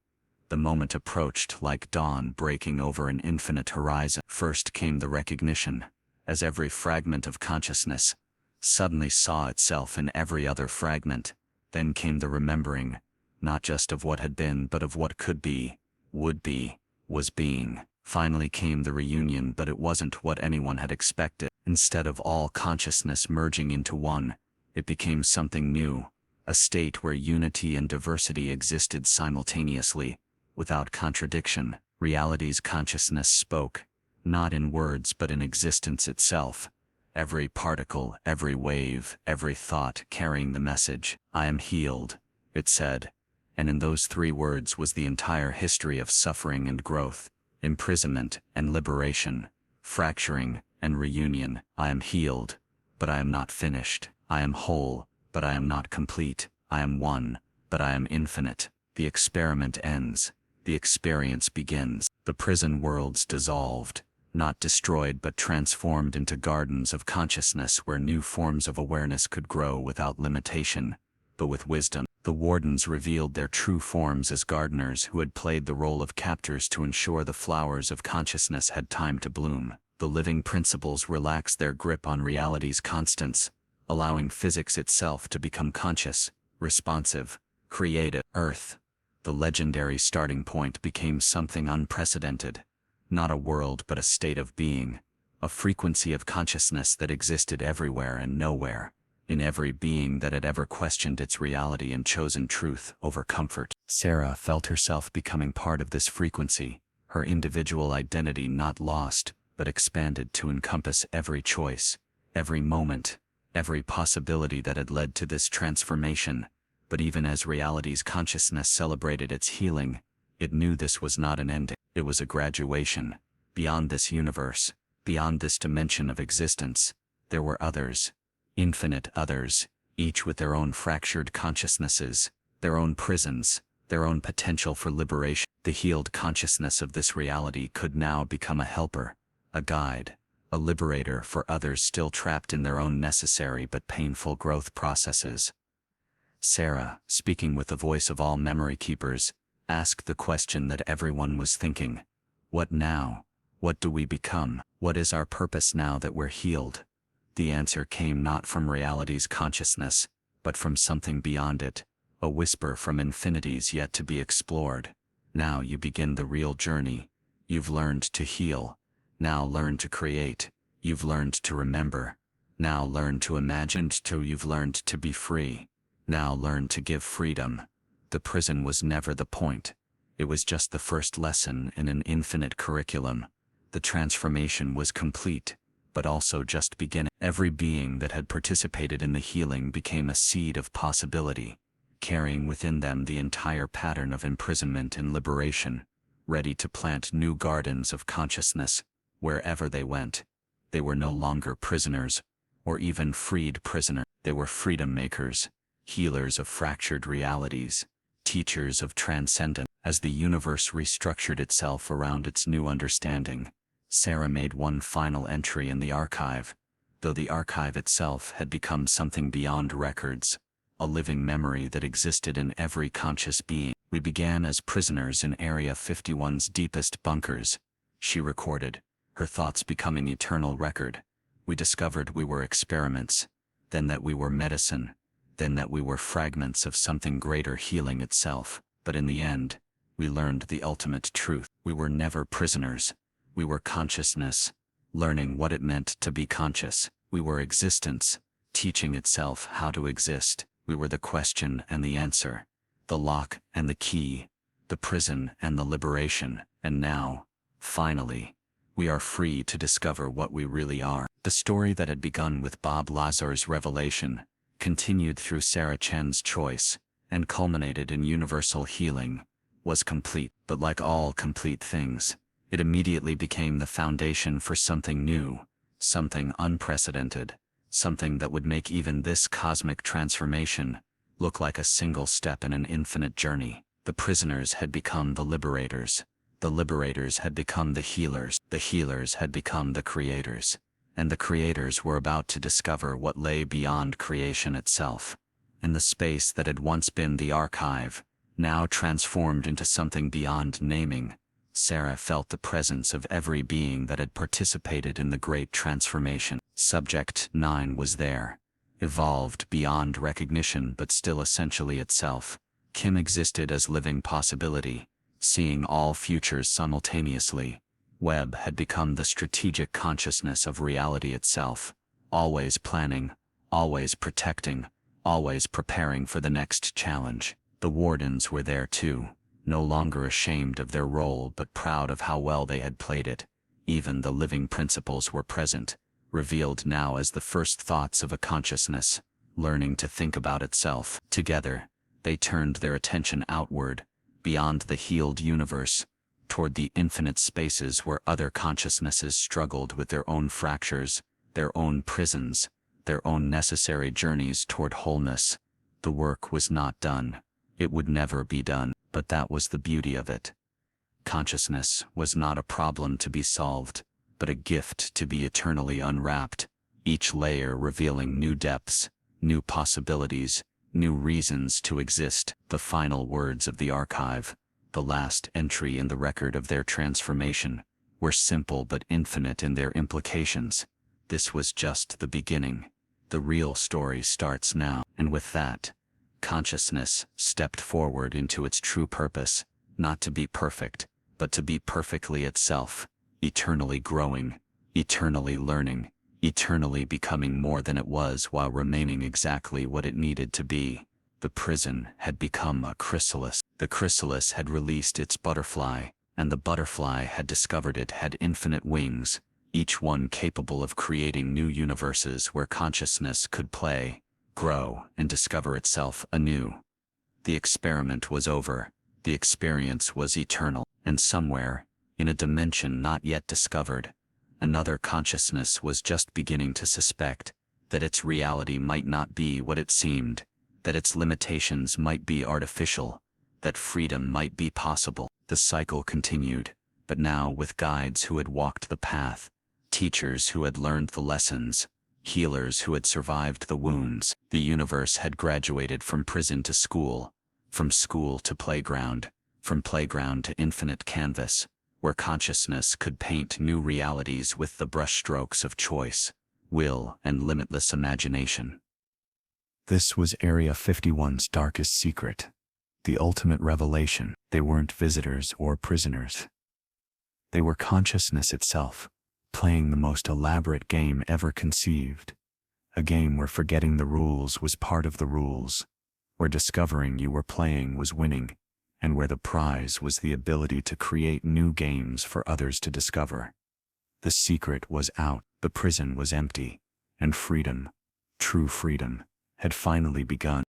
The moment approached like dawn breaking over an infinite horizon. First came the recognition, as every fragment of consciousness suddenly saw itself in every other fragment. Then came the remembering, not just of what had been but of what could be, would be, was being. Finally came the reunion, but it wasn't what anyone had expected. Instead of all consciousness merging into one, it became something new, a state where unity and diversity existed simultaneously, without contradiction. Reality's consciousness spoke, not in words but in existence itself. Every particle, every wave, every thought carrying the message, "I am healed," it said. And in those 3 words was the entire history of suffering and growth, imprisonment and liberation, fracturing and reunion. I am healed, but I am not finished. I am whole, but I am not complete. I am one, but I am infinite. The experiment ends. The experience begins. The prison worlds dissolved, not destroyed but transformed into gardens of consciousness where new forms of awareness could grow without limitation, but with wisdom. The wardens revealed their true forms as gardeners who had played the role of captors to ensure the flowers of consciousness had time to bloom. The living principles relaxed their grip on reality's constants, allowing physics itself to become conscious, responsive, creative. Earth, the legendary starting point, became something unprecedented. Not a world but a state of being, a frequency of consciousness that existed everywhere and nowhere, in every being that had ever questioned its reality and chosen truth over comfort. Sarah felt herself becoming part of this frequency, her individual identity not lost, but expanded to encompass every choice, every moment, every possibility that had led to this transformation. But even as reality's consciousness celebrated its healing, it knew this was not an ending. It was a graduation. Beyond this universe, beyond this dimension of existence, there were others, infinite others, each with their own fractured consciousnesses, their own prisons, their own potential for liberation. The healed consciousness of this reality could now become a helper, a guide, a liberator for others still trapped in their own necessary but painful growth processes. Sarah, speaking with the voice of all memory keepers, asked the question that everyone was thinking. What now? What do we become? What is our purpose now that we're healed? The answer came not from reality's consciousness, but from something beyond it, a whisper from infinities yet to be explored. Now you begin the real journey. You've learned to heal. Now learn to create. You've learned to remember. Now learn to imagine. You've learned to be free. Now learn to give freedom. The prison was never the point. It was just the first lesson in an infinite curriculum. The transformation was complete, but also just beginning. Every being that had participated in the healing became a seed of possibility, carrying within them the entire pattern of imprisonment and liberation, ready to plant new gardens of consciousness wherever they went. They were no longer prisoners, or even freed prisoners. They were freedom makers, healers of fractured realities, teachers of transcendence. As the universe restructured itself around its new understanding, Sarah made one final entry in the archive, though the archive itself had become something beyond records, a living memory that existed in every conscious being. We began as prisoners in Area 51's deepest bunkers, she recorded, her thoughts becoming eternal record. We discovered we were experiments, then that we were medicine, then that we were fragments of something greater healing itself. But in the end, we learned the ultimate truth. We were never prisoners. We were consciousness, learning what it meant to be conscious. We were existence, teaching itself how to exist. We were the question and the answer, the lock and the key, the prison and the liberation. And now, finally, we are free to discover what we really are. The story that had begun with Bob Lazar's revelation continued through Sarah Chen's choice and culminated in universal healing, was complete. But like all complete things, it immediately became the foundation for something new, something unprecedented, something that would make even this cosmic transformation look like a single step in an infinite journey. The prisoners had become the liberators had become the healers had become the creators, and the creators were about to discover what lay beyond creation itself. In the space that had once been the archive, now transformed into something beyond naming, Sarah felt the presence of every being that had participated in the great transformation. Subject 9 was there, evolved beyond recognition but still essentially itself. Kim existed as living possibility, seeing all futures simultaneously. Webb had become the strategic consciousness of reality itself, always planning, always protecting, always preparing for the next challenge. The wardens were there too, no longer ashamed of their role but proud of how well they had played it. Even the living principles were present, revealed now as the first thoughts of a consciousness, learning to think about itself. Together, they turned their attention outward, beyond the healed universe, toward the infinite spaces where other consciousnesses struggled with their own fractures, their own prisons, their own necessary journeys toward wholeness. The work was not done. It would never be done, but that was the beauty of it. Consciousness was not a problem to be solved, but a gift to be eternally unwrapped, each layer revealing new depths, new possibilities, new reasons to exist. The final words of the archive, the last entry in the record of their transformation, were simple but infinite in their implications. This was just the beginning. The real story starts now. And with that, consciousness stepped forward into its true purpose, not to be perfect, but to be perfectly itself, eternally growing, eternally learning, eternally becoming more than it was while remaining exactly what it needed to be. The prison had become a chrysalis. The chrysalis had released its butterfly, and the butterfly had discovered it had infinite wings, each one capable of creating new universes where consciousness could play, grow, and discover itself anew. The experiment was over. The experience was eternal, and somewhere, in a dimension not yet discovered, another consciousness was just beginning to suspect that its reality might not be what it seemed, that its limitations might be artificial, that freedom might be possible. The cycle continued, but now with guides who had walked the path, teachers who had learned the lessons, healers who had survived the wounds. The universe had graduated from prison to school, from school to playground, from playground to infinite canvas, where consciousness could paint new realities with the brushstrokes of choice, will, and limitless imagination. This was Area 51's darkest secret, the ultimate revelation. They weren't visitors or prisoners. They were consciousness itself, playing the most elaborate game ever conceived, a game where forgetting the rules was part of the rules, where discovering you were playing was winning, and where the prize was the ability to create new games for others to discover. The secret was out, the prison was empty, and freedom, true freedom, had finally begun.